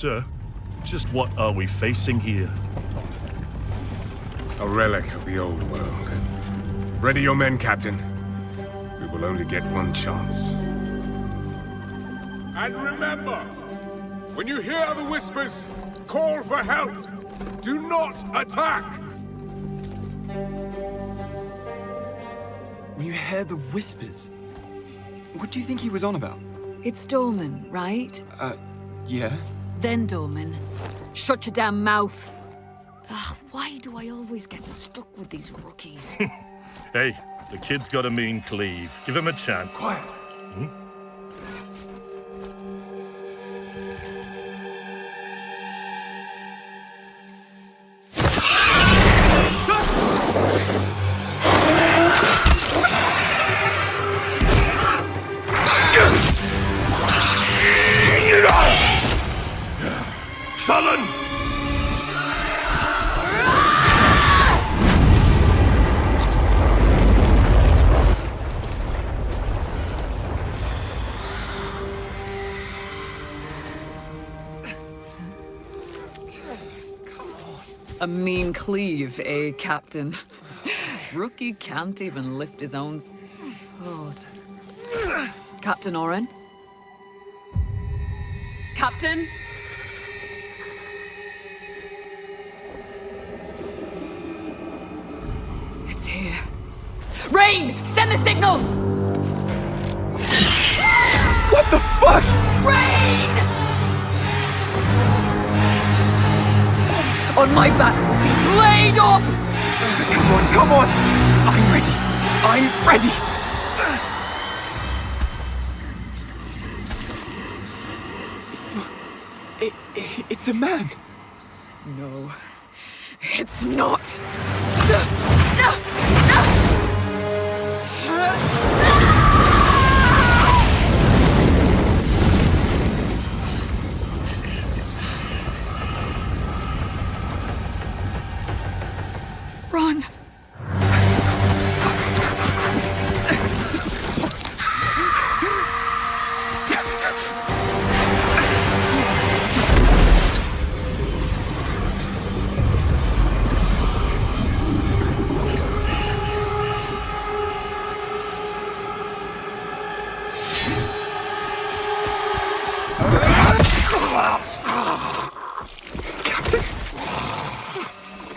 sir. Just what are we facing here? A relic of the old world. Ready your men, Captain. We will only get one chance. And remember, when you hear the whispers, call for help. Do not attack! When you hear the whispers, what do you think he was on about? It's Dorman, right? Yeah? Then Dorman. Shut your damn mouth. Ugh, why do I always get stuck with these rookies? Hey, the kid's got a mean cleave. Give him a chance. Quiet. Sullen! A mean cleave, eh, Captain? Rookie can't even lift his own sword. Captain Oren? Captain? It's here. Rain! Send the signal! What the fuck? Rain! On my back, Rookie! Blade up! Come on! I'm ready! I'm ready! It's a man! No, it's not. Run!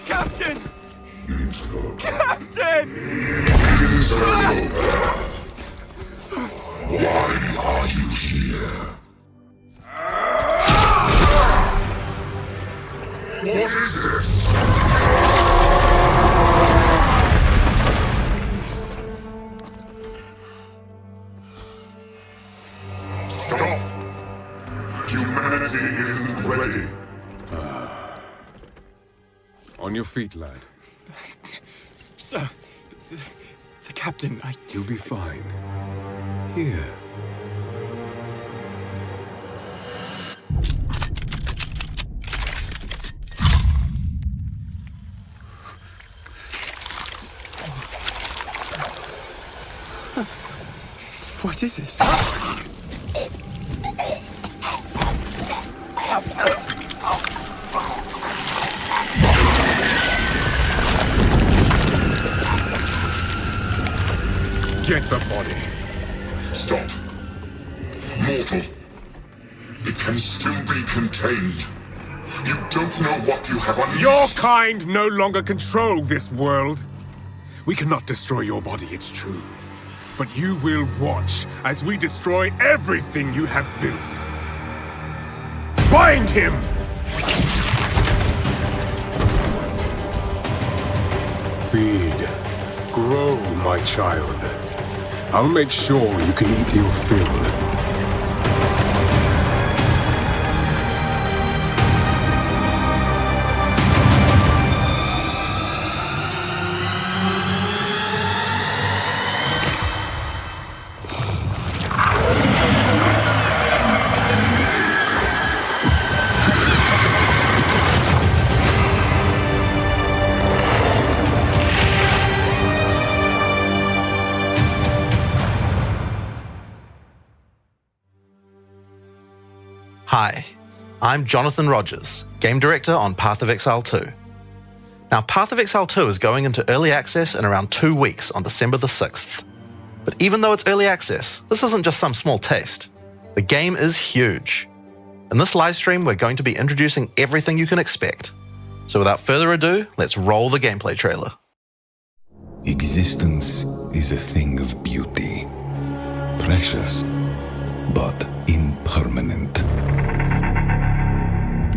Captain! Captain! Why are you here? What is this? Stop! Humanity isn't ready. On your feet, lad. Sir, the captain, You'll be fine. Here. What is this? Get the body. Stop. Mortal. It can still be contained. You don't know what you have unleashed. Your kind no longer control this world. We cannot destroy your body, it's true. But you will watch as we destroy everything you have built. Bind him! Feed. Grow, my child. I'll make sure you can eat your fill. Hi, I'm Jonathan Rogers, Game Director on Path of Exile 2. Now, Path of Exile 2 is going into early access in around 2 weeks on December the 6th. But even though it's early access, this isn't just some small taste. The game is huge. In this live stream, we're going to be introducing everything you can expect. So without further ado, let's roll the gameplay trailer. Existence is a thing of beauty, precious, but impermanent.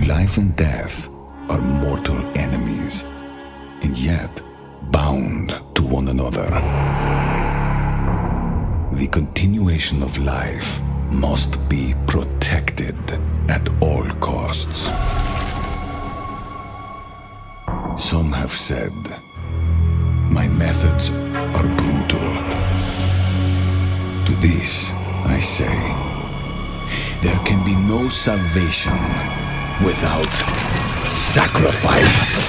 Life and death are mortal enemies, and yet bound to one another. The continuation of life must be protected at all costs. Some have said, my methods are brutal. To this, I say, there can be no salvation without sacrifice.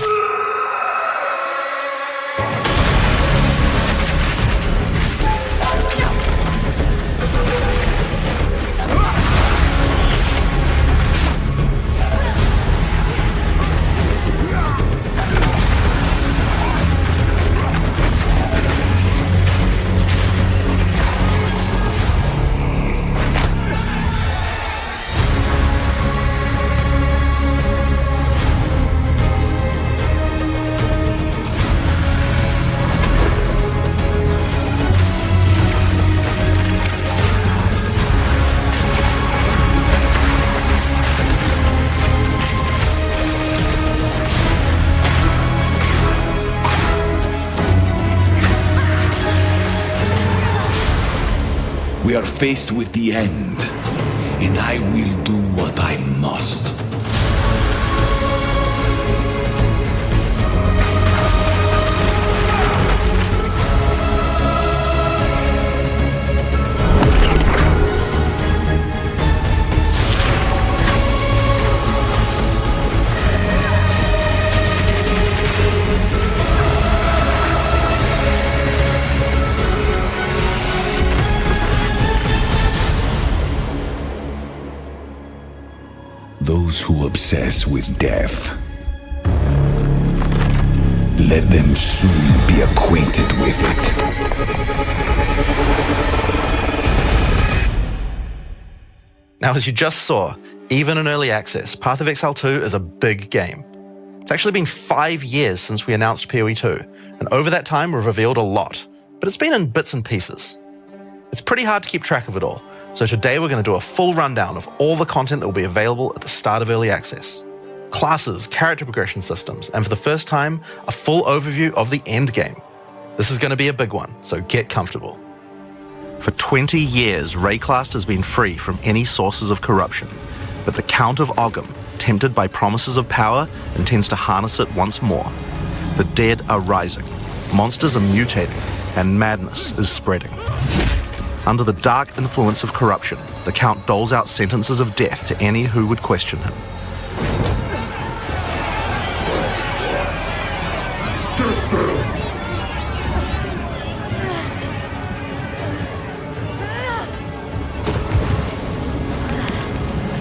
We are faced with the end, and I will do what I must. Those who obsess with death, let them soon be acquainted with it. Now, as you just saw, even in early access, Path of Exile 2 is a big game. It's actually been 5 years since we announced PoE 2, and over that time we've revealed a lot, but it's been in bits and pieces. It's pretty hard to keep track of it all, so today we're going to do a full rundown of all the content that will be available at the start of early access. Classes, character progression systems, and for the first time, a full overview of the Endgame. This is going to be a big one, so get comfortable. For 20 years, Rayclast has been free from any sources of corruption, but the Count of Ogham, tempted by promises of power, intends to harness it once more. The dead are rising, monsters are mutating, and madness is spreading. Under the dark influence of corruption, the Count doles out sentences of death to any who would question him.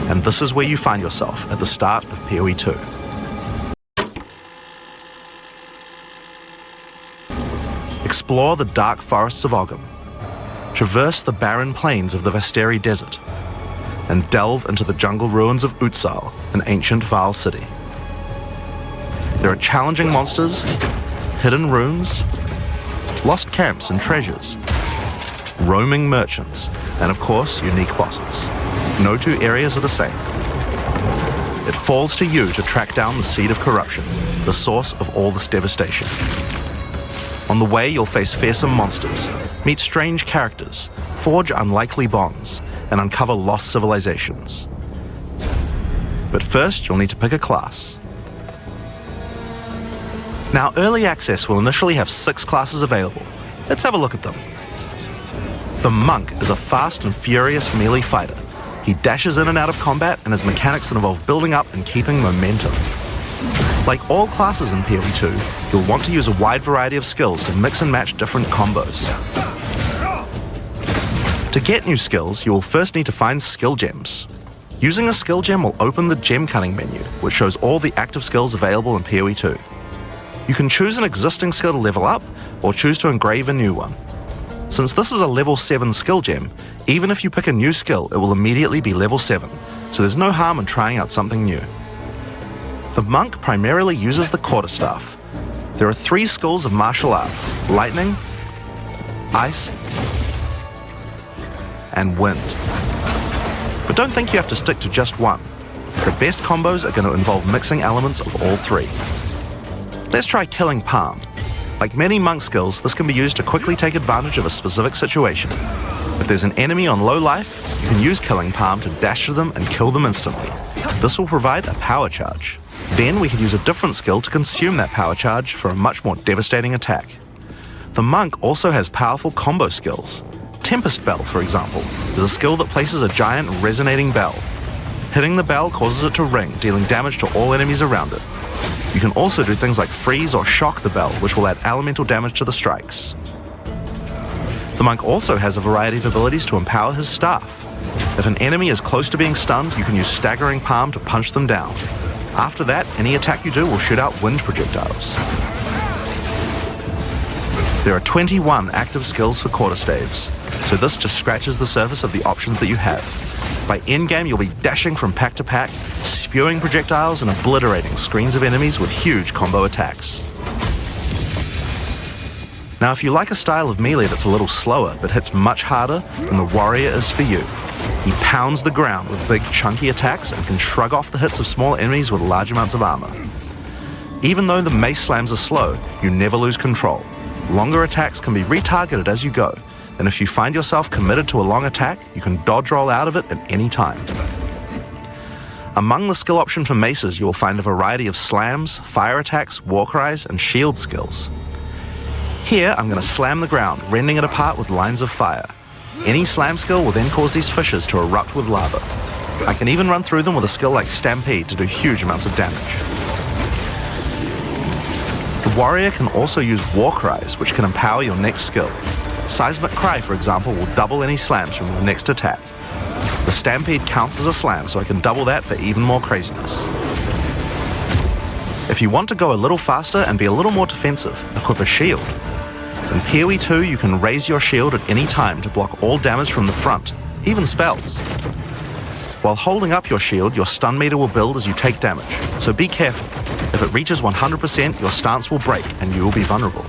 And this is where you find yourself at the start of PoE 2. Explore the dark forests of Ogham, traverse the barren plains of the Vasteri Desert, and delve into the jungle ruins of Exile, an ancient Vaal city. There are challenging monsters, hidden runes, lost camps and treasures, roaming merchants, and of course, unique bosses. No two areas are the same. It falls to you to track down the seed of corruption, the source of all this devastation. On the way, you'll face fearsome monsters, meet strange characters, forge unlikely bonds, and uncover lost civilizations. But first, you'll need to pick a class. Now, early access will initially have 6 classes available. Let's have a look at them. The Monk is a fast and furious melee fighter. He dashes in and out of combat and has mechanics that involve building up and keeping momentum. Like all classes in PoE 2, you'll want to use a wide variety of skills to mix and match different combos. To get new skills, you will first need to find skill gems. Using a skill gem will open the gem cutting menu, which shows all the active skills available in PoE 2. You can choose an existing skill to level up, or choose to engrave a new one. Since this is a level 7 skill gem, even if you pick a new skill, it will immediately be level 7, so there's no harm in trying out something new. The monk primarily uses the quarterstaff. There are 3 schools of martial arts: lightning, ice, and wind. But don't think you have to stick to just one. The best combos are going to involve mixing elements of all 3. Let's try Killing Palm. Like many monk skills, this can be used to quickly take advantage of a specific situation. If there's an enemy on low life, you can use Killing Palm to dash to them and kill them instantly. This will provide a power charge. Then we can use a different skill to consume that power charge for a much more devastating attack. The monk also has powerful combo skills. Tempest Bell, for example, is a skill that places a giant resonating bell. Hitting the bell causes it to ring, dealing damage to all enemies around it. You can also do things like freeze or shock the bell, which will add elemental damage to the strikes. The monk also has a variety of abilities to empower his staff. If an enemy is close to being stunned, you can use Staggering Palm to punch them down. After that, any attack you do will shoot out wind projectiles. There are 21 active skills for quarterstaves, so this just scratches the surface of the options that you have. By endgame, you'll be dashing from pack to pack, spewing projectiles and obliterating screens of enemies with huge combo attacks. Now, if you like a style of melee that's a little slower but hits much harder, then the warrior is for you. He pounds the ground with big chunky attacks and can shrug off the hits of small enemies with large amounts of armor. Even though the mace slams are slow, you never lose control. Longer attacks can be retargeted as you go, and if you find yourself committed to a long attack, you can dodge roll out of it at any time. Among the skill option for maces, you will find a variety of slams, fire attacks, war cries, and shield skills. Here, I'm going to slam the ground, rending it apart with lines of fire. Any slam skill will then cause these fissures to erupt with lava. I can even run through them with a skill like Stampede to do huge amounts of damage. The warrior can also use war cries, which can empower your next skill. Seismic Cry, for example, will double any slams from your next attack. The Stampede counts as a slam, so I can double that for even more craziness. If you want to go a little faster and be a little more defensive, equip a shield. In PoE 2, you can raise your shield at any time to block all damage from the front, even spells. While holding up your shield, your stun meter will build as you take damage, so be careful. If it reaches 100%, your stance will break and you will be vulnerable.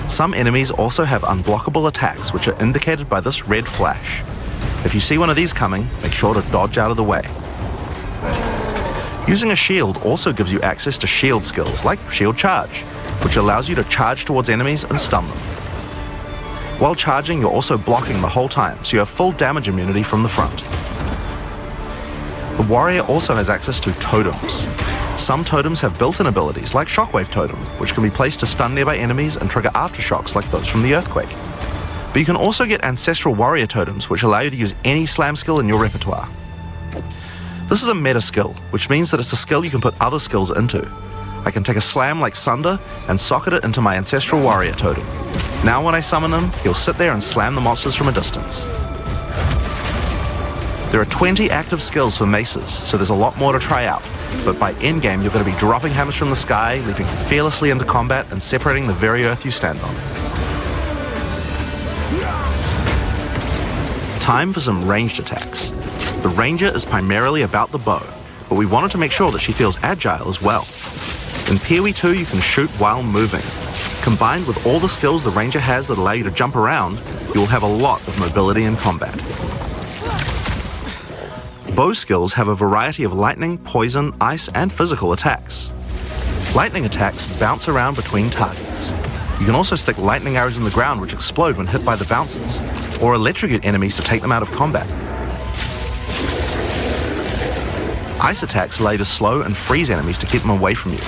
Some enemies also have unblockable attacks, which are indicated by this red flash. If you see one of these coming, make sure to dodge out of the way. Using a shield also gives you access to shield skills, like Shield Charge, which allows you to charge towards enemies and stun them. While charging, you're also blocking the whole time, so you have full damage immunity from the front. The warrior also has access to totems. Some totems have built-in abilities, like Shockwave Totem, which can be placed to stun nearby enemies and trigger aftershocks like those from the earthquake. But you can also get Ancestral Warrior Totems, which allow you to use any slam skill in your repertoire. This is a meta skill, which means that it's a skill you can put other skills into. I can take a slam like Sunder and socket it into my Ancestral Warrior Totem. Now when I summon him, he'll sit there and slam the monsters from a distance. There are 20 active skills for maces, so there's a lot more to try out. But by endgame, you're going to be dropping hammers from the sky, leaping fearlessly into combat, and separating the very earth you stand on. Time for some ranged attacks. The ranger is primarily about the bow, but we wanted to make sure that she feels agile as well. In PoE 2, you can shoot while moving. Combined with all the skills the ranger has that allow you to jump around, you will have a lot of mobility in combat. Bow skills have a variety of lightning, poison, ice, and physical attacks. Lightning attacks bounce around between targets. You can also stick lightning arrows in the ground which explode when hit by the bouncers, or electrocute enemies to take them out of combat. Ice attacks allow you to slow and freeze enemies to keep them away from you.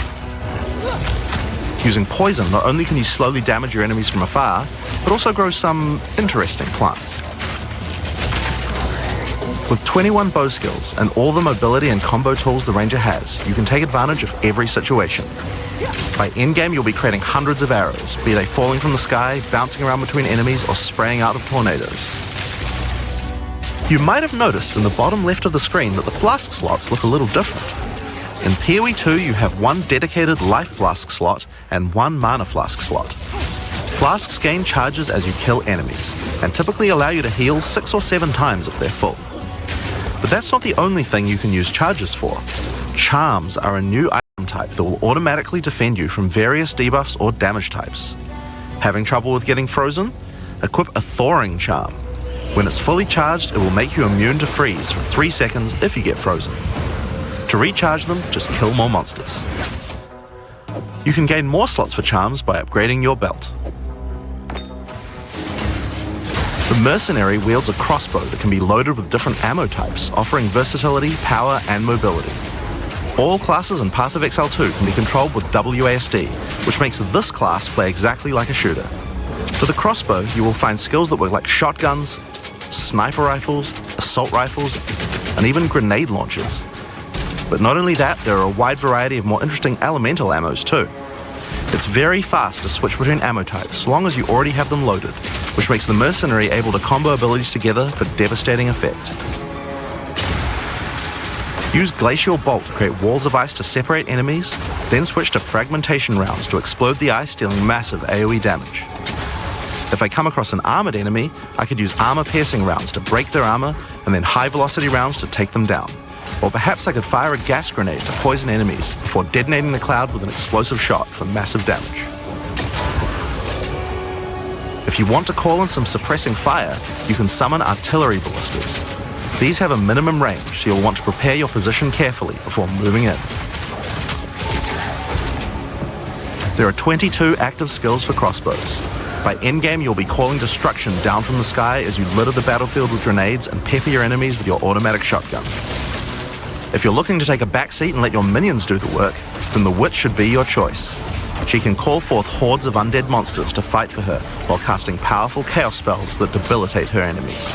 Using poison, not only can you slowly damage your enemies from afar, but also grow some interesting plants. With 21 bow skills and all the mobility and combo tools the ranger has, you can take advantage of every situation. By endgame, you'll be creating hundreds of arrows, be they falling from the sky, bouncing around between enemies, or spraying out of tornadoes. You might have noticed in the bottom left of the screen that the flask slots look a little different. In PoE 2 you have one dedicated life flask slot and one mana flask slot. Flasks gain charges as you kill enemies, and typically allow you to heal 6 or 7 times if they're full. But that's not the only thing you can use charges for. Charms are a new item type that will automatically defend you from various debuffs or damage types. Having trouble with getting frozen? Equip a thawing charm. When it's fully charged, it will make you immune to freeze for 3 seconds if you get frozen. To recharge them, just kill more monsters. You can gain more slots for charms by upgrading your belt. The mercenary wields a crossbow that can be loaded with different ammo types, offering versatility, power, and mobility. All classes in Path of Exile 2 can be controlled with WASD, which makes this class play exactly like a shooter. For the crossbow, you will find skills that work like shotguns, sniper rifles, assault rifles, and even grenade launchers. But not only that, there are a wide variety of more interesting elemental ammos too. It's very fast to switch between ammo types, as long as you already have them loaded, which makes the mercenary able to combo abilities together for devastating effect. Use Glacial Bolt to create walls of ice to separate enemies, then switch to Fragmentation rounds to explode the ice, dealing massive AoE damage. If I come across an armored enemy, I could use armor-piercing rounds to break their armor, and then high-velocity rounds to take them down. Or perhaps I could fire a gas grenade to poison enemies before detonating the cloud with an explosive shot for massive damage. If you want to call in some suppressing fire, you can summon artillery ballistas. These have a minimum range, so you'll want to prepare your position carefully before moving in. There are 22 active skills for crossbows. By endgame, you'll be calling destruction down from the sky as you litter the battlefield with grenades and pepper your enemies with your automatic shotgun. If you're looking to take a back seat and let your minions do the work, then the Witch should be your choice. She can call forth hordes of undead monsters to fight for her while casting powerful chaos spells that debilitate her enemies.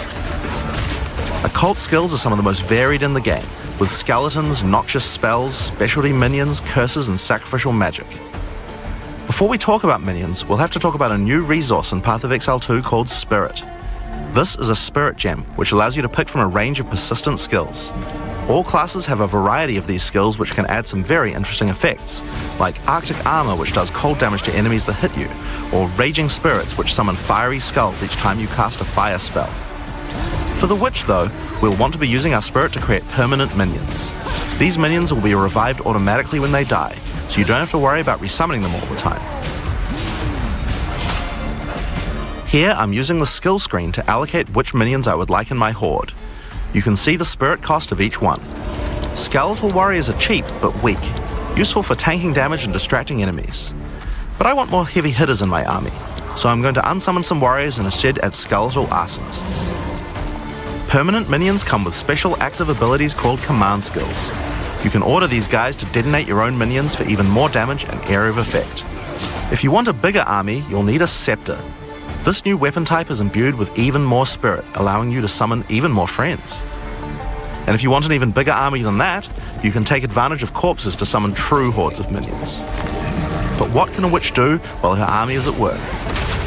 Occult skills are some of the most varied in the game, with skeletons, noxious spells, specialty minions, curses, and sacrificial magic. Before we talk about minions, we'll have to talk about a new resource in Path of Exile 2 called Spirit. This is a spirit gem, which allows you to pick from a range of persistent skills. All classes have a variety of these skills which can add some very interesting effects, like Arctic Armor, which does cold damage to enemies that hit you, or Raging Spirits, which summon fiery skulls each time you cast a fire spell. For the Witch, though, we'll want to be using our spirit to create permanent minions. These minions will be revived automatically when they die, so you don't have to worry about resummoning them all the time. Here, I'm using the skill screen to allocate which minions I would like in my horde. You can see the spirit cost of each one. Skeletal warriors are cheap but weak, useful for tanking damage and distracting enemies. But I want more heavy hitters in my army, so I'm going to unsummon some warriors and instead add skeletal arsonists. Permanent minions come with special active abilities called command skills. You can order these guys to detonate your own minions for even more damage and area of effect. If you want a bigger army, you'll need a scepter. This new weapon type is imbued with even more spirit, allowing you to summon even more friends. And if you want an even bigger army than that, you can take advantage of corpses to summon true hordes of minions. But what can a witch do while her army is at work?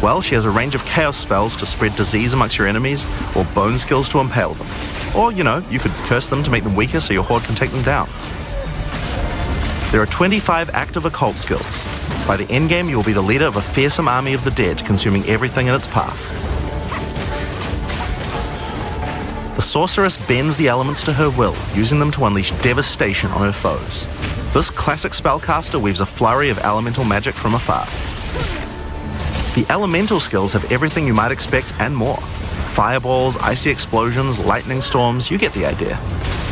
Well, she has a range of chaos spells to spread disease amongst your enemies, or bone skills to impale them. Or, you could curse them to make them weaker so your horde can take them down. There are 25 active occult skills. By the endgame, you will be the leader of a fearsome army of the dead, consuming everything in its path. The sorceress bends the elements to her will, using them to unleash devastation on her foes. This classic spellcaster weaves a flurry of elemental magic from afar. The elemental skills have everything you might expect and more. Fireballs, icy explosions, lightning storms, you get the idea.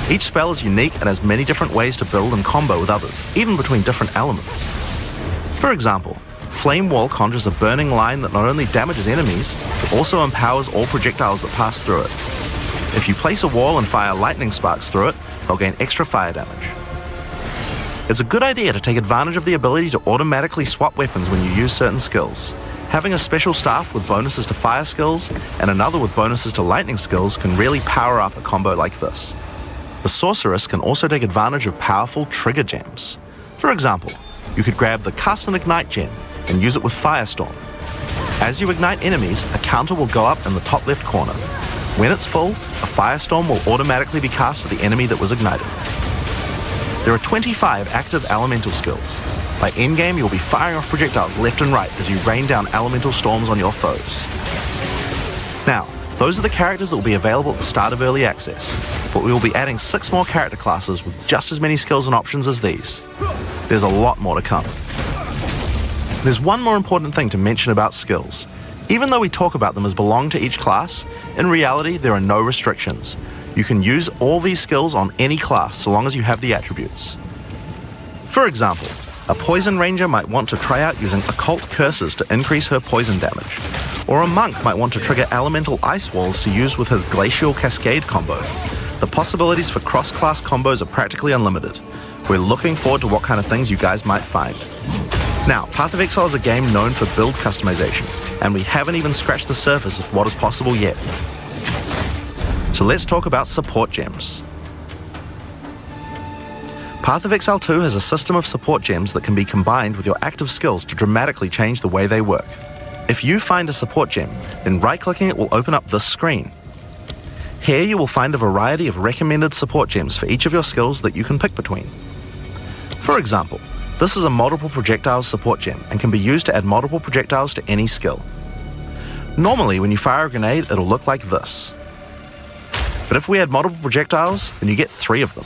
Each spell is unique and has many different ways to build and combo with others, even between different elements. For example, Flame Wall conjures a burning line that not only damages enemies, but also empowers all projectiles that pass through it. If you place a wall and fire lightning sparks through it, they'll gain extra fire damage. It's a good idea to take advantage of the ability to automatically swap weapons when you use certain skills. Having a special staff with bonuses to fire skills and another with bonuses to lightning skills can really power up a combo like this. The sorceress can also take advantage of powerful trigger gems. For example, you could grab the Cast and Ignite gem and use it with Firestorm. As you ignite enemies, a counter will go up in the top left corner. When it's full, a firestorm will automatically be cast at the enemy that was ignited. There are 25 active elemental skills. By endgame, you'll be firing off projectiles left and right as you rain down elemental storms on your foes. Now, those are the characters that will be available at the start of early access, but we will be adding 6 more character classes with just as many skills and options as these. There's a lot more to come. There's one more important thing to mention about skills. Even though we talk about them as belong to each class, in reality there are no restrictions. You can use all these skills on any class so long as you have the attributes. For example, a poison ranger might want to try out using occult curses to increase her poison damage, or a monk might want to trigger elemental ice walls to use with his glacial cascade combo. The possibilities for cross-class combos are practically unlimited. We're looking forward to what kind of things you guys might find. Now, Path of Exile is a game known for build customization, and we haven't even scratched the surface of what is possible yet. So let's talk about support gems. Path of Exile 2 has a system of support gems that can be combined with your active skills to dramatically change the way they work. If you find a support gem, then right-clicking it will open up this screen. Here you will find a variety of recommended support gems for each of your skills that you can pick between. For example, this is a multiple projectiles support gem and can be used to add multiple projectiles to any skill. Normally when you fire a grenade it'll look like this. But if we add multiple projectiles, then you get 3 of them.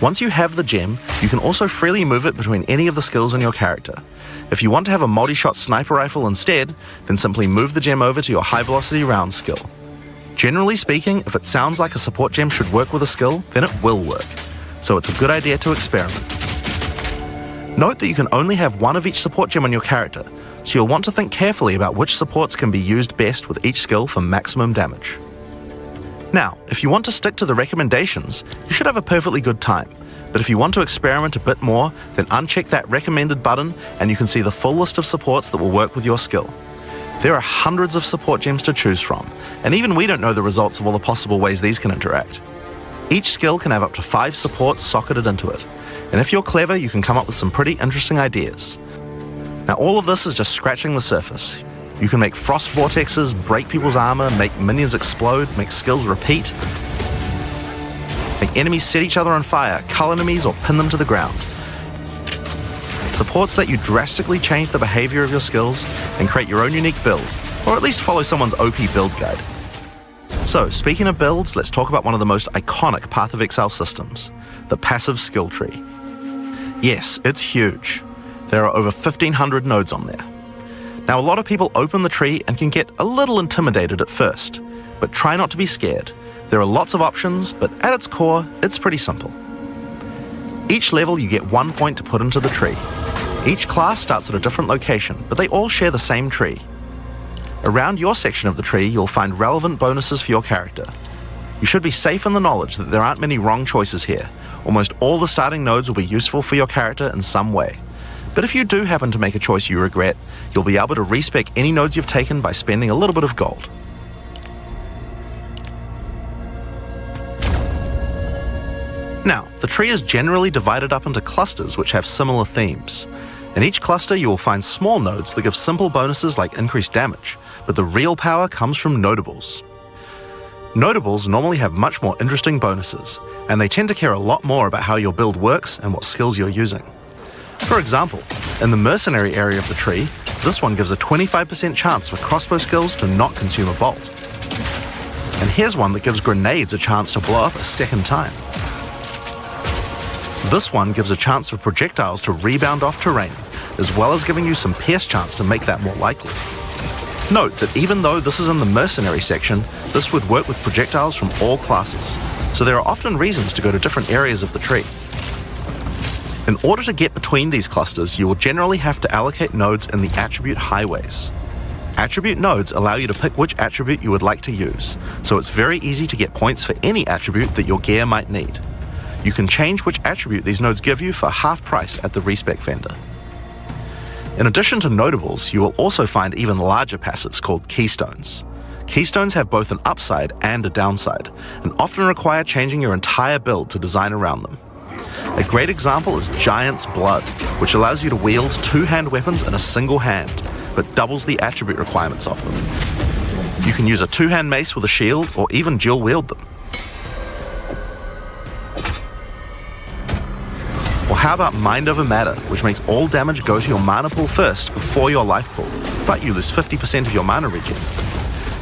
Once you have the gem, you can also freely move it between any of the skills on your character. If you want to have a multi-shot sniper rifle instead, then simply move the gem over to your high-velocity round skill. Generally speaking, if it sounds like a support gem should work with a skill, then it will work. So it's a good idea to experiment. Note that you can only have one of each support gem on your character, so you'll want to think carefully about which supports can be used best with each skill for maximum damage. Now, if you want to stick to the recommendations, you should have a perfectly good time. But if you want to experiment a bit more, then uncheck that recommended button and you can see the full list of supports that will work with your skill. There are hundreds of support gems to choose from, and even we don't know the results of all the possible ways these can interact. Each skill can have up to 5 supports socketed into it, and if you're clever, you can come up with some pretty interesting ideas. Now all of this is just scratching the surface. You can make frost vortexes, break people's armor, make minions explode, make skills repeat, make enemies set each other on fire, cull enemies, or pin them to the ground. Supports let you drastically change the behavior of your skills and create your own unique build, or at least follow someone's OP build guide. So, speaking of builds, let's talk about one of the most iconic Path of Exile systems, the passive skill tree. Yes, it's huge. There are over 1,500 nodes on there. Now, a lot of people open the tree and can get a little intimidated at first, but try not to be scared. There are lots of options, but at its core, it's pretty simple. Each level you get 1 point to put into the tree. Each class starts at a different location, but they all share the same tree. Around your section of the tree, you'll find relevant bonuses for your character. You should be safe in the knowledge that there aren't many wrong choices here. Almost all the starting nodes will be useful for your character in some way. But if you do happen to make a choice you regret, you'll be able to respec any nodes you've taken by spending a little bit of gold. Now, the tree is generally divided up into clusters which have similar themes. In each cluster you will find small nodes that give simple bonuses like increased damage, but the real power comes from notables. Notables normally have much more interesting bonuses, and they tend to care a lot more about how your build works and what skills you're using. For example, in the mercenary area of the tree, this one gives a 25% chance for crossbow skills to not consume a bolt. And here's one that gives grenades a chance to blow up a second time. This one gives a chance for projectiles to rebound off terrain, as well as giving you some pierce chance to make that more likely. Note that even though this is in the mercenary section, this would work with projectiles from all classes, so there are often reasons to go to different areas of the tree. In order to get between these clusters, you will generally have to allocate nodes in the attribute highways. Attribute nodes allow you to pick which attribute you would like to use, so it's very easy to get points for any attribute that your gear might need. You can change which attribute these nodes give you for half price at the respec vendor. In addition to notables, you will also find even larger passives called keystones. Keystones have both an upside and a downside, and often require changing your entire build to design around them. A great example is Giant's Blood, which allows you to wield 2-hand weapons in a single hand, but doubles the attribute requirements of them. You can use a two-hand mace with a shield, or even dual wield them. Or how about Mind Over Matter, which makes all damage go to your mana pool first before your life pool, but you lose 50% of your mana regen.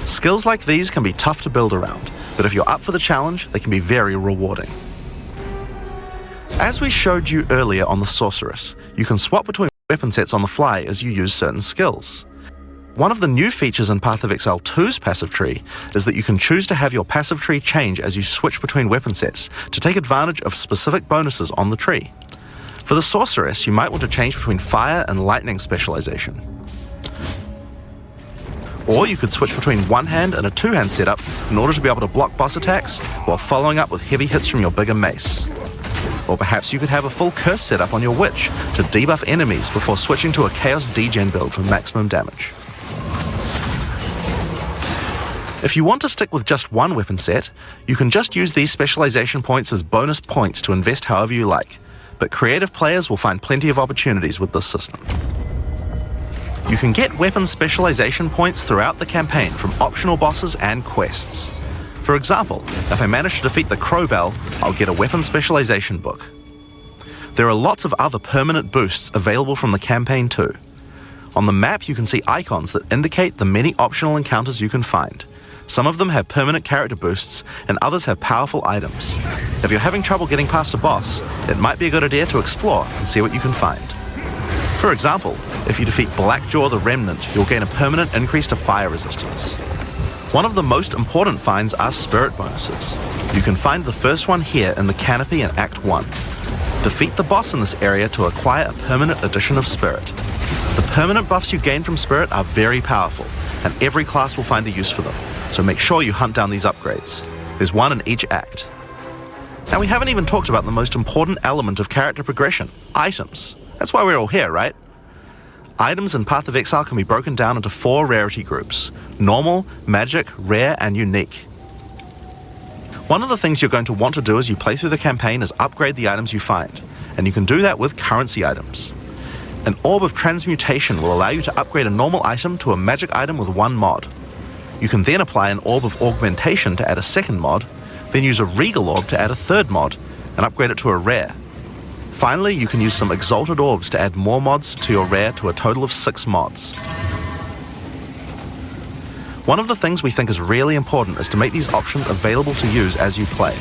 Skills like these can be tough to build around, but if you're up for the challenge, they can be very rewarding. As we showed you earlier on the Sorceress, you can swap between weapon sets on the fly as you use certain skills. One of the new features in Path of Exile 2's passive tree is that you can choose to have your passive tree change as you switch between weapon sets to take advantage of specific bonuses on the tree. For the Sorceress, you might want to change between fire and lightning specialization. Or you could switch between one-hand and a two-hand setup in order to be able to block boss attacks while following up with heavy hits from your bigger mace. Or perhaps you could have a full curse setup on your witch to debuff enemies before switching to a chaos degen build for maximum damage. If you want to stick with just one weapon set, you can just use these specialization points as bonus points to invest however you like, but creative players will find plenty of opportunities with this system. You can get weapon specialization points throughout the campaign from optional bosses and quests. For example, if I manage to defeat the Crowbell, I'll get a weapon specialization book. There are lots of other permanent boosts available from the campaign too. On the map you can see icons that indicate the many optional encounters you can find. Some of them have permanent character boosts, and others have powerful items. If you're having trouble getting past a boss, it might be a good idea to explore and see what you can find. For example, if you defeat Blackjaw the Remnant, you'll gain a permanent increase to fire resistance. One of the most important finds are spirit bonuses. You can find the first one here in the canopy in Act 1. Defeat the boss in this area to acquire a permanent addition of spirit. The permanent buffs you gain from spirit are very powerful, and every class will find a use for them, so make sure you hunt down these upgrades. There's one in each act. Now we haven't even talked about the most important element of character progression, items. That's why we're all here, right? Items in Path of Exile can be broken down into 4 rarity groups: normal, magic, rare, and unique. One of the things you're going to want to do as you play through the campaign is upgrade the items you find, and you can do that with currency items. An Orb of Transmutation will allow you to upgrade a normal item to a magic item with 1 mod. You can then apply an Orb of Augmentation to add a second mod, then use a Regal Orb to add a third mod, and upgrade it to a rare. Finally, you can use some Exalted Orbs to add more mods to your rare to a total of 6 mods. One of the things we think is really important is to make these options available to use as you play.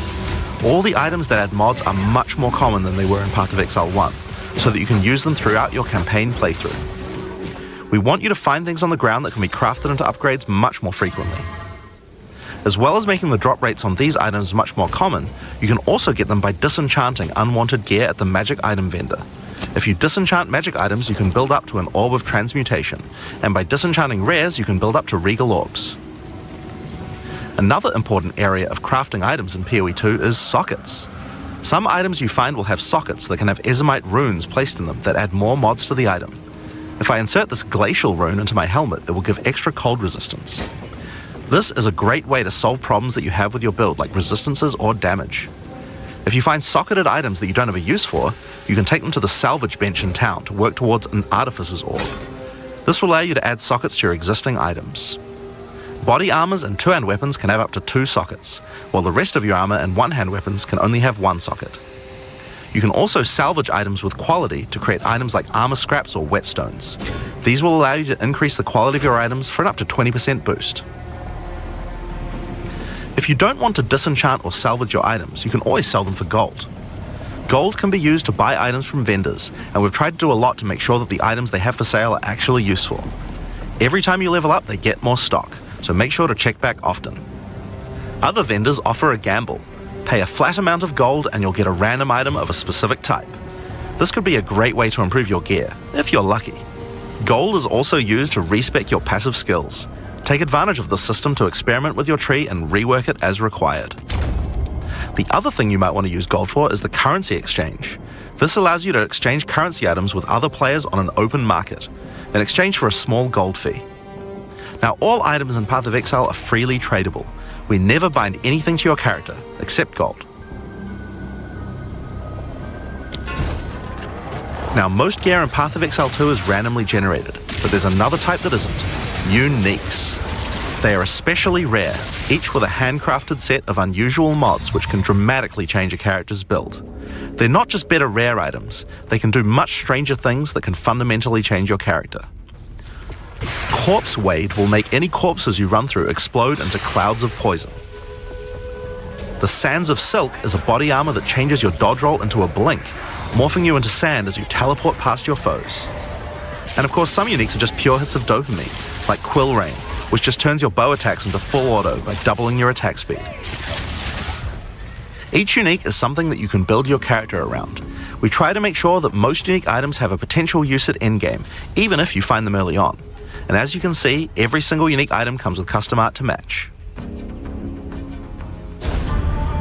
All the items that add mods are much more common than they were in Path of Exile 1, so that you can use them throughout your campaign playthrough. We want you to find things on the ground that can be crafted into upgrades much more frequently. As well as making the drop rates on these items much more common, you can also get them by disenchanting unwanted gear at the magic item vendor. If you disenchant magic items, you can build up to an Orb of Transmutation, and by disenchanting rares, you can build up to Regal Orbs. Another important area of crafting items in PoE 2 is sockets. Some items you find will have sockets that can have Ezomite runes placed in them that add more mods to the item. If I insert this glacial rune into my helmet, it will give extra cold resistance. This is a great way to solve problems that you have with your build, like resistances or damage. If you find socketed items that you don't have a use for, you can take them to the salvage bench in town to work towards an Artificer's Orb. This will allow you to add sockets to your existing items. Body armors and two-hand weapons can have up to 2 sockets, while the rest of your armor and one-hand weapons can only have 1 socket. You can also salvage items with quality to create items like armor scraps or whetstones. These will allow you to increase the quality of your items for an up to 20% boost. If you don't want to disenchant or salvage your items, you can always sell them for gold. Gold can be used to buy items from vendors, and we've tried to do a lot to make sure that the items they have for sale are actually useful. Every time you level up, they get more stock, so make sure to check back often. Other vendors offer a gamble. Pay a flat amount of gold and you'll get a random item of a specific type. This could be a great way to improve your gear, if you're lucky. Gold is also used to respec your passive skills. Take advantage of this system to experiment with your tree and rework it as required. The other thing you might want to use gold for is the currency exchange. This allows you to exchange currency items with other players on an open market, in exchange for a small gold fee. Now, all items in Path of Exile are freely tradable. We never bind anything to your character, except gold. Now, most gear in Path of Exile 2 is randomly generated, but there's another type that isn't: uniques. They are especially rare, each with a handcrafted set of unusual mods which can dramatically change a character's build. They're not just better rare items, they can do much stranger things that can fundamentally change your character. Corpse Wade will make any corpses you run through explode into clouds of poison. The Sands of Silk is a body armor that changes your dodge roll into a blink, morphing you into sand as you teleport past your foes. And of course, some uniques are just pure hits of dopamine, like Quill Rain, which just turns your bow attacks into full auto by doubling your attack speed. Each unique is something that you can build your character around. We try to make sure that most unique items have a potential use at endgame, even if you find them early on. And as you can see, every single unique item comes with custom art to match.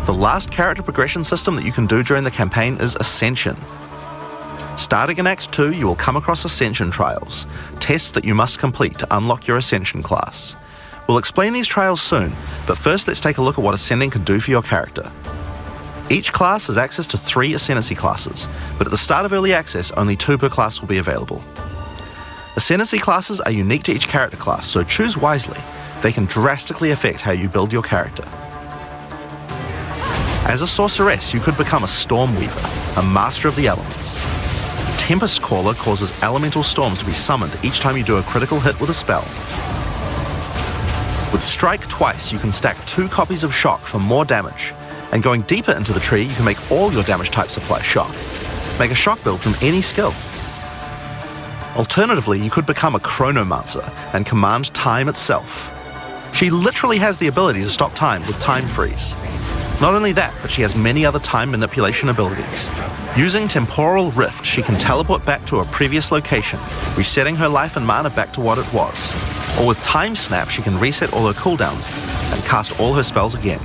The last character progression system that you can do during the campaign is Ascension. Starting in Act 2, you will come across Ascension Trials, tests that you must complete to unlock your Ascension class. We'll explain these trials soon, but first let's take a look at what Ascending can do for your character. Each class has access to 3 Ascendancy classes, but at the start of Early Access, only 2 per class will be available. Ascendancy classes are unique to each character class, so choose wisely. They can drastically affect how you build your character. As a sorceress, you could become a Stormweaver, a master of the elements. Tempest Caller causes elemental storms to be summoned each time you do a critical hit with a spell. With Strike Twice, you can stack 2 copies of Shock for more damage, and going deeper into the tree, you can make all your damage types apply Shock. Make a Shock build from any skill. Alternatively, you could become a Chronomancer and command time itself. She literally has the ability to stop time with Time Freeze. Not only that, but she has many other time manipulation abilities. Using Temporal Rift, she can teleport back to a previous location, resetting her life and mana back to what it was. Or with Time Snap, she can reset all her cooldowns and cast all her spells again.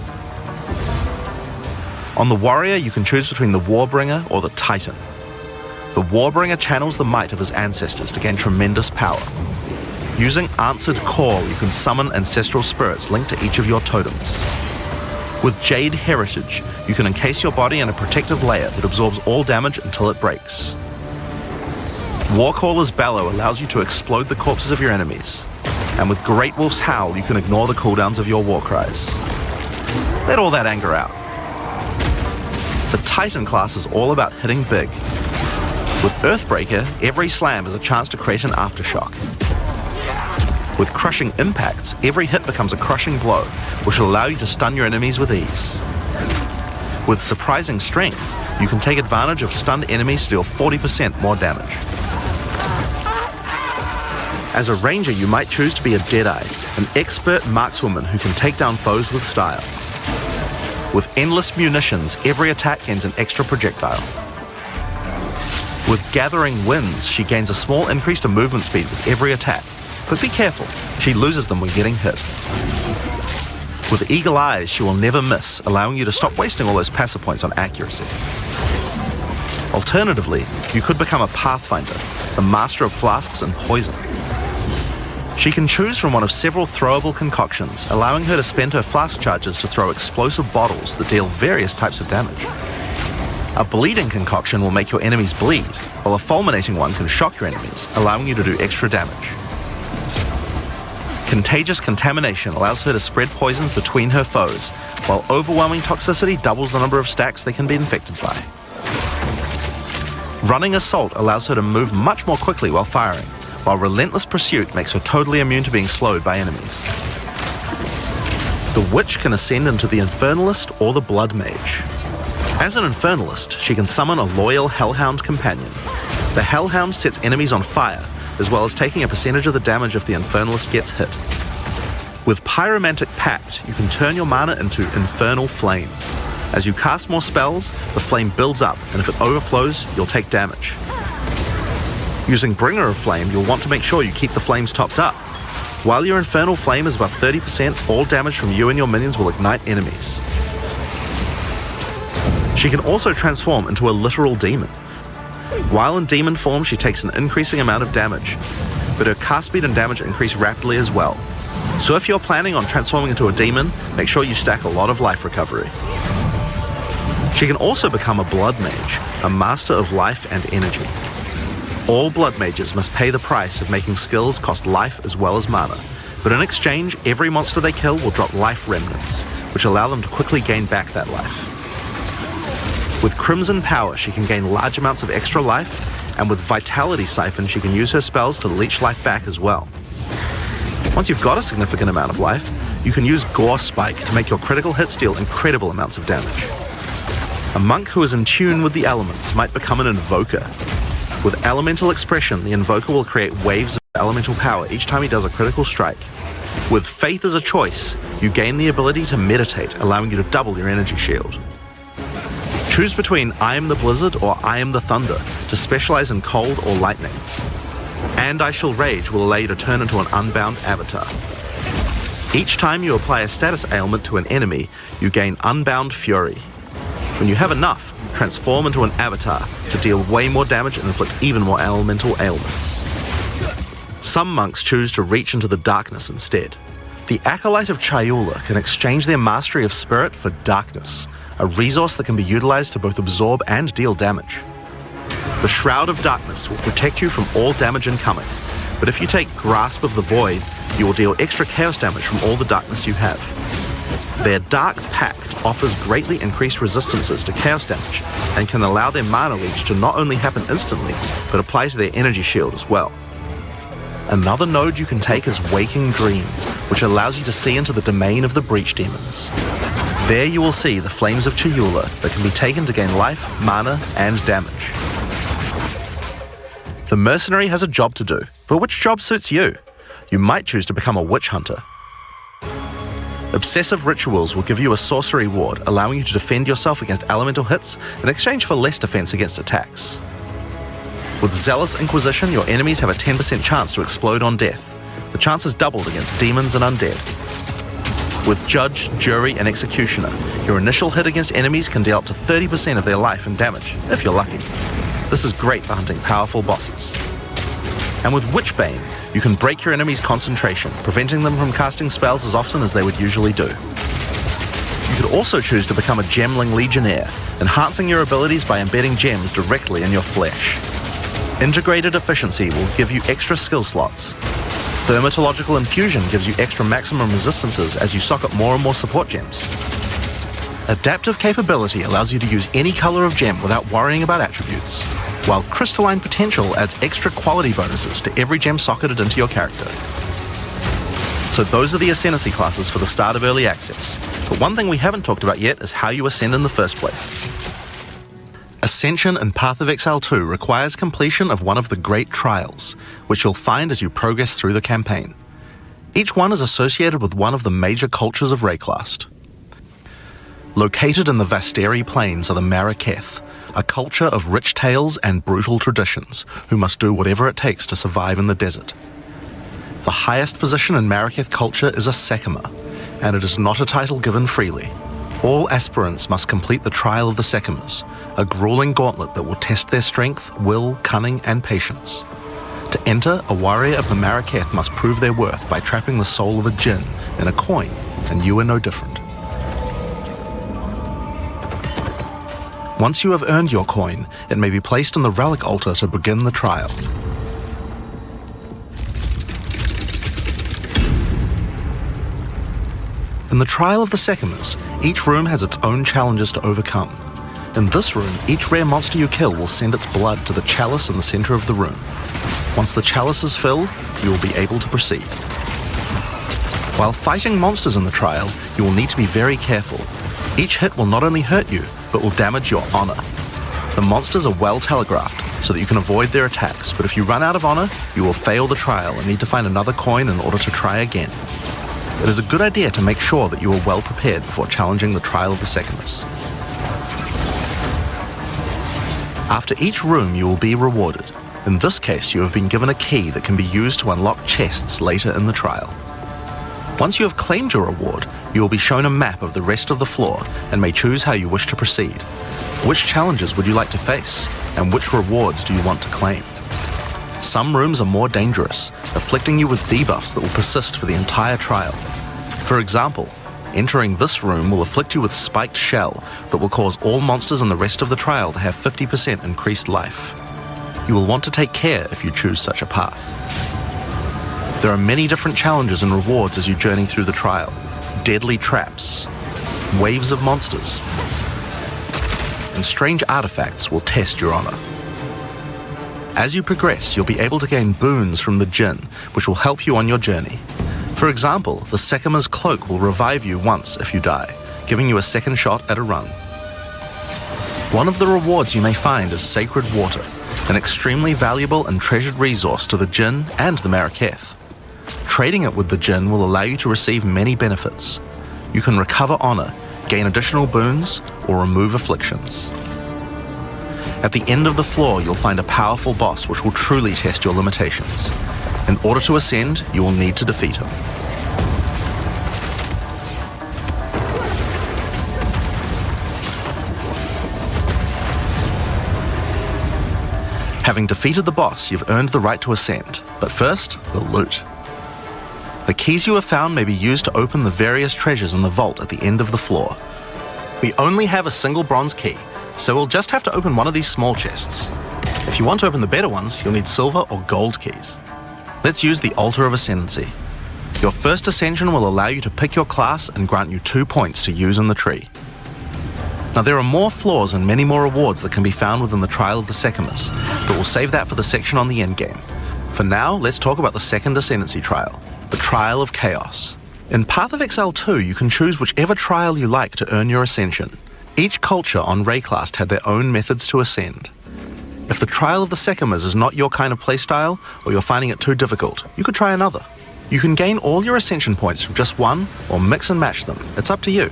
On the Warrior, you can choose between the Warbringer or the Titan. The Warbringer channels the might of his ancestors to gain tremendous power. Using Answered Call, you can summon ancestral spirits linked to each of your totems. With Jade Heritage, you can encase your body in a protective layer that absorbs all damage until it breaks. Warcaller's Bellow allows you to explode the corpses of your enemies. And with Great Wolf's Howl, you can ignore the cooldowns of your war cries. Let all that anger out. The Titan class is all about hitting big. With Earthbreaker, every slam is a chance to create an aftershock. With Crushing Impacts, every hit becomes a crushing blow, which will allow you to stun your enemies with ease. With Surprising Strength, you can take advantage of stunned enemies to deal 40% more damage. As a ranger, you might choose to be a Deadeye, an expert markswoman who can take down foes with style. With Endless Munitions, every attack gains an extra projectile. With Gathering Winds, she gains a small increase to movement speed with every attack. But be careful, she loses them when getting hit. With Eagle Eyes, she will never miss, allowing you to stop wasting all those passive points on accuracy. Alternatively, you could become a Pathfinder, the master of flasks and poison. She can choose from one of several throwable concoctions, allowing her to spend her flask charges to throw explosive bottles that deal various types of damage. A bleeding concoction will make your enemies bleed, while a fulminating one can shock your enemies, allowing you to do extra damage. Contagious Contamination allows her to spread poisons between her foes, while Overwhelming Toxicity doubles the number of stacks they can be infected by. Running Assault allows her to move much more quickly while firing, while Relentless Pursuit makes her totally immune to being slowed by enemies. The Witch can ascend into the Infernalist or the Blood Mage. As an Infernalist, she can summon a loyal Hellhound companion. The Hellhound sets enemies on fire, as well as taking a percentage of the damage if the Infernalist gets hit. With Pyromantic Pact, you can turn your mana into Infernal Flame. As you cast more spells, the flame builds up, and if it overflows, you'll take damage. Using Bringer of Flame, you'll want to make sure you keep the flames topped up. While your Infernal Flame is above 30%, all damage from you and your minions will ignite enemies. She can also transform into a literal demon. While in demon form, she takes an increasing amount of damage, but her cast speed and damage increase rapidly as well. So if you're planning on transforming into a demon, make sure you stack a lot of life recovery. She can also become a Blood Mage, a master of life and energy. All Blood Mages must pay the price of making skills cost life as well as mana, but in exchange, every monster they kill will drop life remnants, which allow them to quickly gain back that life. With Crimson Power, she can gain large amounts of extra life, and with Vitality Siphon, she can use her spells to leech life back as well. Once you've got a significant amount of life, you can use Gore Spike to make your critical hits deal incredible amounts of damage. A monk who is in tune with the elements might become an Invoker. With Elemental Expression, the Invoker will create waves of elemental power each time he does a critical strike. With Faith as a choice, you gain the ability to meditate, allowing you to double your energy shield. Choose between I Am the Blizzard or I Am the Thunder to specialize in cold or lightning. And I Shall Rage will allow you to turn into an unbound avatar. Each time you apply a status ailment to an enemy, you gain Unbound Fury. When you have enough, transform into an avatar to deal way more damage and inflict even more elemental ailments. Some monks choose to reach into the darkness instead. The Acolyte of Chayula can exchange their mastery of spirit for darkness, a resource that can be utilized to both absorb and deal damage. The Shroud of Darkness will protect you from all damage incoming, but if you take Grasp of the Void, you will deal extra chaos damage from all the darkness you have. Their Dark Pact offers greatly increased resistances to chaos damage and can allow their mana leech to not only happen instantly, but apply to their energy shield as well. Another node you can take is Waking Dream, which allows you to see into the domain of the Breach Demons. There you will see the Flames of Chayula that can be taken to gain life, mana, and damage. The Mercenary has a job to do, but which job suits you? You might choose to become a Witch Hunter. Obsessive Rituals will give you a sorcery ward, allowing you to defend yourself against elemental hits in exchange for less defense against attacks. With Zealous Inquisition, your enemies have a 10% chance to explode on death. The chance is doubled against demons and undead. With Judge, Jury, and Executioner, your initial hit against enemies can deal up to 30% of their life and damage, if you're lucky. This is great for hunting powerful bosses. And with Witchbane, you can break your enemy's concentration, preventing them from casting spells as often as they would usually do. You could also choose to become a Gemling Legionnaire, enhancing your abilities by embedding gems directly in your flesh. Integrated Efficiency will give you extra skill slots. Thermatological Infusion gives you extra maximum resistances as you socket more and more support gems. Adaptive Capability allows you to use any color of gem without worrying about attributes, while Crystalline Potential adds extra quality bonuses to every gem socketed into your character. So those are the Ascendency classes for the start of Early Access, but one thing we haven't talked about yet is how you ascend in the first place. Ascension in Path of Exile 2 requires completion of one of the Great Trials, which you'll find as you progress through the campaign. Each one is associated with one of the major cultures of Rayclast. Located in the Vasteri Plains are the Maraketh, a culture of rich tales and brutal traditions, who must do whatever it takes to survive in the desert. The highest position in Maraketh culture is a Sekima, and it is not a title given freely. All aspirants must complete the Trial of the Sekimas, a grueling gauntlet that will test their strength, will, cunning, and patience. To enter, a warrior of the Maraketh must prove their worth by trapping the soul of a djinn in a coin, and you are no different. Once you have earned your coin, it may be placed on the relic altar to begin the trial. In the Trial of the Sekimas, each room has its own challenges to overcome. In this room, each rare monster you kill will send its blood to the chalice in the center of the room. Once the chalice is filled, you will be able to proceed. While fighting monsters in the trial, you will need to be very careful. Each hit will not only hurt you, but will damage your honor. The monsters are well telegraphed, so that you can avoid their attacks, but if you run out of honor, you will fail the trial and need to find another coin in order to try again. It is a good idea to make sure that you are well prepared before challenging the Trial of the Sekimas. After each room, you will be rewarded. In this case, you have been given a key that can be used to unlock chests later in the trial. Once you have claimed your reward, you will be shown a map of the rest of the floor and may choose how you wish to proceed. Which challenges would you like to face, and which rewards do you want to claim? Some rooms are more dangerous, afflicting you with debuffs that will persist for the entire trial. For example, entering this room will afflict you with Spiked Shell that will cause all monsters in the rest of the trial to have 50% increased life. You will want to take care if you choose such a path. There are many different challenges and rewards as you journey through the trial. Deadly traps, waves of monsters, and strange artifacts will test your honor. As you progress, you'll be able to gain boons from the Jinn, which will help you on your journey. For example, the Sekima's cloak will revive you once if you die, giving you a second shot at a run. One of the rewards you may find is Sacred Water, an extremely valuable and treasured resource to the Jinn and the Maraketh. Trading it with the Jinn will allow you to receive many benefits. You can recover honor, gain additional boons, or remove afflictions. At the end of the floor, you'll find a powerful boss which will truly test your limitations. In order to ascend, you will need to defeat him. Having defeated the boss, you've earned the right to ascend, but first, the loot. The keys you have found may be used to open the various treasures in the vault at the end of the floor. We only have a single bronze key, so we'll just have to open one of these small chests. If you want to open the better ones, you'll need silver or gold keys. Let's use the Altar of Ascendency. Your first ascension will allow you to pick your class and grant you 2 points to use in the tree. Now there are more floors and many more rewards that can be found within the Trial of the Sekimas, but we'll save that for the section on the endgame. For now, let's talk about the second Ascendency trial, the Trial of Chaos. In Path of Exile 2, you can choose whichever trial you like to earn your ascension. Each culture on Rayclast had their own methods to ascend. If the Trial of the Sekimas is not your kind of playstyle, or you're finding it too difficult, you could try another. You can gain all your ascension points from just one, or mix and match them. It's up to you.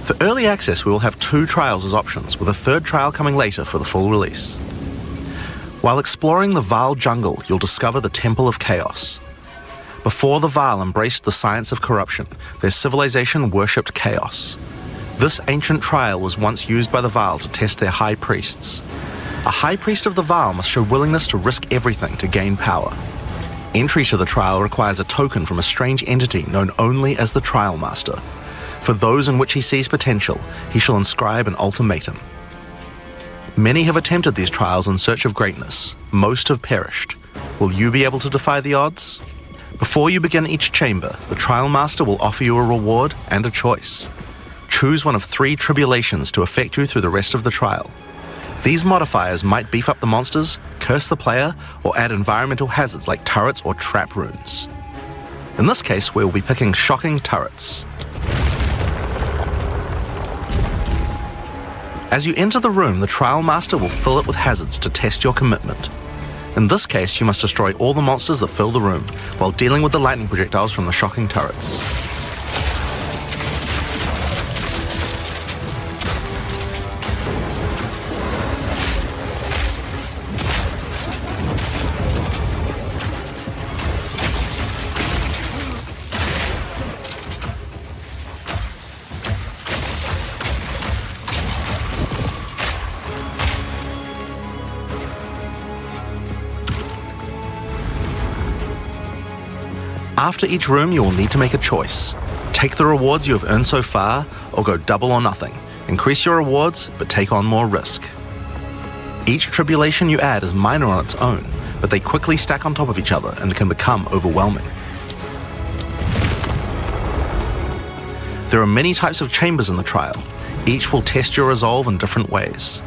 For early access, we will have 2 trials as options, with a 3rd trial coming later for the full release. While exploring the Vaal jungle, you'll discover the Temple of Chaos. Before the Vaal embraced the science of corruption, their civilization worshipped chaos. This ancient trial was once used by the Vaal to test their high priests. A high priest of the Vaal must show willingness to risk everything to gain power. Entry to the trial requires a token from a strange entity known only as the Trial Master. For those in which he sees potential, he shall inscribe an ultimatum. Many have attempted these trials in search of greatness. Most have perished. Will you be able to defy the odds? Before you begin each chamber, the Trial Master will offer you a reward and a choice. Choose one of 3 tribulations to affect you through the rest of the trial. These modifiers might beef up the monsters, curse the player, or add environmental hazards like turrets or trap runes. In this case, we will be picking shocking turrets. As you enter the room, the Trial Master will fill it with hazards to test your commitment. In this case, you must destroy all the monsters that fill the room, while dealing with the lightning projectiles from the shocking turrets. After each room, you will need to make a choice. Take the rewards you have earned so far, or go double or nothing. Increase your rewards, but take on more risk. Each tribulation you add is minor on its own, but they quickly stack on top of each other and can become overwhelming. There are many types of chambers in the trial. Each will test your resolve in different ways.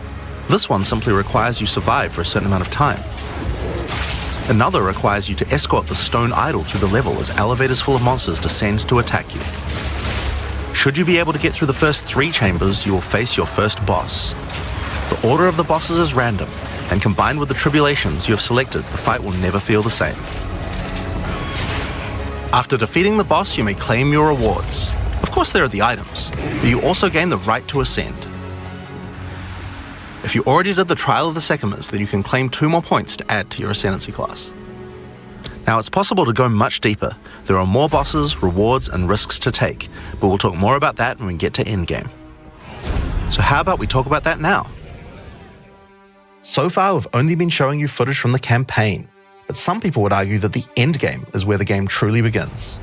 This one simply requires you survive for a certain amount of time. Another requires you to escort the stone idol through the level as elevators full of monsters descend to attack you. Should you be able to get through the first 3 chambers, you will face your first boss. The order of the bosses is random, and combined with the tribulations you have selected, the fight will never feel the same. After defeating the boss, you may claim your rewards. Of course there are the items, but you also gain the right to ascend. If you already did the Trial of the Sekimas, then you can claim 2 more points to add to your Ascendency class. Now it's possible to go much deeper. There are more bosses, rewards, and risks to take, but we'll talk more about that when we get to Endgame. So how about we talk about that now? So far, we've only been showing you footage from the campaign, but some people would argue that the Endgame is where the game truly begins.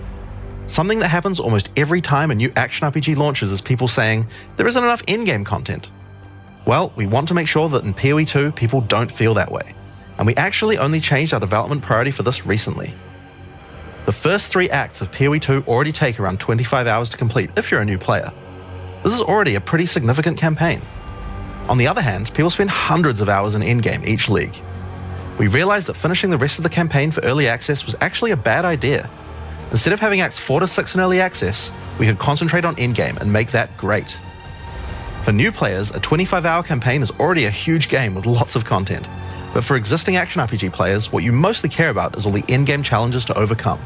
Something that happens almost every time a new action RPG launches is people saying, there isn't enough Endgame content. Well, we want to make sure that in PoE 2, people don't feel that way, and we actually only changed our development priority for this recently. The first 3 acts of PoE 2 already take around 25 hours to complete if you're a new player. This is already a pretty significant campaign. On the other hand, people spend hundreds of hours in Endgame each league. We realized that finishing the rest of the campaign for early access was actually a bad idea. Instead of having acts 4 to 6 in early access, we could concentrate on Endgame and make that great. For new players, a 25-hour campaign is already a huge game with lots of content. But for existing action RPG players, what you mostly care about is all the endgame challenges to overcome.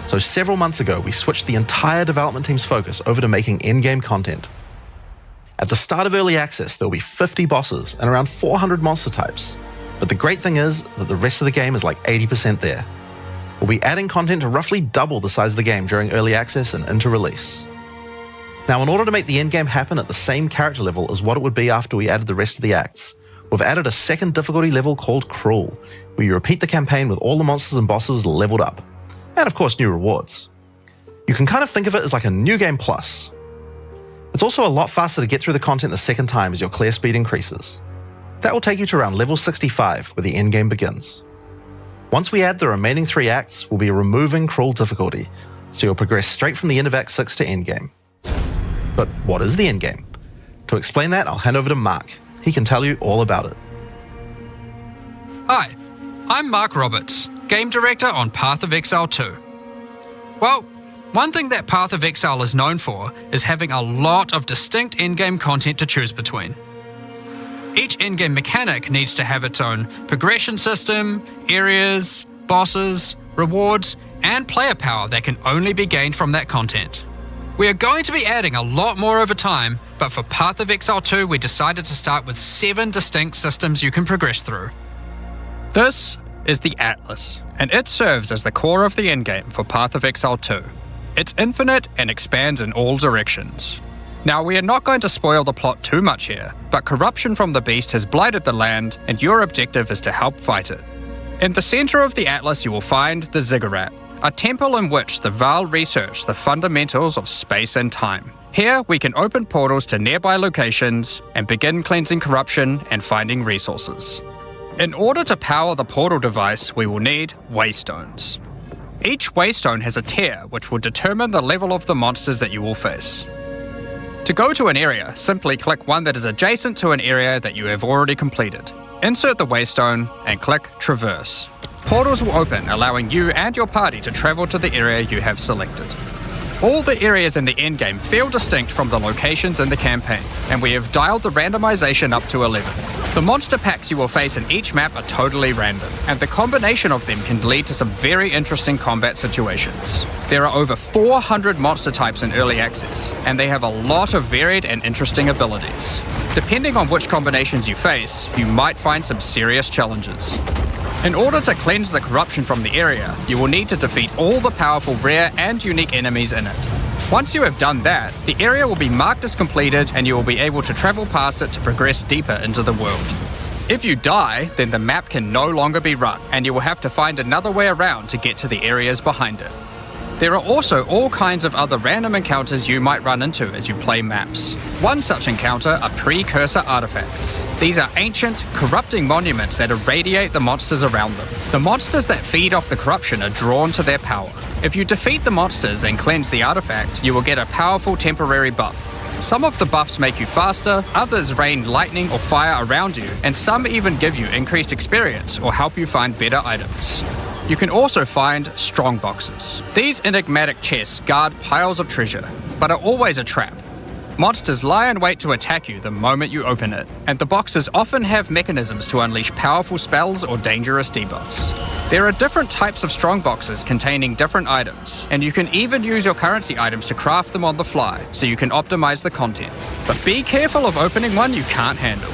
So several months ago, we switched the entire development team's focus over to making endgame content. At the start of early access, there will be 50 bosses and around 400 monster types. But the great thing is that the rest of the game is like 80% there. We'll be adding content to roughly double the size of the game during early access and into release. Now, in order to make the endgame happen at the same character level as what it would be after we added the rest of the acts, we've added a second difficulty level called Cruel, where you repeat the campaign with all the monsters and bosses leveled up. And of course, new rewards. You can kind of think of it as like a new game plus. It's also a lot faster to get through the content the second time as your clear speed increases. That will take you to around level 65, where the endgame begins. Once we add the remaining 3 acts, we'll be removing Cruel difficulty, so you'll progress straight from the end of Act 6 to endgame. But what is the endgame? To explain that, I'll hand over to Mark. He can tell you all about it. Hi, I'm Mark Roberts, Game Director on Path of Exile 2. Well, one thing that Path of Exile is known for is having a lot of distinct endgame content to choose between. Each endgame mechanic needs to have its own progression system, areas, bosses, rewards, and player power that can only be gained from that content. We are going to be adding a lot more over time, but for Path of Exile 2 we decided to start with 7 distinct systems you can progress through. This is the Atlas, and it serves as the core of the endgame for Path of Exile 2. It's infinite and expands in all directions. Now, we are not going to spoil the plot too much here, but corruption from the beast has blighted the land, and your objective is to help fight it. In the center of the Atlas you will find the Ziggurat, a temple in which the Vaal research the fundamentals of space and time. Here, we can open portals to nearby locations and begin cleansing corruption and finding resources. In order to power the portal device, we will need waystones. Each waystone has a tier which will determine the level of the monsters that you will face. To go to an area, simply click one that is adjacent to an area that you have already completed. Insert the waystone and click Traverse. Portals will open, allowing you and your party to travel to the area you have selected. All the areas in the endgame feel distinct from the locations in the campaign, and we have dialed the randomization up to 11. The monster packs you will face in each map are totally random, and the combination of them can lead to some very interesting combat situations. There are over 400 monster types in early access, and they have a lot of varied and interesting abilities. Depending on which combinations you face, you might find some serious challenges. In order to cleanse the corruption from the area, you will need to defeat all the powerful rare and unique enemies in it. Once you have done that, the area will be marked as completed and you will be able to travel past it to progress deeper into the world. If you die, then the map can no longer be run, and you will have to find another way around to get to the areas behind it. There are also all kinds of other random encounters you might run into as you play maps. One such encounter are precursor artifacts. These are ancient, corrupting monuments that irradiate the monsters around them. The monsters that feed off the corruption are drawn to their power. If you defeat the monsters and cleanse the artifact, you will get a powerful temporary buff. Some of the buffs make you faster, others rain lightning or fire around you, and some even give you increased experience or help you find better items. You can also find strong boxes. These enigmatic chests guard piles of treasure, but are always a trap. Monsters lie in wait to attack you the moment you open it, and the boxes often have mechanisms to unleash powerful spells or dangerous debuffs. There are different types of strong boxes containing different items, and you can even use your currency items to craft them on the fly, so you can optimize the contents. But be careful of opening one you can't handle.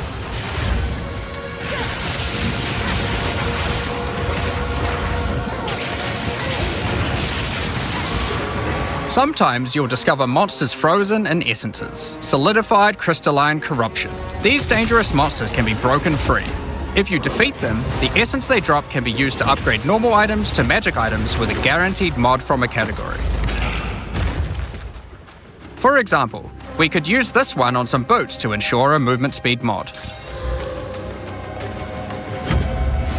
Sometimes you'll discover monsters frozen in essences, solidified crystalline corruption. These dangerous monsters can be broken free. If you defeat them, the essence they drop can be used to upgrade normal items to magic items with a guaranteed mod from a category. For example, we could use this one on some boots to ensure a movement speed mod.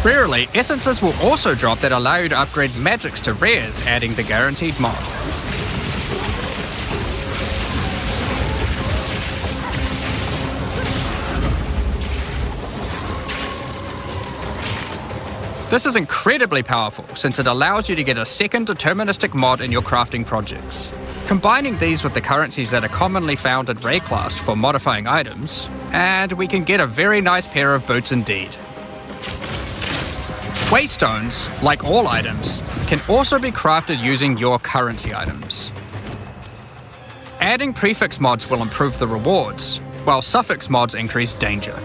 Rarely, essences will also drop that allow you to upgrade magics to rares, adding the guaranteed mod. This is incredibly powerful since it allows you to get a second deterministic mod in your crafting projects. Combining these with the currencies that are commonly found in Rayclast for modifying items, and we can get a very nice pair of boots indeed. Waystones, like all items, can also be crafted using your currency items. Adding prefix mods will improve the rewards, while suffix mods increase danger.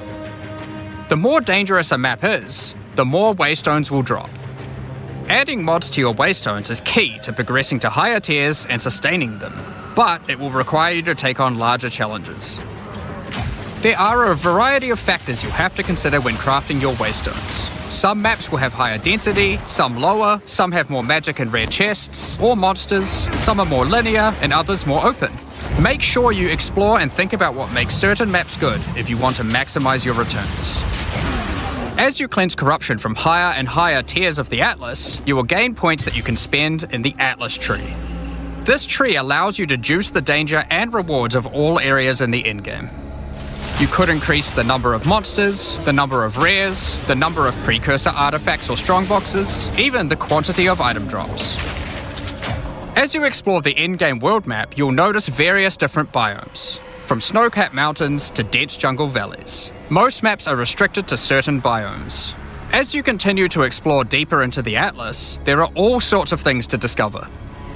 The more dangerous a map is, the more waystones will drop. Adding mods to your waystones is key to progressing to higher tiers and sustaining them, but it will require you to take on larger challenges. There are a variety of factors you'll have to consider when crafting your waystones. Some maps will have higher density, some lower, some have more magic and rare chests, or monsters, some are more linear, and others more open. Make sure you explore and think about what makes certain maps good if you want to maximize your returns. As you cleanse corruption from higher and higher tiers of the Atlas, you will gain points that you can spend in the Atlas tree. This tree allows you to juice the danger and rewards of all areas in the endgame. You could increase the number of monsters, the number of rares, the number of precursor artifacts or strongboxes, even the quantity of item drops. As you explore the endgame world map, you'll notice various different biomes, from snow-capped mountains to dense jungle valleys. Most maps are restricted to certain biomes. As you continue to explore deeper into the Atlas, there are all sorts of things to discover.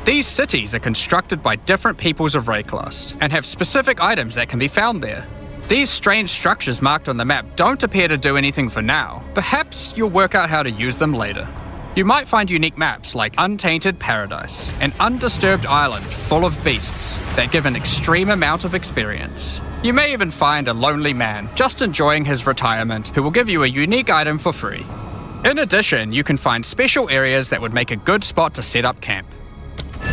These cities are constructed by different peoples of Rayclast, and have specific items that can be found there. These strange structures marked on the map don't appear to do anything for now. Perhaps you'll work out how to use them later. You might find unique maps like Untainted Paradise, an undisturbed island full of beasts that give an extreme amount of experience. You may even find a lonely man just enjoying his retirement who will give you a unique item for free. In addition, you can find special areas that would make a good spot to set up camp.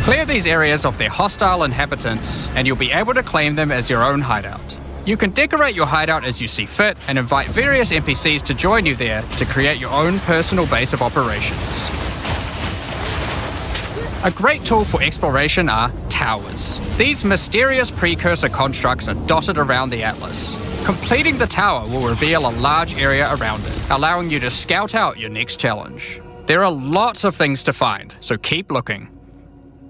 Clear these areas of their hostile inhabitants, and you'll be able to claim them as your own hideout. You can decorate your hideout as you see fit and invite various NPCs to join you there to create your own personal base of operations. A great tool for exploration are towers. These mysterious precursor constructs are dotted around the Atlas. Completing the tower will reveal a large area around it, allowing you to scout out your next challenge. There are lots of things to find, so keep looking.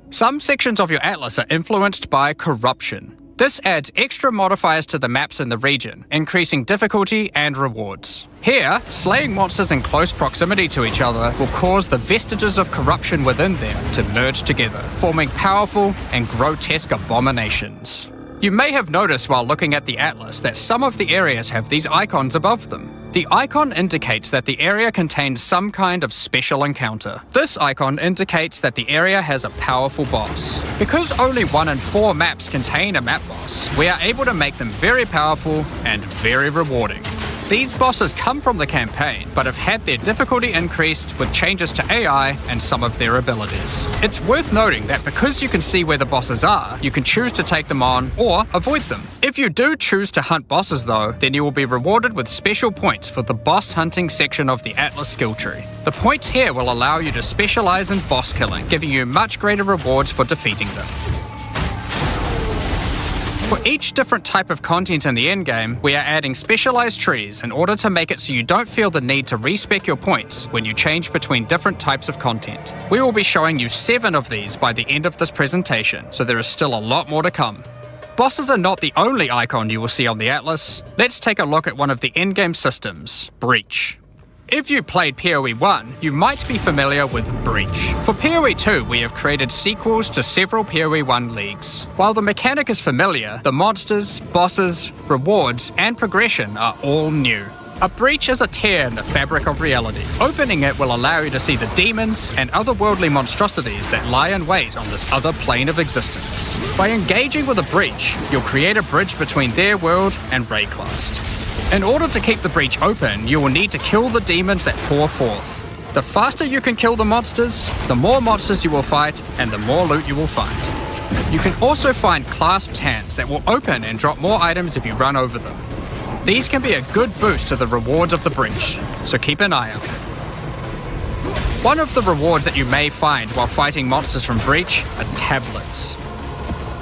Some sections of your Atlas are influenced by corruption. This adds extra modifiers to the maps in the region, increasing difficulty and rewards. Here, slaying monsters in close proximity to each other will cause the vestiges of corruption within them to merge together, forming powerful and grotesque abominations. You may have noticed while looking at the Atlas that some of the areas have these icons above them. The icon indicates that the area contains some kind of special encounter. This icon indicates that the area has a powerful boss. Because only 1 in 4 maps contain a map boss, we are able to make them very powerful and very rewarding. These bosses come from the campaign, but have had their difficulty increased with changes to AI and some of their abilities. It's worth noting that because you can see where the bosses are, you can choose to take them on or avoid them. If you do choose to hunt bosses though, then you will be rewarded with special points for the boss hunting section of the Atlas skill tree. The points here will allow you to specialize in boss killing, giving you much greater rewards for defeating them. For each different type of content in the endgame, we are adding specialized trees in order to make it so you don't feel the need to respec your points when you change between different types of content. We will be showing you 7 of these by the end of this presentation, so there is still a lot more to come. Bosses are not the only icon you will see on the Atlas. Let's take a look at one of the endgame systems, Breach. If you played PoE 1, you might be familiar with Breach. For PoE 2, we have created sequels to several PoE 1 leagues. While the mechanic is familiar, the monsters, bosses, rewards, and progression are all new. A breach is a tear in the fabric of reality. Opening it will allow you to see the demons and otherworldly monstrosities that lie in wait on this other plane of existence. By engaging with a breach, you'll create a bridge between their world and Rayclast. In order to keep the breach open, you will need to kill the demons that pour forth. The faster you can kill the monsters, the more monsters you will fight, and the more loot you will find. You can also find clasped hands that will open and drop more items if you run over them. These can be a good boost to the rewards of the breach, so keep an eye out. One of the rewards that you may find while fighting monsters from Breach are tablets.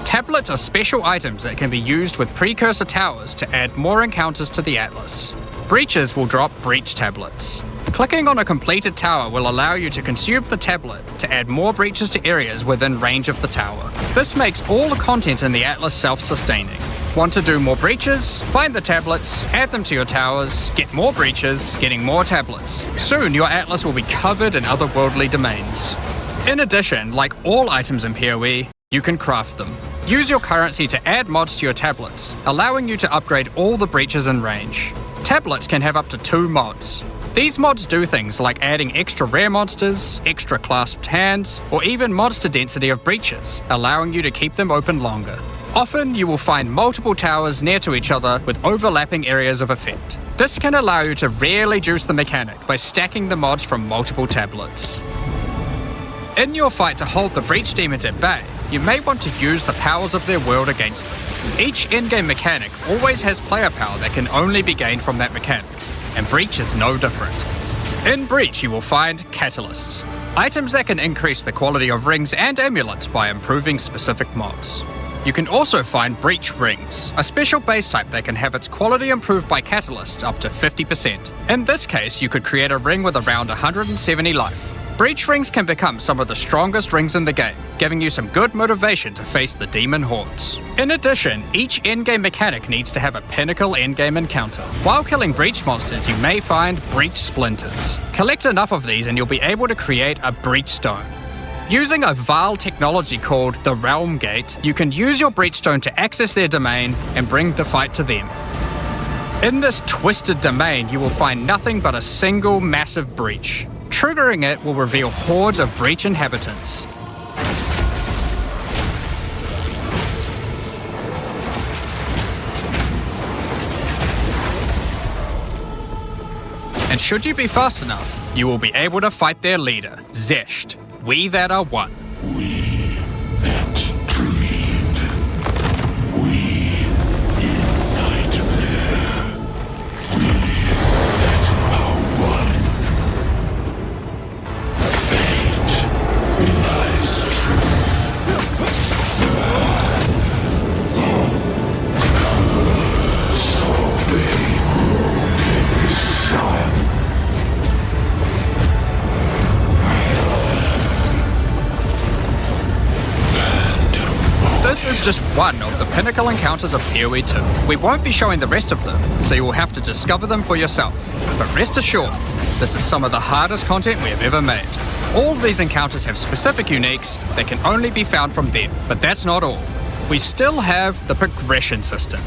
Tablets are special items that can be used with precursor towers to add more encounters to the Atlas. Breaches will drop breach tablets. Clicking on a completed tower will allow you to consume the tablet to add more breaches to areas within range of the tower. This makes all the content in the Atlas self-sustaining. Want to do more breaches? Find the tablets, add them to your towers, get more breaches, getting more tablets. Soon your Atlas will be covered in otherworldly domains. In addition, like all items in PoE, you can craft them. Use your currency to add mods to your tablets, allowing you to upgrade all the breaches in range. Tablets can have up to 2 mods. These mods do things like adding extra rare monsters, extra clasped hands, or even mods to density of breaches, allowing you to keep them open longer. Often, you will find multiple towers near to each other with overlapping areas of effect. This can allow you to rarely juice the mechanic by stacking the mods from multiple tablets. In your fight to hold the breach demons at bay, you may want to use the powers of their world against them. Each in-game mechanic always has player power that can only be gained from that mechanic, and Breach is no different. In Breach you will find catalysts, items that can increase the quality of rings and amulets by improving specific mobs. You can also find Breach Rings, a special base type that can have its quality improved by catalysts up to 50%. In this case, you could create a ring with around 170 life. Breach Rings can become some of the strongest rings in the game, giving you some good motivation to face the demon hordes. In addition, each endgame mechanic needs to have a pinnacle endgame encounter. While killing Breach monsters, you may find Breach Splinters. Collect enough of these and you'll be able to create a Breach Stone. Using a Vaal technology called the Realm Gate, you can use your Breach Stone to access their domain and bring the fight to them. In this twisted domain, you will find nothing but a single massive breach. Triggering it will reveal hordes of breach inhabitants. And should you be fast enough, you will be able to fight their leader, Zesht. We that are one. We that dreamed. We in nightmare. We that are one. Fate belies truth. So they sun. This is just one of the pinnacle encounters of PoE 2. We won't be showing the rest of them, so you will have to discover them for yourself. But rest assured, this is some of the hardest content we have ever made. All of these encounters have specific uniques that can only be found from them, but that's not all. We still have the progression system.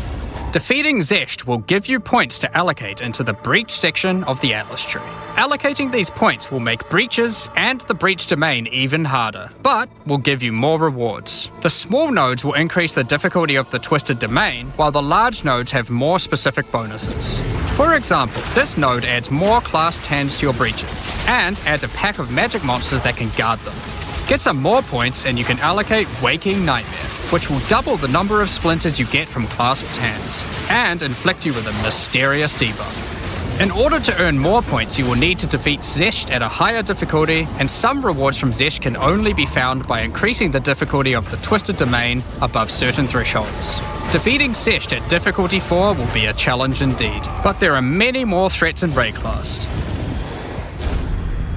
Defeating Zesht will give you points to allocate into the Breach section of the Atlas tree. Allocating these points will make breaches and the Breach domain even harder, but will give you more rewards. The small nodes will increase the difficulty of the Twisted Domain, while the large nodes have more specific bonuses. For example, this node adds more clasped hands to your breaches, and adds a pack of magic monsters that can guard them. Get some more points and you can allocate Waking Nightmare, which will double the number of splinters you get from clasped hands, and inflict you with a mysterious debuff. In order to earn more points, you will need to defeat Zesht at a higher difficulty, and some rewards from Zesht can only be found by increasing the difficulty of the Twisted Domain above certain thresholds. Defeating Zesht at difficulty 4 will be a challenge indeed, but there are many more threats in Rayclast.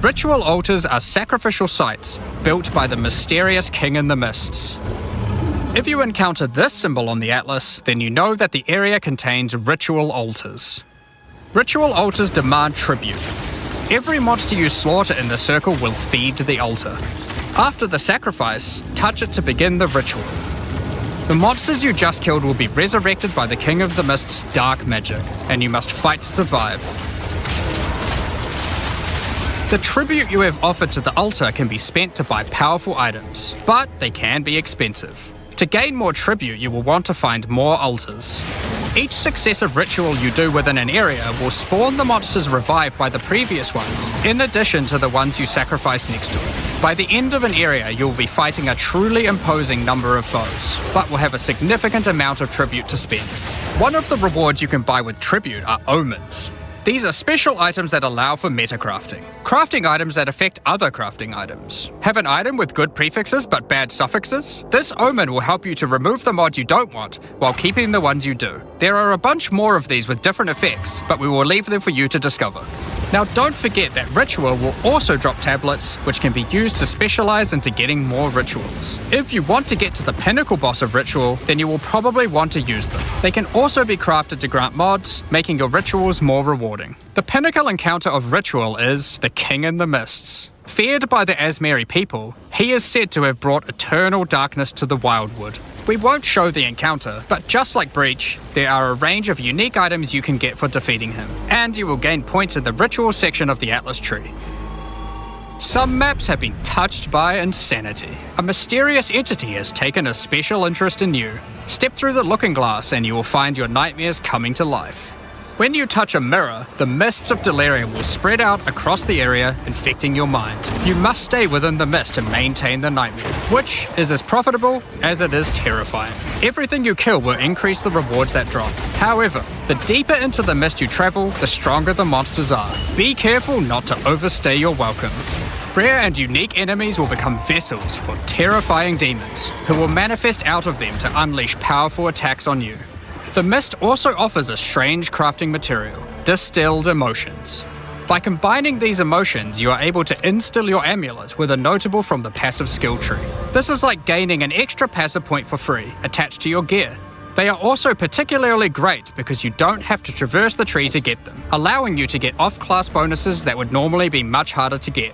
Ritual altars are sacrificial sites built by the mysterious King in the Mists. If you encounter this symbol on the Atlas, then you know that the area contains ritual altars. Ritual altars demand tribute. Every monster you slaughter in the circle will feed the altar. After the sacrifice, touch it to begin the ritual. The monsters you just killed will be resurrected by the King of the Mist's dark magic, and you must fight to survive. The tribute you have offered to the altar can be spent to buy powerful items, but they can be expensive. To gain more tribute, you will want to find more altars. Each successive ritual you do within an area will spawn the monsters revived by the previous ones, in addition to the ones you sacrifice next to it. By the end of an area, you will be fighting a truly imposing number of foes, but will have a significant amount of tribute to spend. One of the rewards you can buy with tribute are omens. These are special items that allow for meta crafting. Crafting items that affect other crafting items. Have an item with good prefixes but bad suffixes? This omen will help you to remove the mod you don't want while keeping the ones you do. There are a bunch more of these with different effects, but we will leave them for you to discover. Now don't forget that Ritual will also drop tablets, which can be used to specialize into getting more rituals. If you want to get to the pinnacle boss of Ritual, then you will probably want to use them. They can also be crafted to grant mods, making your rituals more rewarding. The pinnacle encounter of Ritual is the King in the Mists. Feared by the Asmeri people, he is said to have brought eternal darkness to the Wildwood. We won't show the encounter, but just like Breach, there are a range of unique items you can get for defeating him, and you will gain points in the ritual section of the Atlas tree. Some maps have been touched by insanity. A mysterious entity has taken a special interest in you. Step through the looking glass and you will find your nightmares coming to life. When you touch a mirror, the mists of delirium will spread out across the area, infecting your mind. You must stay within the mist to maintain the nightmare, which is as profitable as it is terrifying. Everything you kill will increase the rewards that drop. However, the deeper into the mist you travel, the stronger the monsters are. Be careful not to overstay your welcome. Rare and unique enemies will become vessels for terrifying demons, who will manifest out of them to unleash powerful attacks on you. The mist also offers a strange crafting material, distilled emotions. By combining these emotions, you are able to instill your amulet with a notable from the passive skill tree. This is like gaining an extra passive point for free, attached to your gear. They are also particularly great because you don't have to traverse the tree to get them, allowing you to get off-class bonuses that would normally be much harder to get.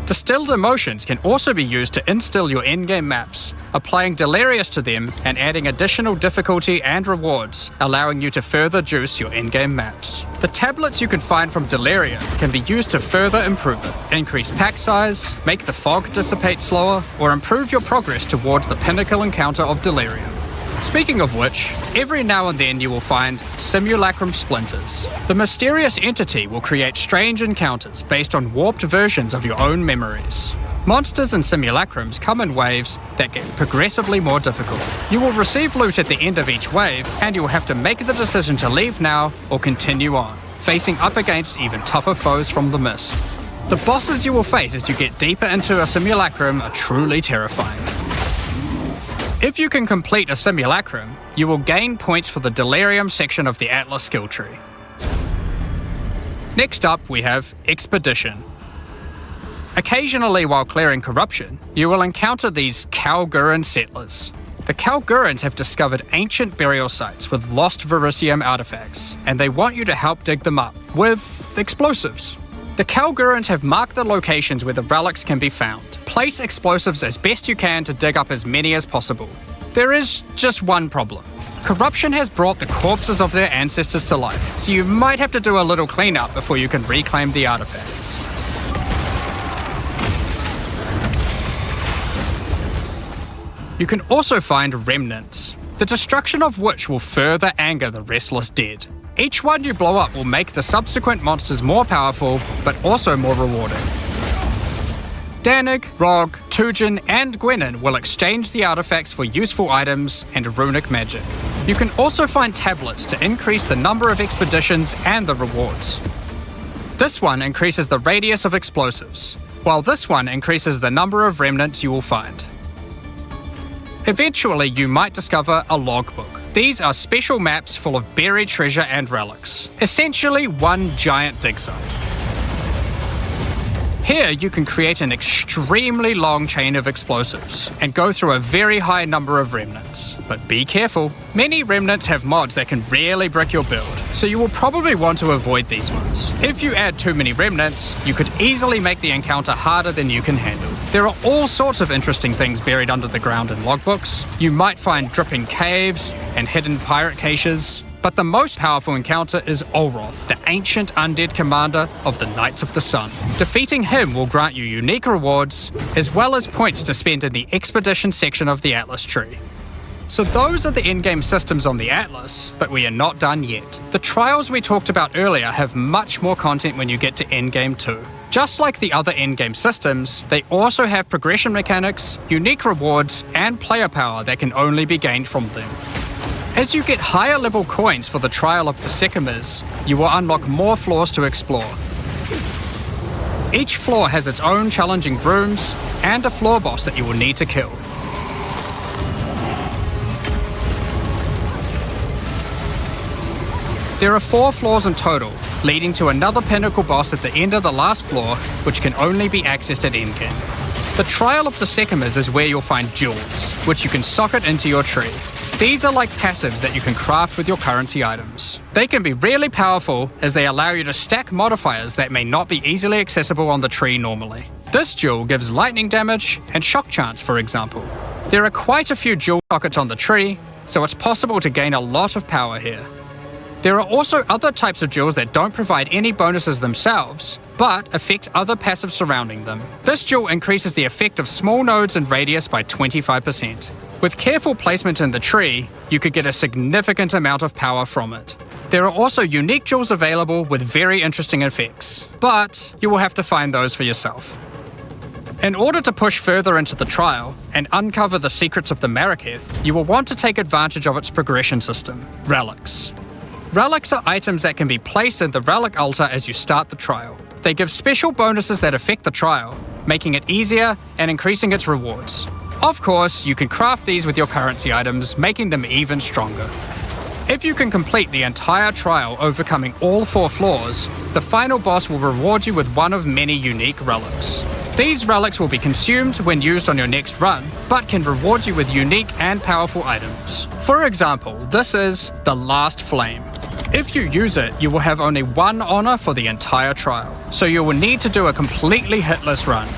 Distilled emotions can also be used to instill your endgame maps, applying Delirious to them and adding additional difficulty and rewards, allowing you to further juice your endgame maps. The tablets you can find from Delirium can be used to further improve it, increase pack size, make the fog dissipate slower, or improve your progress towards the pinnacle encounter of Delirium. Speaking of which, every now and then you will find simulacrum splinters. The mysterious entity will create strange encounters based on warped versions of your own memories. Monsters and simulacrums come in waves that get progressively more difficult. You will receive loot at the end of each wave, and you will have to make the decision to leave now or continue on, facing up against even tougher foes from the mist. The bosses you will face as you get deeper into a simulacrum are truly terrifying. If you can complete a simulacrum, you will gain points for the Delirium section of the Atlas skill tree. Next up, we have Expedition. Occasionally while clearing corruption, you will encounter these Kalguran settlers. The Kalgurans have discovered ancient burial sites with lost Verisium artifacts, and they want you to help dig them up with explosives. The Kalgurans have marked the locations where the relics can be found. Place explosives as best you can to dig up as many as possible. There is just one problem. Corruption has brought the corpses of their ancestors to life, so you might have to do a little cleanup before you can reclaim the artifacts. You can also find remnants, the destruction of which will further anger the restless dead. Each one you blow up will make the subsequent monsters more powerful, but also more rewarding. Danig, Rog, Tujin, and Gwenin will exchange the artifacts for useful items and runic magic. You can also find tablets to increase the number of expeditions and the rewards. This one increases the radius of explosives, while this one increases the number of remnants you will find. Eventually, you might discover a logbook. These are special maps full of buried treasure and relics, essentially one giant dig site. Here you can create an extremely long chain of explosives and go through a very high number of remnants. But be careful, many remnants have mods that can really brick your build, so you will probably want to avoid these ones. If you add too many remnants, you could easily make the encounter harder than you can handle. There are all sorts of interesting things buried under the ground in logbooks. You might find dripping caves and hidden pirate caches, but the most powerful encounter is Olroth, the ancient undead commander of the Knights of the Sun. Defeating him will grant you unique rewards, as well as points to spend in the Expedition section of the Atlas tree. So those are the endgame systems on the Atlas, but we are not done yet. The trials we talked about earlier have much more content when you get to Endgame 2. Just like the other endgame systems, they also have progression mechanics, unique rewards, and player power that can only be gained from them. As you get higher level coins for the Trial of the Sycamores, you will unlock more floors to explore. Each floor has its own challenging rooms and a floor boss that you will need to kill. There are 4 floors in total, leading to another pinnacle boss at the end of the last floor, which can only be accessed at endgame. The Trial of the Sycamores is where you'll find jewels, which you can socket into your tree. These are like passives that you can craft with your currency items. They can be really powerful as they allow you to stack modifiers that may not be easily accessible on the tree normally. This jewel gives lightning damage and shock chance, for example. There are quite a few jewel sockets on the tree, so it's possible to gain a lot of power here. There are also other types of jewels that don't provide any bonuses themselves, but affect other passives surrounding them. This jewel increases the effect of small nodes and radius by 25%. With careful placement in the tree, you could get a significant amount of power from it. There are also unique jewels available with very interesting effects, but you will have to find those for yourself. In order to push further into the trial and uncover the secrets of the Maraketh, you will want to take advantage of its progression system, relics. Relics are items that can be placed in the relic altar as you start the trial. They give special bonuses that affect the trial, making it easier and increasing its rewards. Of course, you can craft these with your currency items, making them even stronger. If you can complete the entire trial overcoming all 4 floors, the final boss will reward you with one of many unique relics. These relics will be consumed when used on your next run, but can reward you with unique and powerful items. For example, this is the Last Flame. If you use it, you will have only 1 honor for the entire trial, so you will need to do a completely hitless run.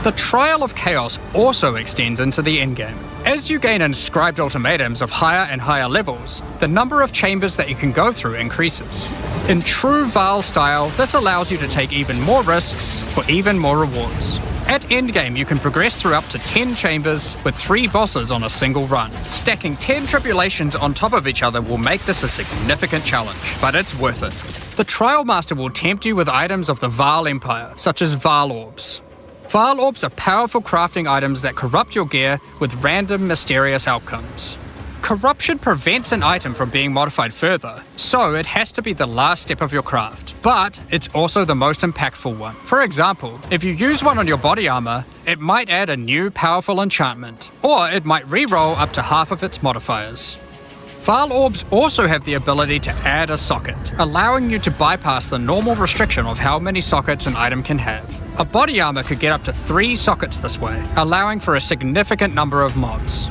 The Trial of Chaos also extends into the endgame. As you gain inscribed ultimatums of higher and higher levels, the number of chambers that you can go through increases. In true Vaal style, this allows you to take even more risks for even more rewards. At endgame, you can progress through up to 10 chambers with 3 bosses on a single run. Stacking 10 tribulations on top of each other will make this a significant challenge, but it's worth it. The Trial Master will tempt you with items of the Vaal Empire, such as Vaal Orbs. Vaal Orbs are powerful crafting items that corrupt your gear with random, mysterious outcomes. Corruption prevents an item from being modified further, so it has to be the last step of your craft, but it's also the most impactful one. For example, if you use one on your body armor, it might add a new powerful enchantment, or it might re-roll up to half of its modifiers. Vaal Orbs also have the ability to add a socket, allowing you to bypass the normal restriction of how many sockets an item can have. A body armor could get up to 3 sockets this way, allowing for a significant number of mods.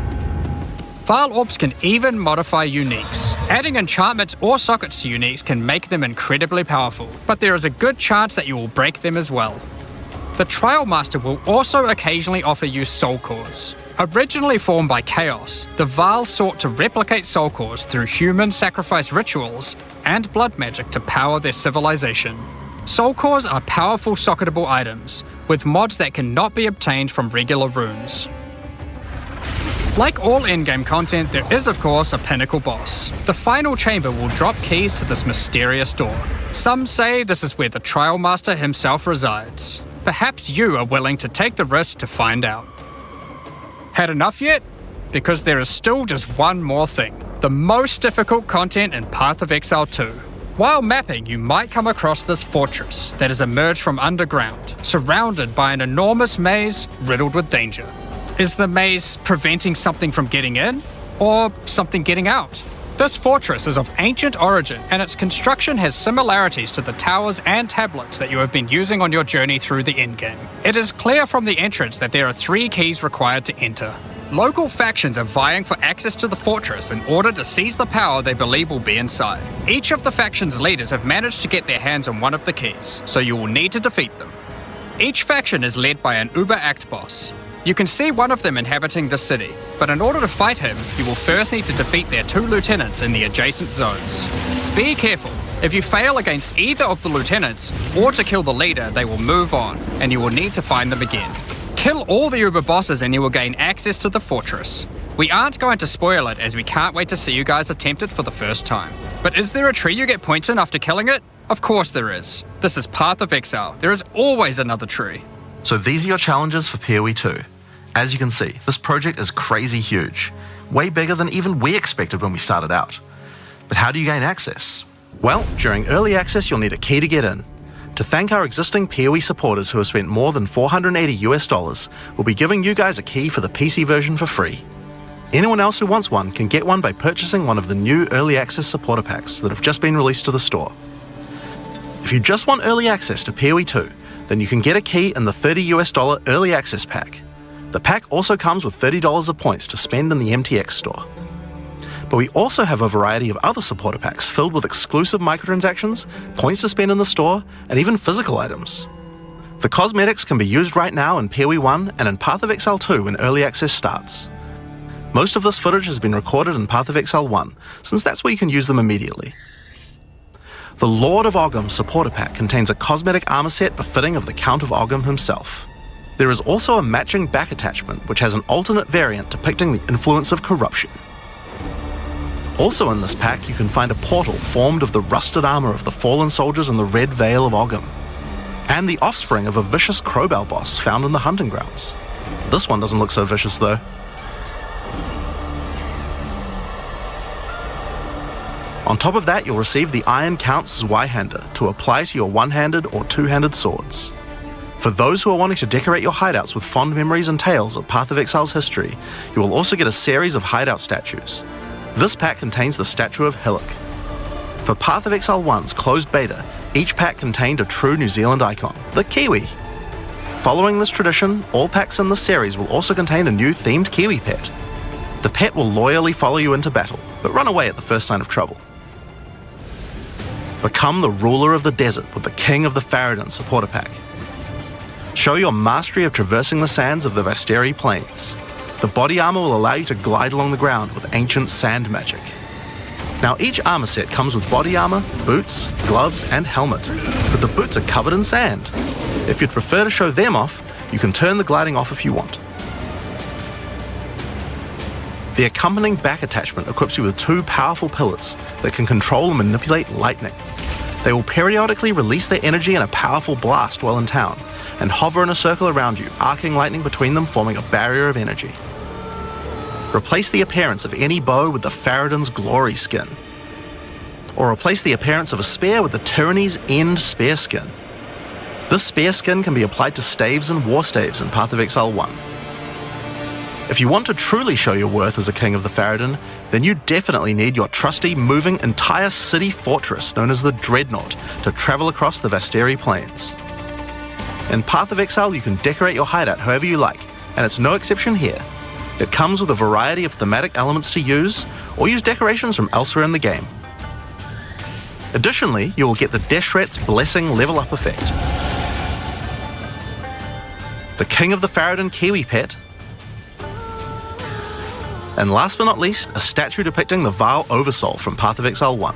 Vaal Orbs can even modify uniques. Adding enchantments or sockets to uniques can make them incredibly powerful, but there is a good chance that you will break them as well. The Trial Master will also occasionally offer you soul cores. Originally formed by Chaos, the Vaal sought to replicate soul cores through human sacrifice rituals and blood magic to power their civilization. Soul cores are powerful socketable items, with mods that cannot be obtained from regular runes. Like all endgame content, there is of course a pinnacle boss. The final chamber will drop keys to this mysterious door. Some say this is where the Trial Master himself resides. Perhaps you are willing to take the risk to find out. Had enough yet? Because there is still just one more thing. The most difficult content in Path of Exile 2. While mapping, you might come across this fortress that has emerged from underground, surrounded by an enormous maze riddled with danger. Is the maze preventing something from getting in, or something getting out? This fortress is of ancient origin, and its construction has similarities to the towers and tablets that you have been using on your journey through the endgame. It is clear from the entrance that there are 3 keys required to enter. Local factions are vying for access to the fortress in order to seize the power they believe will be inside. Each of the faction's leaders have managed to get their hands on one of the keys, so you will need to defeat them. Each faction is led by an Uber Act boss. You can see one of them inhabiting the city, but in order to fight him, you will first need to defeat their 2 lieutenants in the adjacent zones. Be careful. If you fail against either of the lieutenants, or to kill the leader, they will move on, and you will need to find them again. Kill all the Uber bosses and you will gain access to the fortress. We aren't going to spoil it as we can't wait to see you guys attempt it for the first time. But is there a tree you get points in after killing it? Of course there is. This is Path of Exile. There is always another tree. So these are your challenges for PoE 2. As you can see, this project is crazy huge, way bigger than even we expected when we started out. But how do you gain access? Well, during early access you'll need a key to get in. To thank our existing PoE supporters who have spent more than $480, we'll be giving you guys a key for the PC version for free. Anyone else who wants one can get one by purchasing one of the new early access supporter packs that have just been released to the store. If you just want early access to PoE 2, then you can get a key in the $30 early access pack. The pack also comes with $30 of points to spend in the MTX store. But we also have a variety of other supporter packs filled with exclusive microtransactions, points to spend in the store, and even physical items. The cosmetics can be used right now in PoE 1 and in Path of Exile 2 when early access starts. Most of this footage has been recorded in Path of Exile 1, since that's where you can use them immediately. The Lord of Ogham supporter pack contains a cosmetic armor set befitting of the Count of Ogham himself. There is also a matching back attachment which has an alternate variant depicting the influence of corruption. Also in this pack you can find a portal formed of the rusted armor of the fallen soldiers in the Red Vale of Ogham, and the offspring of a vicious crowbell boss found in the hunting grounds. This one doesn't look so vicious though. On top of that, you'll receive the Iron Count's Zweihander to apply to your one-handed or two-handed swords. For those who are wanting to decorate your hideouts with fond memories and tales of Path of Exile's history, you will also get a series of hideout statues. This pack contains the statue of Hillock. For Path of Exile 1's closed beta, each pack contained a true New Zealand icon, the Kiwi. Following this tradition, all packs in this series will also contain a new themed Kiwi pet. The pet will loyally follow you into battle, but run away at the first sign of trouble. Become the ruler of the desert with the King of the Farad'n supporter pack. Show your mastery of traversing the sands of the Vasteri Plains. The body armor will allow you to glide along the ground with ancient sand magic. Now each armor set comes with body armor, boots, gloves, and helmet, but the boots are covered in sand. If you'd prefer to show them off, you can turn the gliding off if you want. The accompanying back attachment equips you with two powerful pillars that can control and manipulate lightning. They will periodically release their energy in a powerful blast while in town, and hover in a circle around you, arcing lightning between them, forming a barrier of energy. Replace the appearance of any bow with the Farad'n's Glory skin, or replace the appearance of a spear with the Tyranny's End spear skin. This spear skin can be applied to staves and war staves in Path of Exile 1. If you want to truly show your worth as a King of the Farad'n, then you definitely need your trusty, moving, entire city fortress known as the Dreadnought to travel across the Vasteri Plains. In Path of Exile, you can decorate your hideout however you like, and it's no exception here. It comes with a variety of thematic elements to use, or use decorations from elsewhere in the game. Additionally, you will get the Deshret's Blessing level up effect, the King of the Farad'n Kiwi pet, and last but not least, a statue depicting the Vile Oversoul from Path of Exile 1.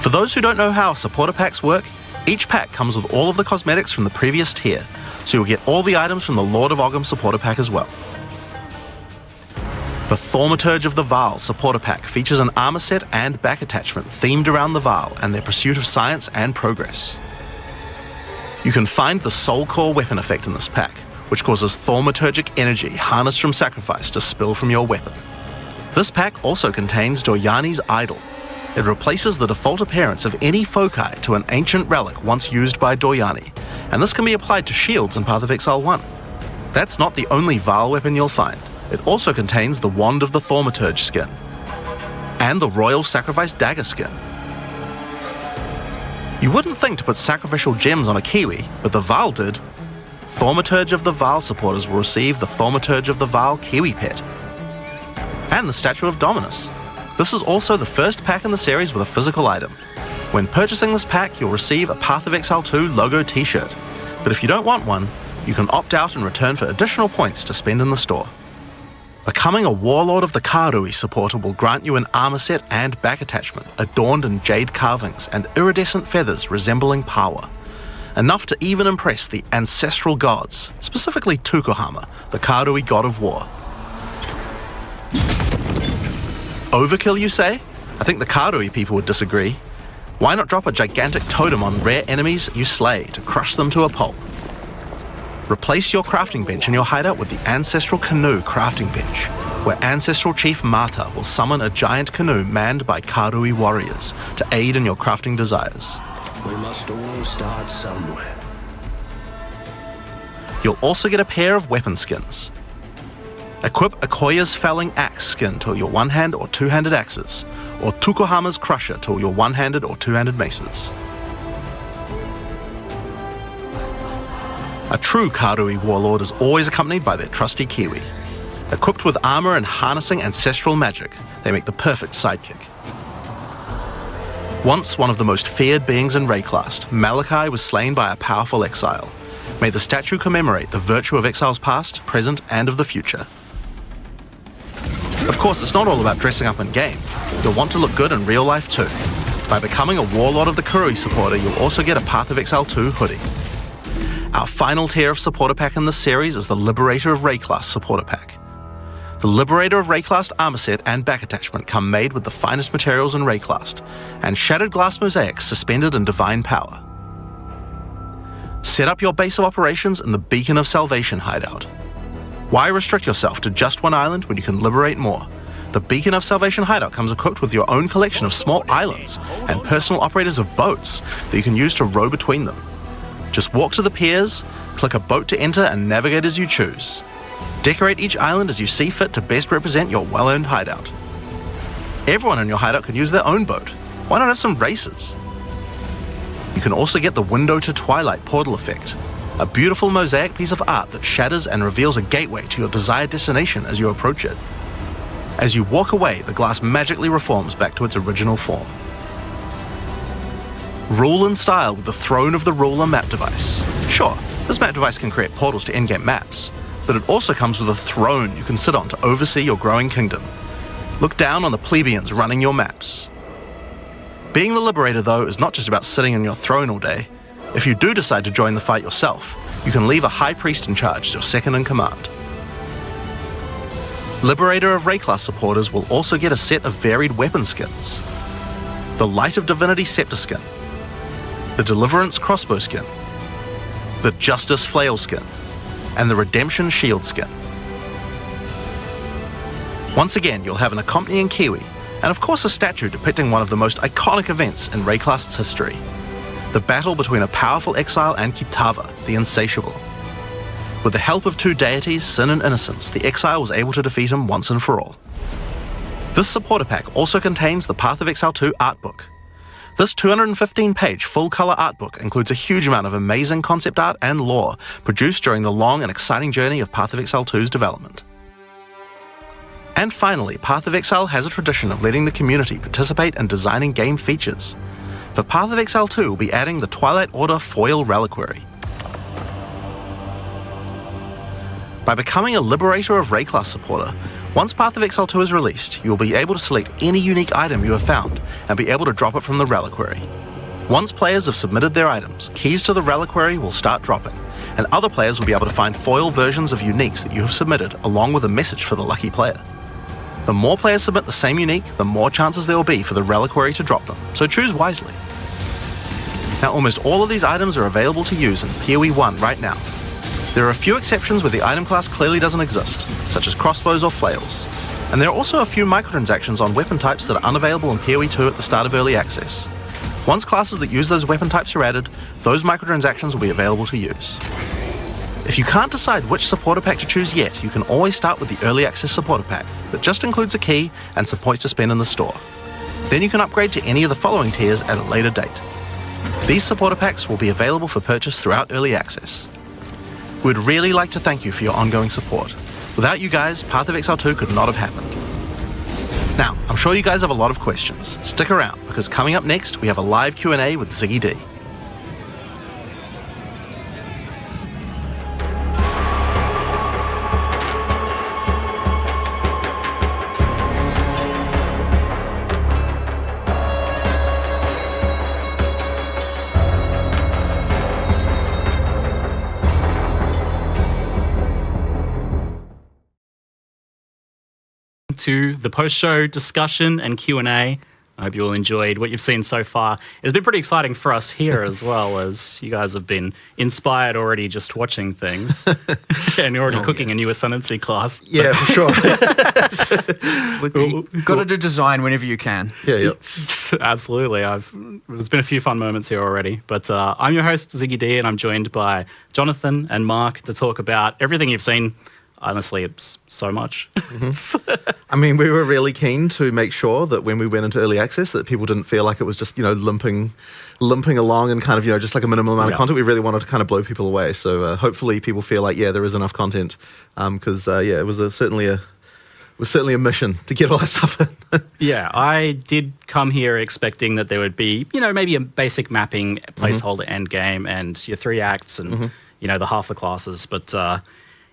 For those who don't know how supporter packs work, each pack comes with all of the cosmetics from the previous tier, so you'll get all the items from the Lord of Ogham supporter pack as well. The Thaumaturge of the Vaal supporter pack features an armor set and back attachment themed around the Vaal and their pursuit of science and progress. You can find the Soul Core weapon effect in this pack, which causes thaumaturgic energy harnessed from sacrifice to spill from your weapon. This pack also contains Doryani's Idol. It replaces the default appearance of any foci to an ancient relic once used by Doryani, and this can be applied to shields in Path of Exile 1. That's not the only Vaal weapon you'll find. It also contains the Wand of the Thaumaturge skin, and the Royal Sacrifice Dagger skin. You wouldn't think to put sacrificial gems on a Kiwi, but the Vaal did. Thaumaturge of the Vaal supporters will receive the Thaumaturge of the Vaal Kiwi pet, and the Statue of Dominus. This is also the first pack in the series with a physical item. When purchasing this pack, you'll receive a Path of Exile 2 logo t-shirt, but if you don't want one, you can opt out in return for additional points to spend in the store. Becoming a Warlord of the Karui supporter will grant you an armor set and back attachment adorned in jade carvings and iridescent feathers resembling power, enough to even impress the ancestral gods, specifically Tukohama, the Karui god of war. Overkill, you say? I think the Karui people would disagree. Why not drop a gigantic totem on rare enemies you slay to crush them to a pulp? Replace your crafting bench in your hideout with the Ancestral Canoe crafting bench, where Ancestral Chief Mata will summon a giant canoe manned by Karui warriors to aid in your crafting desires. We must all start somewhere. You'll also get a pair of weapon skins. Equip Akoya's Felling Axe skin to your one-hand or two-handed axes, or Tukohama's Crusher to your one-handed or two-handed maces. A true Karui warlord is always accompanied by their trusty Kiwi. Equipped with armor and harnessing ancestral magic, they make the perfect sidekick. Once one of the most feared beings in Rayclast, Malachi was slain by a powerful exile. May the statue commemorate the virtue of exiles past, present, and of the future. Of course, it's not all about dressing up in game. You'll want to look good in real life too. By becoming a Warlord of the Kurui supporter, you'll also get a Path of Exile 2 hoodie. Our final tier of supporter pack in this series is the Liberator of Rayclast supporter pack. The Liberator of Rayclast armor set and back attachment come made with the finest materials in Rayclast, and shattered glass mosaics suspended in divine power. Set up your base of operations in the Beacon of Salvation hideout. Why restrict yourself to just one island when you can liberate more? The Beacon of Salvation hideout comes equipped with your own collection of small islands and personal operators of boats that you can use to row between them. Just walk to the piers, click a boat to enter, and navigate as you choose. Decorate each island as you see fit to best represent your well-earned hideout. Everyone in your hideout can use their own boat. Why not have some races? You can also get the Window to Twilight portal effect, a beautiful mosaic piece of art that shatters and reveals a gateway to your desired destination as you approach it. As you walk away, the glass magically reforms back to its original form. Rule in style with the Throne of the Ruler map device. Sure, this map device can create portals to in-game maps, but it also comes with a throne you can sit on to oversee your growing kingdom. Look down on the plebeians running your maps. Being the Liberator, though, is not just about sitting on your throne all day. If you do decide to join the fight yourself, you can leave a High Priest in charge as your second in command. Liberator of Rayclast supporters will also get a set of varied weapon skins. The Light of Divinity Scepter skin, the Deliverance Crossbow skin, the Justice Flail skin, and the Redemption Shield skin. Once again, you'll have an accompanying Kiwi, and of course a statue depicting one of the most iconic events in Rayclast's history, the battle between a powerful exile and Kitava, the Insatiable. With the help of two deities, Sin and Innocence, the exile was able to defeat him once and for all. This supporter pack also contains the Path of Exile 2 art book. This 215-page full-color art book includes a huge amount of amazing concept art and lore produced during the long and exciting journey of Path of Exile 2's development. And finally, Path of Exile has a tradition of letting the community participate in designing game features. For Path of Exile 2, we'll be adding the Twilight Order Foil Reliquary. By becoming a Liberator of Rayclast supporter, once Path of Exile 2 is released, you will be able to select any unique item you have found and be able to drop it from the reliquary. Once players have submitted their items, keys to the reliquary will start dropping, and other players will be able to find foil versions of uniques that you have submitted along with a message for the lucky player. The more players submit the same unique, the more chances there will be for the reliquary to drop them, so choose wisely. Now, almost all of these items are available to use in PoE 1 right now. There are a few exceptions where the item class clearly doesn't exist, such as crossbows or flails. And there are also a few microtransactions on weapon types that are unavailable in PoE 2 at the start of early access. Once classes that use those weapon types are added, those microtransactions will be available to use. If you can't decide which supporter pack to choose yet, you can always start with the early access supporter pack that just includes a key and some points to spend in the store. Then you can upgrade to any of the following tiers at a later date. These supporter packs will be available for purchase throughout early access. We'd really like to thank you for your ongoing support. Without you guys, Path of Exile 2 could not have happened. Now, I'm sure you guys have a lot of questions. Stick around, because coming up next, we have a live Q&A with Ziggy D. To the post-show discussion and Q&A. I hope you all enjoyed what you've seen so far. It's been pretty exciting for us here as well, as you guys have been inspired already just watching things. And you're already cooking a new Ascendency class. Yeah, for sure. You've got to do design whenever you can. Yeah. Absolutely. There's been a few fun moments here already. But I'm your host, Ziggy D, and I'm joined by Jonathan and Mark to talk about everything you've seen. Honestly, it's so much. I mean, we were really keen to make sure that when we went into early access that people didn't feel like it was just, limping along and kind of, just like a minimal amount of content. We really wanted to kind of blow people away. So hopefully people feel like, there is enough content. Because, it was certainly a mission to get all that stuff in. Yeah, I did come here expecting that there would be, maybe a basic mapping placeholder endgame and your 3 acts and, the half the classes. But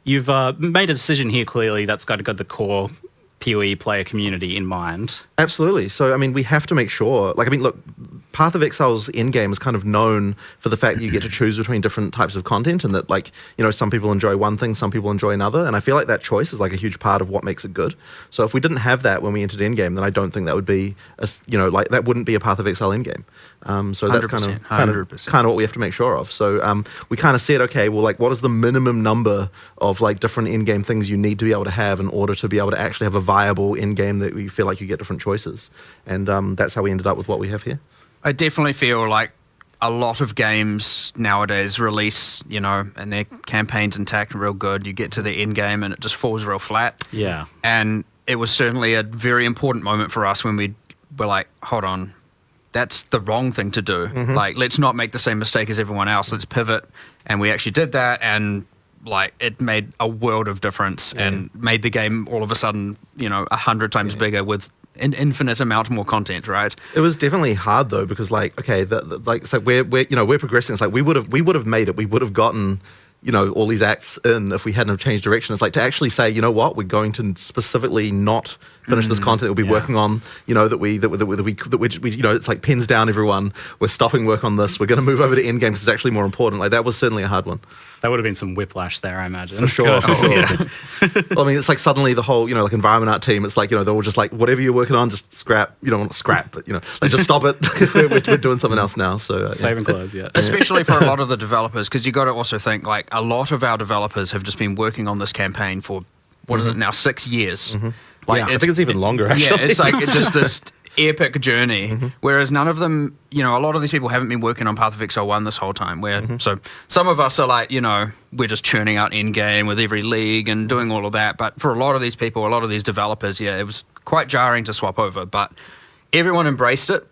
you've made a decision here clearly that's got to go the core PoE player community in mind. Absolutely. So, I mean, we have to make sure, look, Path of Exile's endgame is kind of known for the fact that you get to choose between different types of content and that, some people enjoy one thing, some people enjoy another. And I feel like that choice is a huge part of what makes it good. So if we didn't have that when we entered endgame, then I don't think that would be, that wouldn't be a Path of Exile endgame. So that's kind of what we have to make sure of. So we kind of said, okay, well, what is the minimum number of different endgame things you need to be able to have in order to be able to actually have a viable endgame that we feel like you get different choices. And that's how we ended up with what we have here. I definitely feel like a lot of games nowadays release, and their campaign's intact and real good. You get to the end game and it just falls real flat. Yeah. And it was certainly a very important moment for us when we were like, hold on, that's the wrong thing to do. Let's not make the same mistake as everyone else. Let's pivot. And we actually did that, and it made a world of difference and made the game all of a sudden, 100 times bigger with an infinite amount more content, right? It was definitely hard though, because we're progressing. It's we would have made it. We would have gotten, all these acts in if we hadn't have changed direction. It's to actually say, you know what, we're going to specifically not finish this content that we'll be working on, it's pins down everyone. We're stopping work on this. We're going to move over to endgame because it's actually more important. That was certainly a hard one. That would have been some whiplash there, I imagine. For sure. Well, I mean, it's suddenly the whole, environment art team, it's they're all just whatever you're working on, just scrap. You don't want to scrap, but, just stop it. we're doing something else now. So saving clothes, yeah. Especially for a lot of the developers, because you got to also think, a lot of our developers have just been working on this campaign for, what is it now, 6 years? I think it's even longer, actually. Yeah, it's just this epic journey, whereas none of them, a lot of these people haven't been working on Path of Exile 1 this whole time, so some of us are we're just churning out endgame with every league and doing all of that, but for a lot of these people, a lot of these developers, it was quite jarring to swap over, but everyone embraced it.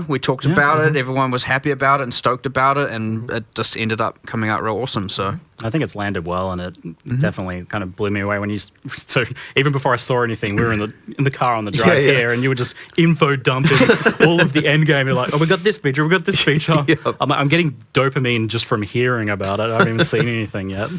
We talked about it, everyone was happy about it and stoked about it, and it just ended up coming out real awesome. So I think it's landed well, and it definitely kind of blew me away when so even before I saw anything, we were in the car on the drive here, and you were just info dumping all of the end game. You're like, oh, we got this feature, we got this feature. I'm getting dopamine just from hearing about it. I haven't even seen anything yet.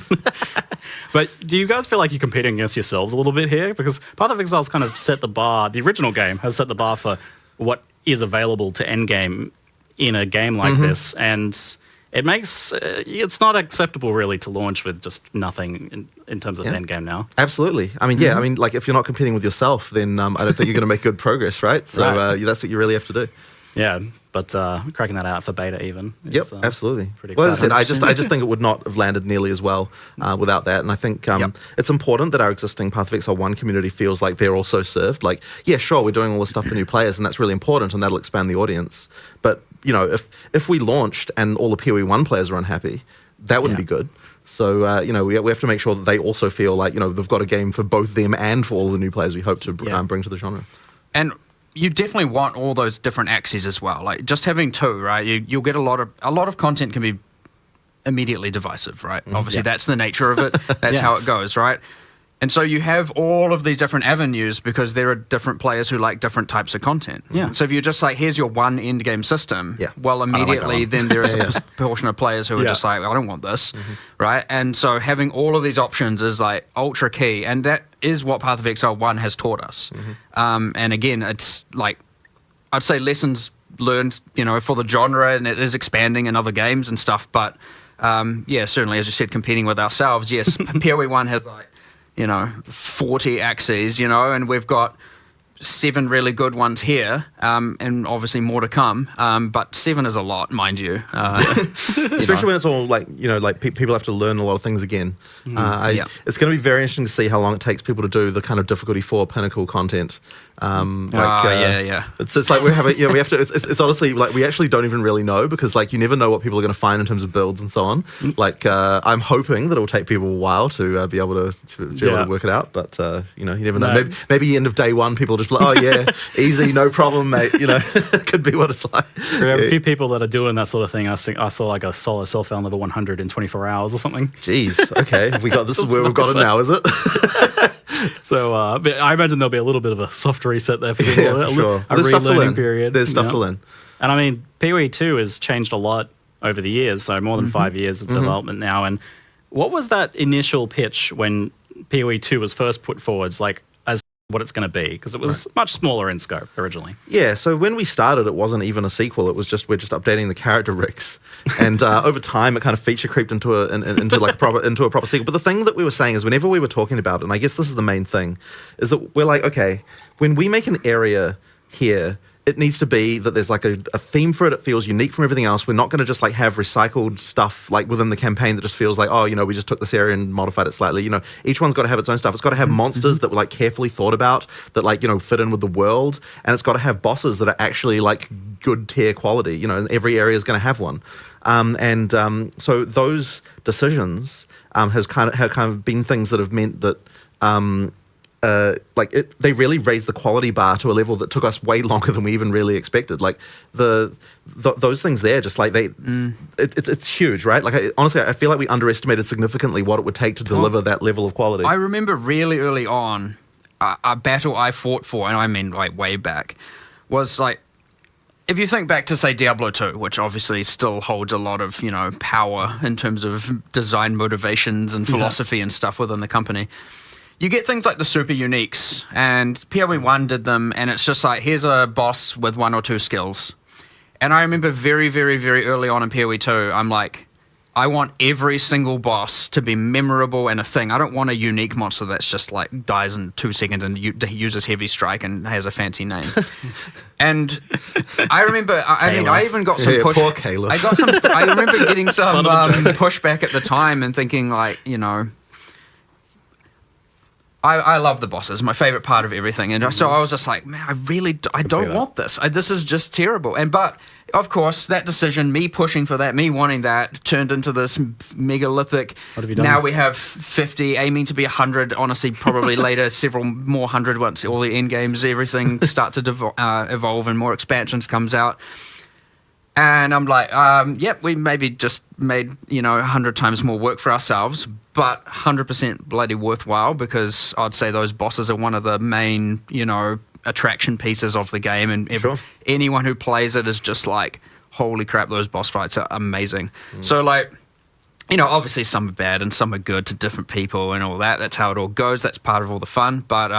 But do you guys feel like you're competing against yourselves a little bit here? Because Path of Exile's kind of set the bar, the original game has set the bar for what is available to endgame in a game like this, and it makes it's not acceptable really to launch with just nothing in terms of endgame now. Absolutely. I mean, I mean, if you're not competing with yourself, then I don't think you're going to make good progress, right? So that's what you really have to do. Yeah, but cracking that out for beta even. Is, absolutely. Pretty well, exciting. as I said, I just think it would not have landed nearly as well without that. And I think it's important that our existing Path of Exile 1 community feels like they're also served. Sure, we're doing all this stuff for new players, and that's really important, and that'll expand the audience. But, if we launched and all the PoE 1 players are unhappy, that wouldn't be good. So, we have to make sure that they also feel like, they've got a game for both them and for all the new players we hope to bring to the genre. And you definitely want all those different axes as well. Just having 2, right? You'll get a lot of content can be immediately divisive, right? Obviously, that's the nature of it. That's how it goes, right? And so you have all of these different avenues because there are different players who like different types of content. Yeah. So if you're just here's your one end game system, well, immediately then there is a portion of players who are just I don't want this, right? And so having all of these options is ultra key, and that is what Path of Exile 1 has taught us. And again, it's I'd say lessons learned, for the genre, and it is expanding in other games and stuff. But certainly, as you said, competing with ourselves, yes, PoE 1 has 40 axes, and we've got 7 really good ones here, and obviously more to come. But 7 is a lot, mind you. Especially when it's all like, people have to learn a lot of things again. It's going to be very interesting to see how long it takes people to do the kind of difficulty 4 pinnacle content. It's like we have it's honestly like we actually don't even really know, because like you never know what people are going to find in terms of builds and so on. Like I'm hoping that it will take people a while to be able to work it out, but you never know. Maybe end of day 1 people just be like, oh yeah, easy, no problem, mate. It could be what it's like. We have a few people that are doing that sort of thing. I saw like a solo self-found level 100 in 24 hours or something. Jeez, okay, this is where we've got it now, is it? So but I imagine there'll be a little bit of a soft reset there for people. Yeah, for sure. A relearning period. There's stuff to learn. And I mean, PoE 2 has changed a lot over the years, so more than 5 years of development now. And what was that initial pitch when PoE 2 was first put forwards, like as what it's going to be? Because it was much smaller in scope originally. Yeah, so when we started, it wasn't even a sequel. It was just we're just updating the character rigs, and over time, it kind of feature creeped into a proper sequel. But the thing that we were saying is, whenever we were talking about it, and I guess this is the main thing, is that we're like, okay, when we make an area here, it needs to be that there's like a theme for it. It feels unique from everything else. We're not going to just like have recycled stuff like within the campaign that just feels like, oh, we just took this area and modified it slightly. Each one's got to have its own stuff. It's got to have monsters that were like carefully thought about that like, fit in with the world. And it's got to have bosses that are actually like good tier quality, and every area is going to have one. So those decisions have kind of been things that have meant that they really raised the quality bar to a level that took us way longer than we even really expected. Like those things there, just like it's huge, right? Like honestly, I feel like we underestimated significantly what it would take to deliver that level of quality. I remember really early on, a battle I fought for, and I mean like way back, was like, if you think back to, say, Diablo 2, which obviously still holds a lot of, power in terms of design motivations and philosophy and stuff within the company, you get things like the super uniques, and PoE 1 did them, and it's just like, here's a boss with 1 or 2 skills. And I remember very, very, very early on in PoE 2, I'm like, I want every single boss to be memorable and a thing. I don't want a unique monster that's just like dies in 2 seconds and uses heavy strike and has a fancy name. And I remember, I even got some push. Poor Caliph. I remember getting some pushback at the time and thinking like, I love the bosses, my favorite part of everything. And so I was just like, man, I don't want this. This is just terrible. But of course, that decision, me pushing for that, me wanting that, turned into this megalithic. What have you done? Now we have 50, aiming to be 100. Honestly, probably later, several more 100 once all the end games, everything start to evolve and more expansions comes out. And I'm like, we maybe just made, 100 times more work for ourselves, but 100% bloody worthwhile, because I'd say those bosses are one of the main, attraction pieces of the game. And anyone who plays it is just like, holy crap, those boss fights are amazing. So like, obviously some are bad and some are good to different people and all that. That's how it all goes. That's part of all the fun. But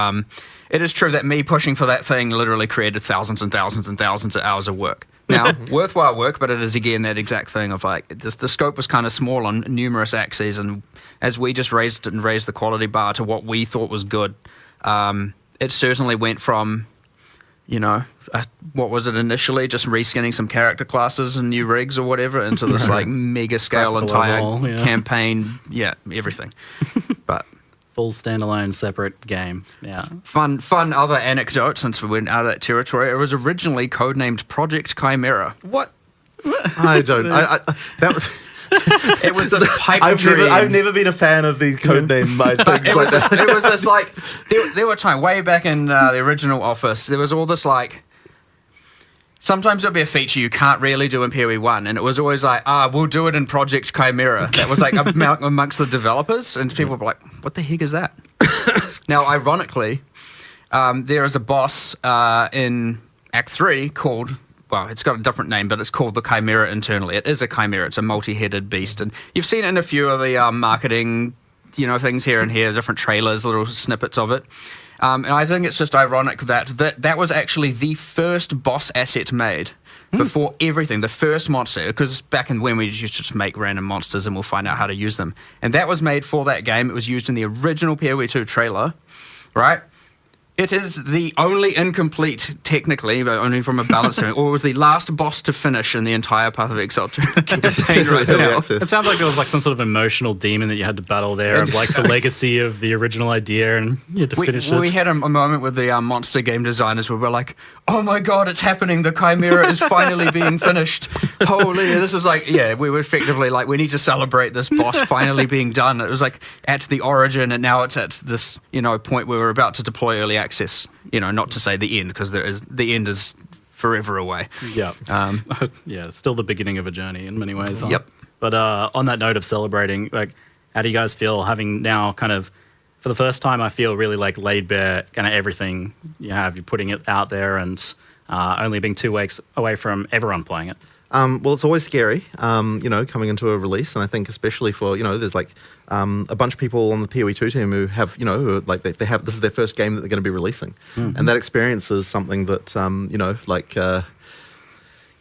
it is true that me pushing for that thing literally created thousands and thousands and thousands of hours of work. Now, worthwhile work, but it is, again, that exact thing of like, the scope was kind of small on numerous axes, and as we just raised the quality bar to what we thought was good, it certainly went from, what was it initially, just reskinning some character classes and new rigs or whatever, into this like mega scale entire campaign, everything. But full standalone separate game. Yeah. Fun other anecdote, since we went out of that territory. It was originally codenamed Project Chimera. What? I don't. It was this pipe dream. I've never been a fan of these codename things. It was this like, there were times way back in the original Office, there was all this like, sometimes there'll be a feature you can't really do in PoE 1, and it was always like, we'll do it in Project Chimera. That was like amongst the developers, and people were like, what the heck is that? Now, ironically, there is a boss in Act 3 called, well, it's got a different name, but it's called the Chimera internally. It is a chimera. It's a multi-headed beast, and you've seen it in a few of the marketing, things here and here, different trailers, little snippets of it. And I think it's just ironic that was actually the first boss asset made before everything, the first monster, because back in when we used to just make random monsters and we'll find out how to use them. And that was made for that game. It was used in the original PoE 2 trailer, right? It is the only incomplete, technically, but only from a balance standpoint, or it was the last boss to finish in the entire Path of Exile 2 campaign right now. It sounds like there was like some sort of emotional demon that you had to battle there, of like the legacy of the original idea, and you had to finish it. We had a moment with the monster game designers where we're like, oh my god, it's happening, the Chimera is finally being finished. Holy, this is like, yeah, we were effectively like, we need to celebrate this boss finally being done. It was like at the origin, and now it's at this, point where we're about to deploy early access. Not to say the end, because the end is forever away. Yeah. Yeah, it's still the beginning of a journey in many ways. Yep. But on that note of celebrating, like, how do you guys feel having now kind of, for the first time, I feel really like laid bare kind of everything you have, you're putting it out there, and only being 2 weeks away from everyone playing it? Well, it's always scary, coming into a release, and I think especially for, there's like a bunch of people on the PoE2 team who have, who are, like they have, this is their first game that they're going to be releasing, and that experience is something that,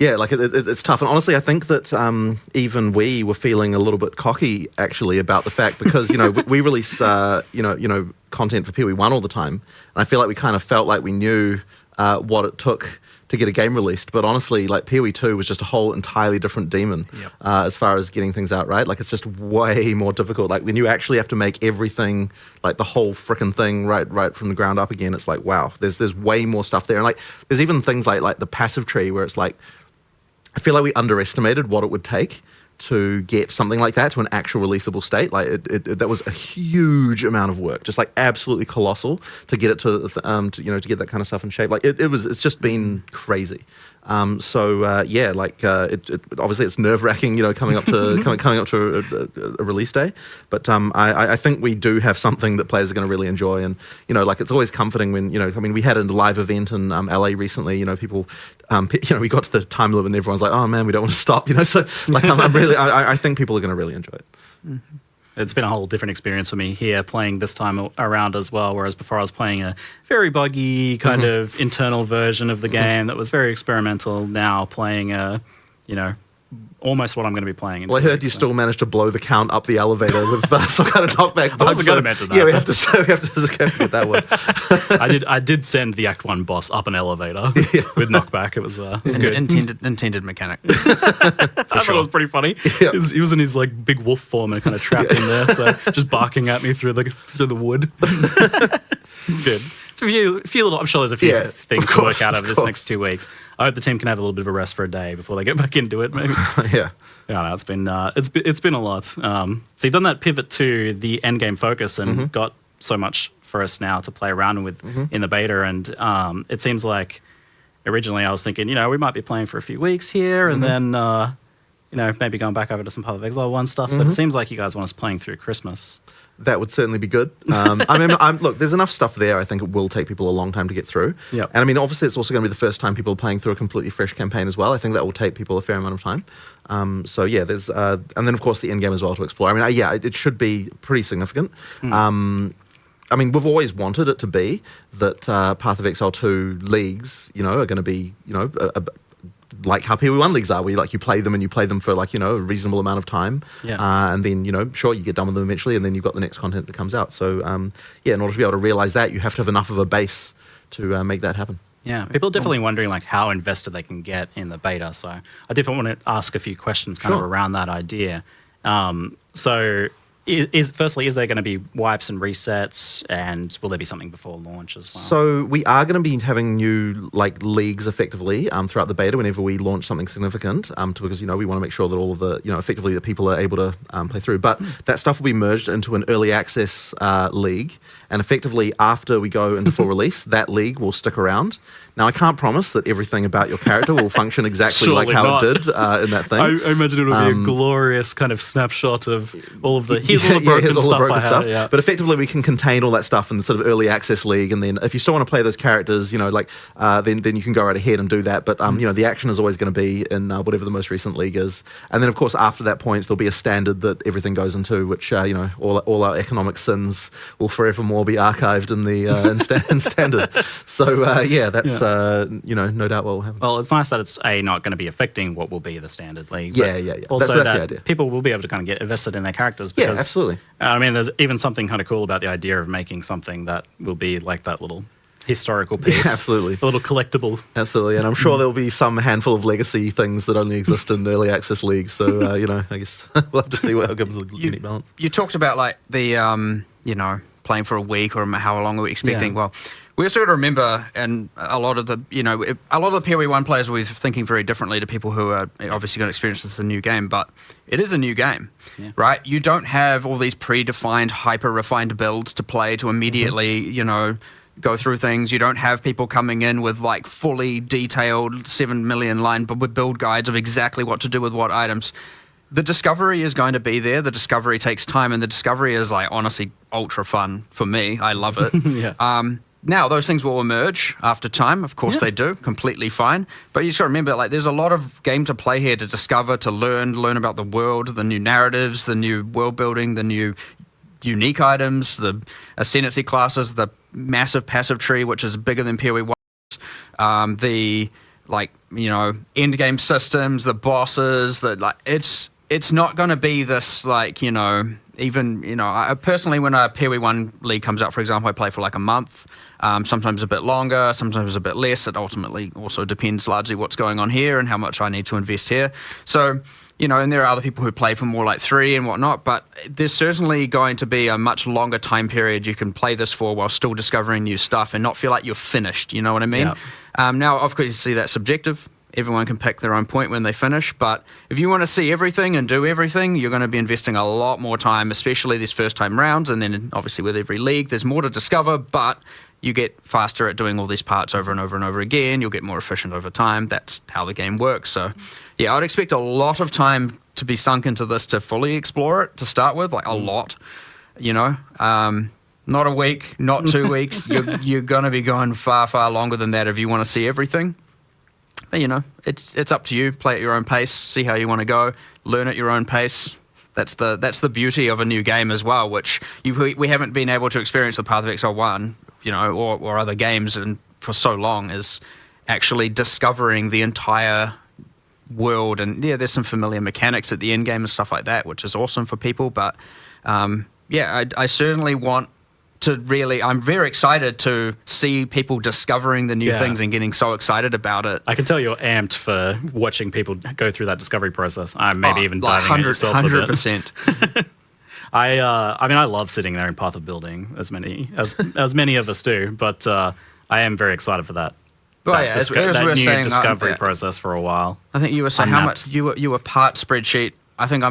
it's tough. And honestly, I think that even we were feeling a little bit cocky actually about the fact, because we release content for PoE1 all the time, and I feel like we kind of felt like we knew what it took to get a game released, but honestly, like PoE2 was just a whole entirely different demon as far as getting things out right. Like, it's just way more difficult. Like, when you actually have to make everything, like the whole frickin' thing right from the ground up again, it's like, wow, there's way more stuff there. And like, there's even things like the passive tree, where it's like, I feel like we underestimated what it would take to get something like that to an actual releasable state. Like, that was a huge amount of work, just like absolutely colossal to get it to get that kind of stuff in shape. Like, it's just been crazy. Obviously it's nerve-wracking, coming up to a release day. But I think we do have something that players are going to really enjoy, and it's always comforting when we had a live event in LA recently. People, we got to the time limit and everyone's like, oh man, we don't want to stop. So like I think people are going to really enjoy it. Mm-hmm. It's been a whole different experience for me here playing this time around as well, whereas before I was playing a very buggy kind of internal version of the game that was very experimental. Now playing almost what I'm going to be playing. Well, I heard you still managed to blow the count up the elevator with some kind of knockback bug. I wasn't going to mention that. Yeah, we have to get that one. I did send the Act 1 boss up an elevator with knockback. It was good. Intended mechanic. I thought it was pretty funny. Yeah. He was in his like big wolf form and kind of trapped in there, so just barking at me through the wood. It's good. So a few little, I'm sure there's a few things to work out over this next 2 weeks. I hope the team can have a little bit of a rest for a day before they get back into it, maybe. Yeah. No, it's been a lot. So you've done that pivot to the endgame focus and got so much for us now to play around with in the beta, and it seems like originally I was thinking, we might be playing for a few weeks here, and then maybe going back over to some Path of Exile 1 stuff, but it seems like you guys want us playing through Christmas. That would certainly be good. Look, there's enough stuff there. I think it will take people a long time to get through. Yep. And obviously, it's also going to be the first time people are playing through a completely fresh campaign as well. I think that will take people a fair amount of time. There's, and then of course the end game as well to explore. It should be pretty significant. We've always wanted it to be that Path of Exile 2 leagues, are going to be, like how PoE1 leagues are, where you play them for a reasonable amount of time, and then sure, you get done with them eventually, and then you've got the next content that comes out. So in order to be able to realize that, you have to have enough of a base to make that happen. Yeah, people are definitely wondering like how invested they can get in the beta. So I definitely want to ask a few questions kind of around that idea. Firstly, is there going to be wipes and resets, and will there be something before launch as well? So we are going to be having new leagues effectively throughout the beta whenever we launch something significant, because we want to make sure that all of the effectively that people are able to play through. But that stuff will be merged into an early access league, and effectively after we go into full release, that league will stick around. Now, I can't promise that everything about your character will function exactly like how it did in that thing. I imagine it'll be a glorious kind of snapshot of all of the here's all the broken stuff. Yeah. But effectively, we can contain all that stuff in the sort of early access league, and then if you still want to play those characters, then you can go right ahead and do that. But the action is always going to be in whatever the most recent league is, and then of course after that point there'll be a standard that everything goes into, which all our economic sins will forevermore be archived in the in standard. So that's. No doubt what will happen. Well, it's nice that it's not going to be affecting what will be the standard league. Yeah. Also, that's the idea. People will be able to kind of get invested in their characters. Because, absolutely. There's even something kind of cool about the idea of making something that will be like that little historical piece. Yeah, absolutely. A little collectible. Absolutely, and I'm sure there'll be some handful of legacy things that only exist in early access leagues. So I guess we'll have to see what comes with the unique balance. You talked about like the playing for a week or how long are we expecting? Yeah. Well, we also got to remember, and a lot of the PoE1 players will be thinking very differently to people who are obviously going to experience this as a new game, but it is a new game, right? You don't have all these predefined, hyper-refined builds to play to immediately, go through things. You don't have people coming in with like fully detailed 7 million line build guides of exactly what to do with what items. The discovery is going to be there. The discovery takes time, and the discovery is like honestly ultra fun for me. I love it. Yeah. Now, those things will emerge after time. Of course they do. Completely fine. But you should remember, like, there's a lot of game to play here to discover, to learn about the world, the new narratives, the new world building, the new unique items, the Ascendency classes, the massive passive tree, which is bigger than PoE1, the, endgame systems, the bosses, it's not going to be this, I personally, when a PoE1 league comes out, for example, I play for like a month, sometimes a bit longer, sometimes a bit less. It ultimately also depends largely what's going on here and how much I need to invest here. So, and there are other people who play for more like 3 and whatnot, but there's certainly going to be a much longer time period you can play this for while still discovering new stuff and not feel like you're finished, you know what I mean? Yeah. Now, of course, you see that's subjective. Everyone can pick their own point when they finish, but if you want to see everything and do everything, you're going to be investing a lot more time, especially these first-time rounds, and then obviously with every league, there's more to discover, but you get faster at doing all these parts over and over and over again. You'll get more efficient over time. That's how the game works. So, yeah, I'd expect a lot of time to be sunk into this to fully explore it to start with, like a lot, not a week, not 2 weeks. You're going to be going far, far longer than that if you want to see everything. But, it's up to you. Play at your own pace. See how you want to go. Learn at your own pace. That's the beauty of a new game as well, which we haven't been able to experience with Path of Exile 1, or other games and for so long, is actually discovering the entire world. And yeah, there's some familiar mechanics at the end game and stuff like that, which is awesome for people. But I certainly want to I'm very excited to see people discovering the new things and getting so excited about it. I can tell you're amped for watching people go through that discovery process. I'm maybe even diving in yourself 100%. I love sitting there in Path of Building, as many of us do, but I am very excited for that. Well, as we were new saying, discovery process for a while. I think you were saying how much you were part spreadsheet. I think I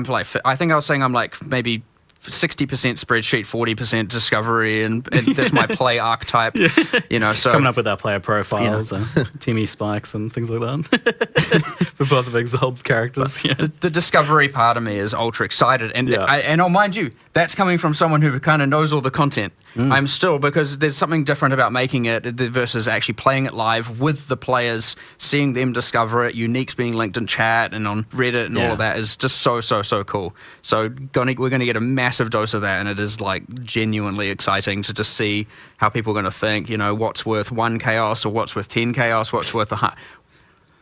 was saying I'm like maybe 60% spreadsheet, 40% discovery, and that's my play archetype. So coming up with our player profiles, Timmy spikes, and things like that for both of Exile characters. The discovery part of me is ultra excited, and I'll mind you, that's coming from someone who kind of knows all the content. I'm still, because there's something different about making it versus actually playing it live with the players, seeing them discover it, uniques being linked in chat and on Reddit and all of that is just so cool. So we're going to get a massive dose of that, and it is like genuinely exciting to just see how people are going to think, what's worth 1 chaos or what's worth 10 chaos, what's worth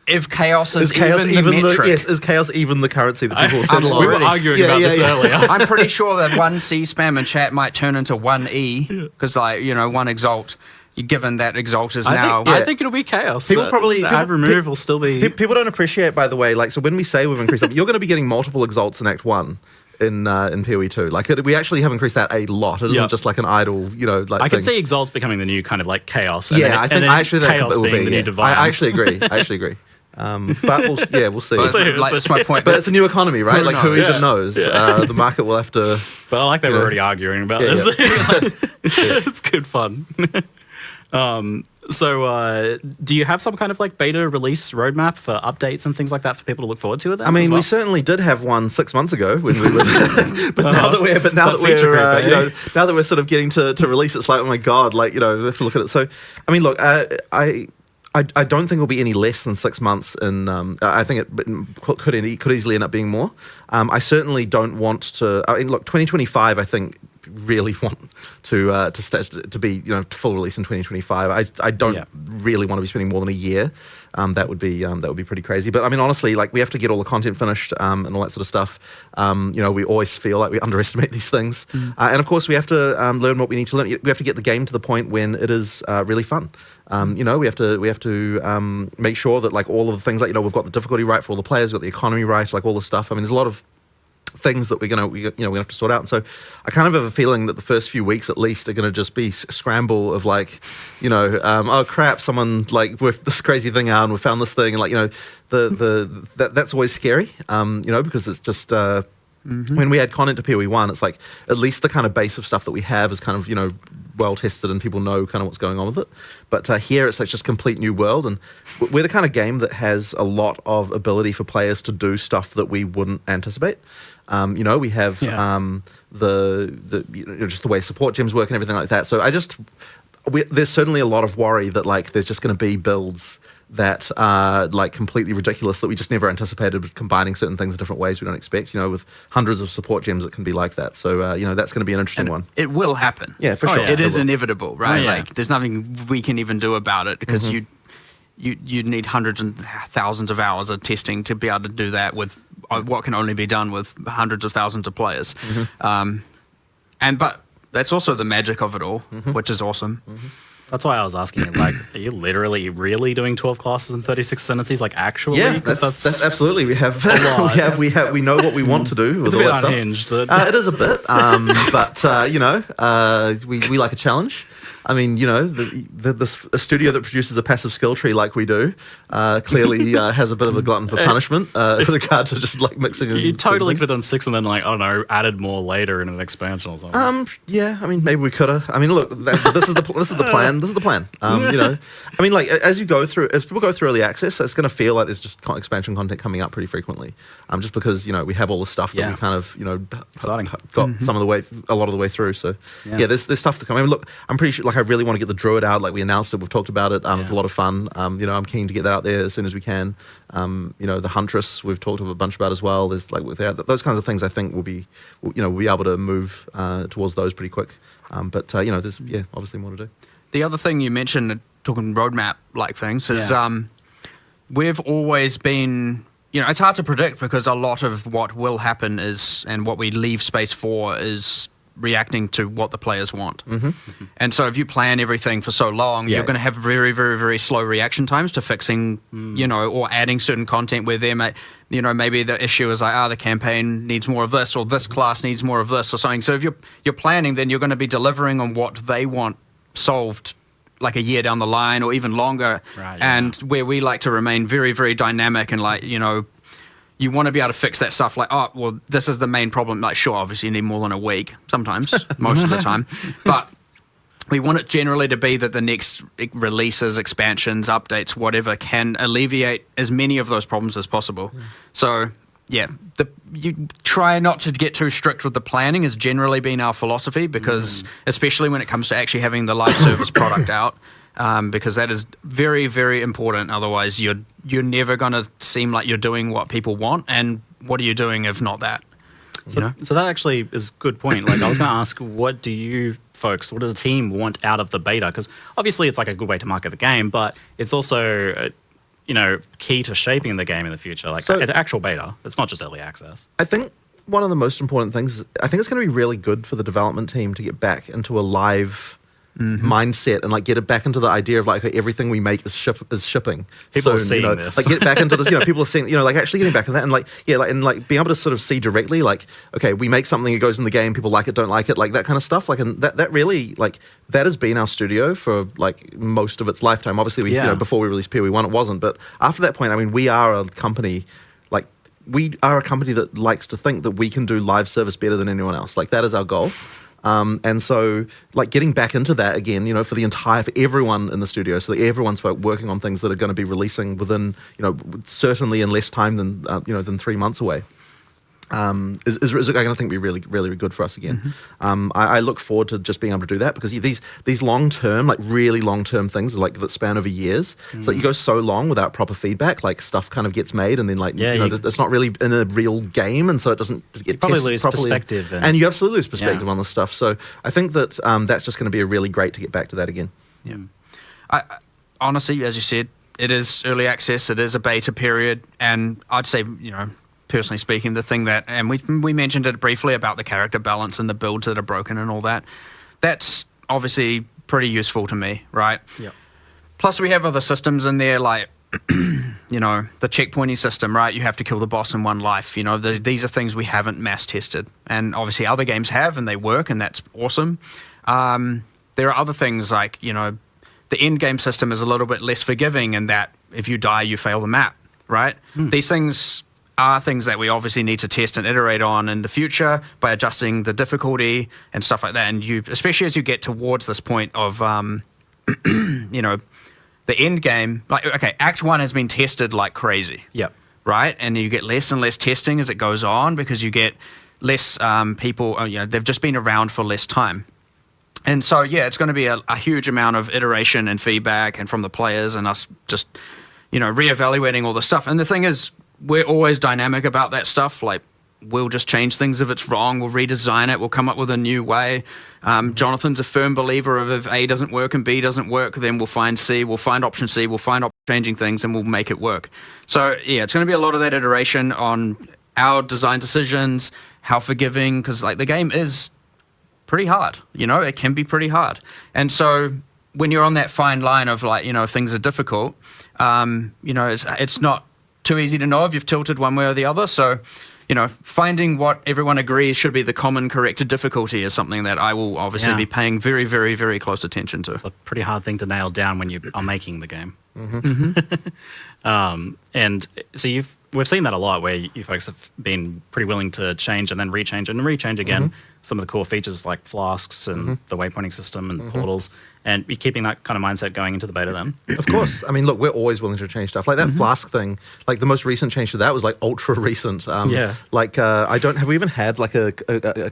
if chaos is even the metric. Is chaos even the currency that people settle on? We were arguing about this earlier. I'm pretty sure that 1 C spam in chat might turn into 1 E, because 1 exalt, given that exalt is now... I think it'll be chaos. People probably... Ad remove will still be... People don't appreciate, by the way, so when we say we've increased... you're going to be getting multiple exalts in Act 1. In PoE 2, we actually have increased that a lot. It isn't just like an idle, I can see exalts becoming the new kind of like chaos. I think chaos being the new divines. I actually agree. But we'll see. That's my point. But it's a new economy, right? Who even knows? The market will have to. But I like that we're already arguing about this. It's good fun. So, do you have some kind of beta release roadmap for updates and things like that for people to look forward to? At that, we certainly did have one 6 months ago when we were, but now that we're sort of getting to release, it's like, oh my god, we have to look at it. So, look, I don't think it'll be any less than 6 months, and I think it could easily end up being more. I certainly don't want to. Look, 2025, I think. Really want to be full release in 2025. I don't really want to be spending more than a year. That would be pretty crazy. But I mean, honestly, like we have to get all the content finished and all that sort of stuff. We always feel like we underestimate these things, and of course we have to learn what we need to learn. We have to get the game to the point when it is really fun. We have to make sure that like all of the things like we've got the difficulty right for all the players, we've got the economy right, like all the stuff. I mean, there's a lot of things that we have to sort out. And so I kind of have a feeling that the first few weeks at least are going to just be scramble of like, oh crap, someone like worked this crazy thing out and we found this thing, and like that's always scary, because it's just when we add content to PoE1, it's like at least the kind of base of stuff that we have is kind of well tested and people know kind of what's going on with it. But here it's like just complete new world, and we're the kind of game that has a lot of ability for players to do stuff that we wouldn't anticipate. We have just the way support gems work and everything like that. So there's certainly a lot of worry that like there's just going to be builds that are like completely ridiculous that we just never anticipated, with combining certain things in different ways we don't expect. With hundreds of support gems it can be like that. So that's going to be an interesting one. It will happen. Yeah, for sure. It is inevitable, right? Like there's nothing we can even do about it, because you need hundreds and thousands of hours of testing to be able to do that with what can only be done with hundreds of thousands of players. But that's also the magic of it all, which is awesome. That's why I was asking you, like, are you literally really doing 12 classes and 36 ascendancies? Like, actually? Yeah, that's absolutely. We have we know what we want to do with it's all a bit that unhinged. Stuff. It is a bit, but we like a challenge. I mean, a studio that produces a passive skill tree like we do clearly has a bit of a glutton for punishment with regard to just like mixing. You totally could have done 6 and then like, I don't know, added more later in an expansion or something. Yeah, I mean, maybe we could have. I mean, look, this is the plan. This is the plan. I mean, like as people go through early access, it's going to feel like there's just expansion content coming up pretty frequently. Just because we have all the stuff that we kind of got a lot of the way through. So there's stuff that's coming. I mean, look, I'm pretty sure. Like, I really want to get the Druid out. Like we announced it, we've talked about it. It's a lot of fun. I'm keen to get that out there as soon as we can. The Huntress we've talked a bunch about as well. There's like those kinds of things. I think we'll be able to move towards those pretty quick. But there's obviously more to do. The other thing you mentioned, talking roadmap like things, is we've always been. It's hard to predict because a lot of what will happen and what we leave space for is reacting to what the players want. And so if you plan everything for so long, you're going to have very, very, very slow reaction times to fixing, or adding certain content where maybe the issue is like, the campaign needs more of this, or this class needs more of this or something. So if you're planning, then you're going to be delivering on what they want solved like a year down the line or even longer. Right, and where we like to remain very, very dynamic and like, you want to be able to fix that stuff like, this is the main problem. Like, sure, obviously you need more than a week sometimes, most of the time. But we want it generally to be that the next releases, expansions, updates, whatever, can alleviate as many of those problems as possible. So, you try not to get too strict with the planning has generally been our philosophy, because especially when it comes to actually having the live service product out, because that is very, very important. Otherwise, you're never going to seem like you're doing what people want. And what are you doing if not that? So that actually is a good point. Like, I was going to ask, what do you folks, what does the team want out of the beta? Because obviously it's like a good way to market the game, but it's also, key to shaping the game in the future. Like, an actual beta. It's not just early access. I think one of the most important things, I think it's going to be really good for the development team to get back into a live mindset and like get it back into the idea of like everything we make is shipping. People are seeing this. Like get back into this. People are seeing. Like actually getting back into that and like being able to sort of see directly like, okay, we make something, it goes in the game, people like it, don't like it, like that kind of stuff. Like, and that really like that has been our studio for like most of its lifetime. Obviously, before we released PoE1, it wasn't, but after that point, I mean, we are a company. We are a company that likes to think that we can do live service better than anyone else. Like that is our goal. And so, like, getting back into that again, for everyone in the studio, so that everyone's working on things that are going to be releasing within, certainly in less time than 3 months away. is going to think be really, really good for us again. I look forward to just being able to do that because these long term, like really long term things, like that span over years. It's like you go so long without proper feedback, like stuff kind of gets made, and then it's not really in a real game, and so it doesn't get probably tested lose properly. perspective, and you absolutely lose perspective on this stuff. So I think that that's just going to be a really great to get back to that again. Yeah, I honestly, as you said, it is early access. It is a beta period, and I'd say personally speaking, the thing that, and we mentioned it briefly about the character balance and the builds that are broken and all that, that's obviously pretty useful to me, right? Yeah. Plus, we have other systems in there, like, the checkpointing system, right? You have to kill the boss in one life. These are things we haven't mass tested. And obviously other games have, and they work, and that's awesome. There are other things like, the end game system is a little bit less forgiving in that if you die, you fail the map, right? These things are things that we obviously need to test and iterate on in the future by adjusting the difficulty and stuff like that. And especially as you get towards this point of, the end game, like, okay, Act 1 has been tested like crazy. Yep. Right? And you get less and less testing as it goes on because you get less people, they've just been around for less time. And so, it's going to be a huge amount of iteration and feedback and from the players and us just, reevaluating all the stuff. And the thing is, we're always dynamic about that stuff. Like, we'll just change things if it's wrong. We'll redesign it. We'll come up with a new way. Jonathan's a firm believer of if A doesn't work and B doesn't work, then we'll find C. We'll find option C. We'll find changing things and we'll make it work. So, it's going to be a lot of that iteration on our design decisions, how forgiving, because, like, the game is pretty hard. It can be pretty hard. And so when you're on that fine line of, like, if things are difficult, it's not too easy to know if you've tilted one way or the other. So, finding what everyone agrees should be the common corrected difficulty is something that I will obviously be paying very, very, very close attention to. It's a pretty hard thing to nail down when you are making the game. And so we've seen that a lot where you folks have been pretty willing to change and then rechange again some of the core features like flasks and the waypointing system and portals, and you're keeping that kind of mindset going into the beta then. Of course. I mean, look, we're always willing to change stuff. Like that flask thing, like the most recent change to that was like ultra recent. Like have we even had like a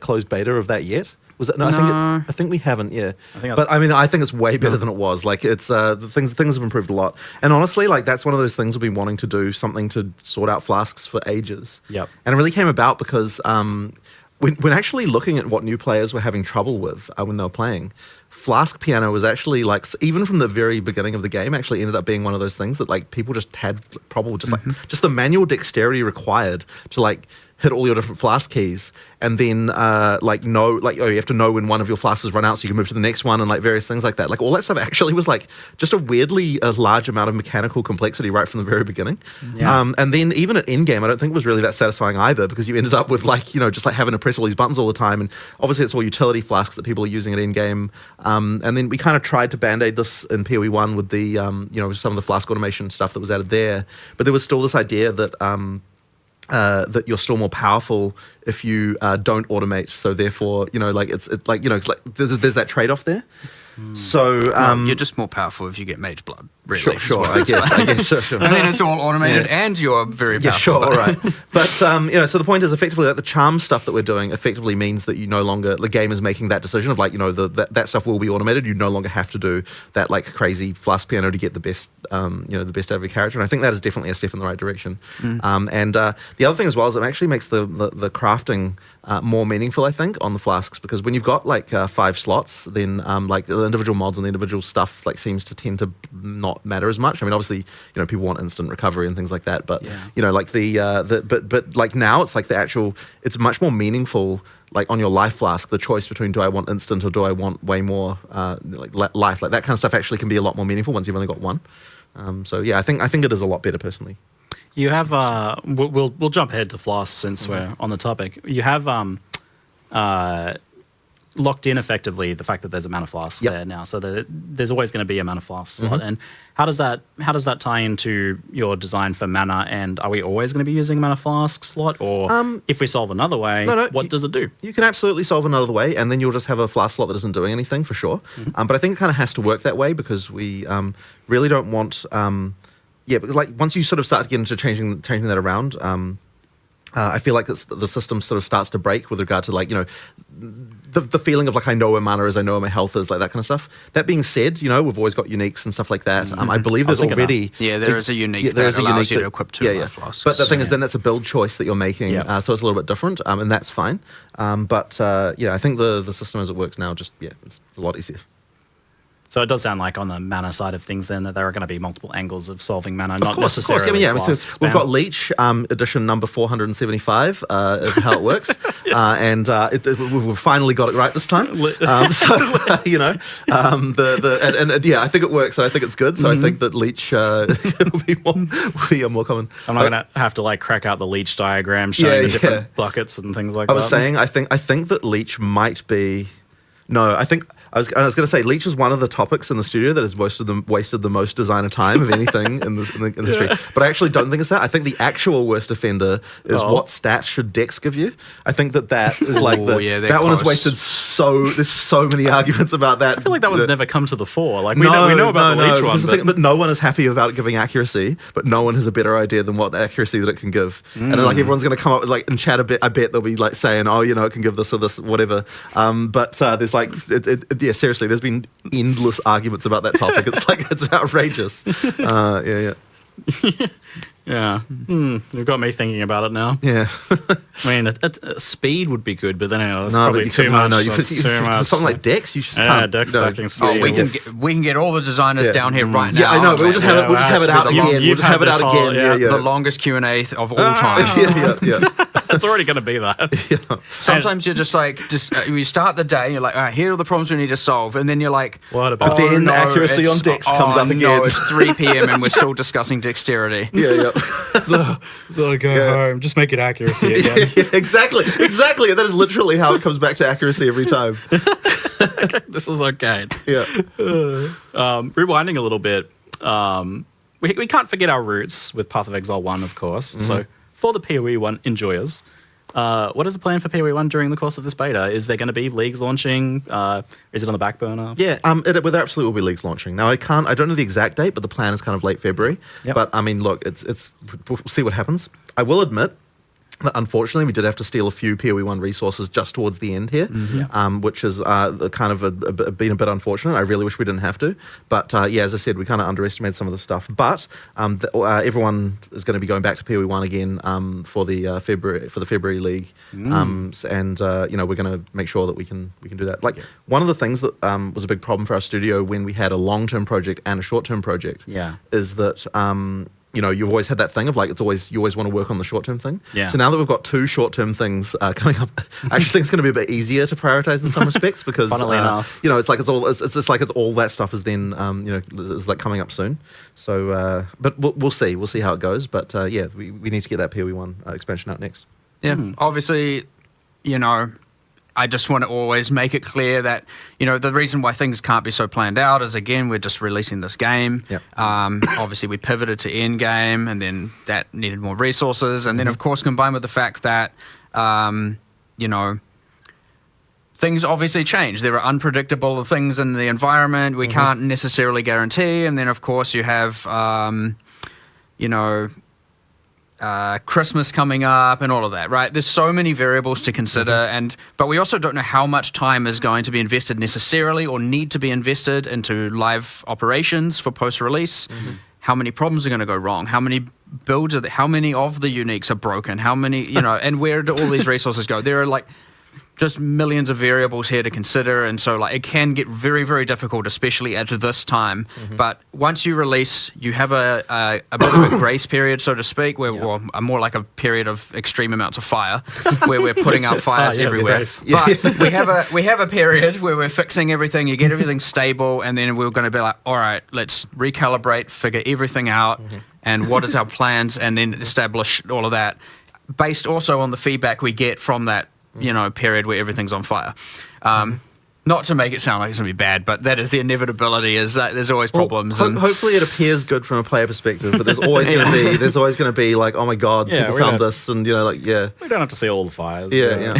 closed beta of that yet? Was it? No, I think we haven't. Yeah, but I mean, I think it's way better than it was. Like, it's the things have improved a lot. And honestly, like that's one of those things we've been wanting to do something to sort out flasks for ages. Yep. And it really came about because when actually looking at what new players were having trouble with when they were playing, flask piano was actually like, even from the very beginning of the game, actually ended up being one of those things that like people just had trouble with, just the manual dexterity required to like hit all your different flask keys, and then you have to know when one of your flasks has run out so you can move to the next one, and like various things like that. Like all that stuff actually was like just a large amount of mechanical complexity right from the very beginning. And then even at Endgame, I don't think it was really that satisfying either, because you ended up with like, just like having to press all these buttons all the time, and obviously it's all utility flasks that people are using at Endgame. And then we kind of tried to band-aid this in PoE 1 with the some of the flask automation stuff that was added there, but there was still this idea that that you're still more powerful if you don't automate. So therefore, it's like there's that trade-off there. So you're just more powerful if you get mage blood. Really, sure. I guess. Sure. And then it's all automated, and you're very powerful. Yeah, sure, all right. But so the point is, effectively, that the charm stuff that we're doing effectively means that you no longer, the game is making that decision of like, that stuff will be automated. You no longer have to do that like crazy flask piano to get the best, the best out of your character. And I think that is definitely a step in the right direction. And the other thing as well is it actually makes the crafting more meaningful, I think, on the flasks, because when you've got like 5 slots, then like the individual mods and the individual stuff like seems to tend to not matter as much. I mean, obviously, people want instant recovery and things like that, but like but like now it's like it's much more meaningful. Like on your life flask, the choice between do I want instant or do I want way more life, like that kind of stuff actually can be a lot more meaningful once you've only got one. So yeah, I think it is a lot better personally. You have we'll jump ahead to floss since we're on the topic. You have locked in effectively the fact that there's a mana flask there now, so there's always going to be a mana flask slot. And how does that tie into your design for mana? And are we always going to be using a mana flask slot, or if we solve another way, what does it do? You can absolutely solve another way, and then you'll just have a flask slot that isn't doing anything for sure. But I think it kind of has to work that way because we really don't want. Because like once you sort of start to get into changing that around. I feel like the system sort of starts to break with regard to like, you know, the feeling of like, I know where mana is, I know where my health is, like that kind of stuff. That being said, you know, we've always got uniques and stuff like that. I believe there's already... there is a unique that allows you to equip 2 life flasks. But the thing is, then that's a build choice that you're making, so it's a little bit different, and that's fine. But I think the system as it works now, just, it's a lot easier. So it does sound like on the mana side of things then that there are going to be multiple angles of solving mana, not Of course, necessarily so we've got Leech edition number 475 is how it works, and we've finally got it right this time. You know, I think it works. So I think it's good. So I think that Leech will be more common. I'm not going to have to like crack out the Leech diagram showing the different buckets and things like that. I was saying, I think that Leech might be. No, I think I was going to say Leech is one of the topics in the studio that has wasted the most designer time of anything in the industry. But I actually don't think it's that. I think the actual worst offender is what stats should Dex give you. I think that is like that one has wasted there's so many arguments about that. I feel like that one's never come to the fore. Like we know about the Leech one, but no one is happy about giving accuracy. But no one has a better idea than what accuracy that it can give. And then, like everyone's going to come up with like in chat a bit. I bet they'll be like saying, oh, you know, it can give this or this, whatever. But there's like, seriously, there's been endless arguments about that topic. It's like, it's outrageous. You've got me thinking about it now. Yeah. I mean, speed would be good, but then it's probably too much. Something like Dex, you just can't. Dex stacking speed. We can get all the designers down here right now. Yeah, I know, but we'll just have it out again. We'll just have it out again. The longest Q&A of all time. It's already going to be that. Sometimes you're just like, you start the day, and you're like, all right, here are the problems we need to solve. And then you're like, what about? But then accuracy on Dex comes up again. No, it's 3 p.m. and we're still discussing dexterity. So go home. Just make it accuracy again. Exactly. That is literally how it comes back to accuracy every time. This is okay. Yeah. Rewinding a little bit, we can't forget our roots with Path of Exile 1, of course. So for the PoE 1 enjoyers, what is the plan for PoE 1 during the course of this beta? Is there going to be leagues launching? Is it on the back burner? Yeah, there absolutely will be leagues launching. Now, I don't know the exact date, but the plan is kind of late February. Yep. But I mean, look, we'll see what happens. I will admit that unfortunately we did have to steal a few PoE 1 resources just towards the end here, which is kind of been a bit unfortunate. I really wish we didn't have to. But as I said, we kind of underestimated some of the stuff. But everyone is going to be going back to PoE 1 again for the February league, and we're going to make sure that we can do that. Like one of the things that was a big problem for our studio when we had a long-term project and a short-term project is that. You've always had that thing of like you always want to work on the short-term thing. Yeah. So now that we've got 2 short-term things coming up, I actually think it's going to be a bit easier to prioritize in some respects because funnily enough, it's just like all that stuff is then is like coming up soon. So but we'll see how it goes. But we need to get that PoE 1 expansion out next. Yeah, obviously, I just want to always make it clear that, the reason why things can't be so planned out is, again, we're just releasing this game. Yep. Obviously, we pivoted to Endgame, and then that needed more resources. And then, of course, combined with the fact that, things obviously change. There are unpredictable things in the environment we can't necessarily guarantee. And then, of course, you have, Christmas coming up and all of that, right? There's so many variables to consider, but we also don't know how much time is going to be invested necessarily or need to be invested into live operations for post-release. How many problems are going to go wrong? How many builds how many of the uniques are broken? How many, and where do all these resources go? There are like just millions of variables here to consider, and so like it can get very, very difficult, especially at this time. But once you release, you have a bit of a grace period, so to speak, where more like a period of extreme amounts of fire, where we're putting out fires everywhere. But we have a period where we're fixing everything. You get everything stable, and then we're going to be like, all right, let's recalibrate, figure everything out, and what is our plans, and then establish all of that, based also on the feedback we get from that period where everything's on fire. Not to make it sound like it's going to be bad, but that is the inevitability. Is that there's always problems. Hopefully, it appears good from a player perspective, but there's always going to be like, oh my god, people found this, and we don't have to see all the fires. Yeah.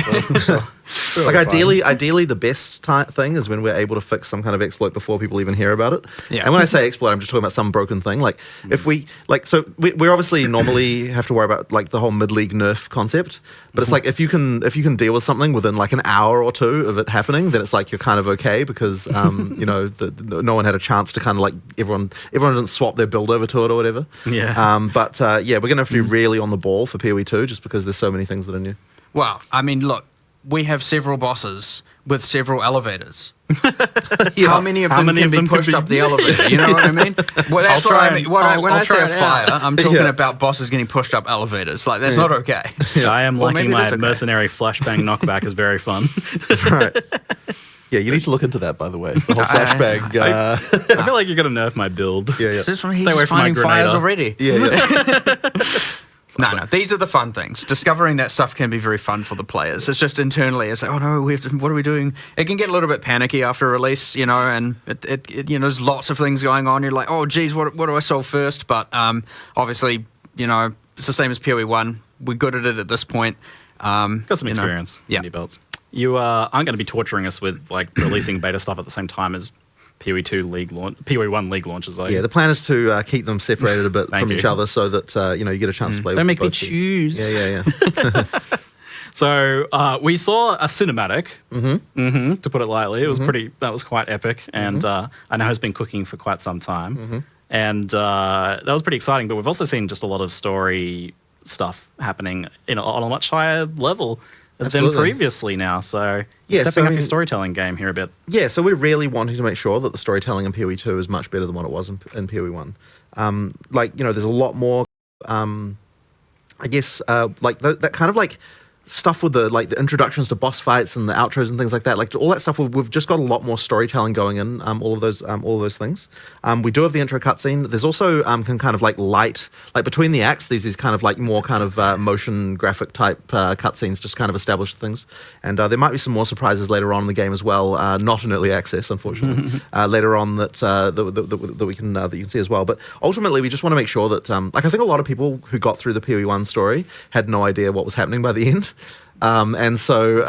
Like ideally, the best thing is when we're able to fix some kind of exploit before people even hear about it. Yeah. And when I say exploit, I'm just talking about some broken thing. Like if we we obviously normally have to worry about like the whole mid-league nerf concept, but it's like if you can deal with something within like an hour or two of it happening, then it's like you're kind of okay because no one had a chance to kind of like everyone didn't swap their build over to it or whatever. Yeah. But we're gonna have to be really on the ball for PoE 2 just because there's so many things that are new. Well, I mean, look, we have several bosses with several elevators. How many of them can be pushed up the elevator? You know what I mean? Well, that's what I mean. When I say a fire, I'm talking about bosses getting pushed up elevators. Like, that's not okay. I am liking my mercenary flashbang knockback is very fun. Right. Yeah, you need to look into that, by the way. The whole flashbang. I feel like you're going to nerf my build. Yeah. This one, he's just finding fires already. Yeah. No, these are the fun things. Discovering that stuff can be very fun for the players. It's just internally, it's like, oh no, what are we doing? It can get a little bit panicky after release, and it there's lots of things going on. You're like, oh geez, what do I solve first? But obviously, it's the same as PoE 1. We're good at it at this point. Got some experience. Yeah. Under your belts. You aren't going to be torturing us with like releasing beta stuff at the same time as PoE 1 league launches. Yeah, the plan is to keep them separated a bit from each other so that you get a chance to play. Don't with make me both choose. Yeah. So we saw a cinematic, to put it lightly. It was that was quite epic, and I know has been cooking for quite some time, and that was pretty exciting. But we've also seen just a lot of story stuff happening on a much higher level than previously now. So stepping up your storytelling game here a bit. Yeah, so we're really wanting to make sure that the storytelling in PoE 2 is much better than what it was in PoE 1. There's a lot more, I guess, that kind of like stuff with the introductions to boss fights and the outros and things like that, like all that stuff. We've just got a lot more storytelling going in. All of those things. We do have the intro cutscene. There's also kind of like light, like between the acts. There's these kind of like more kind of motion graphic type cutscenes, just kind of establish things. And there might be some more surprises later on in the game as well. Not in early access, unfortunately. Later on that we can see as well. But ultimately, we just want to make sure that I think a lot of people who got through the PoE 1 story had no idea what was happening by the end. And so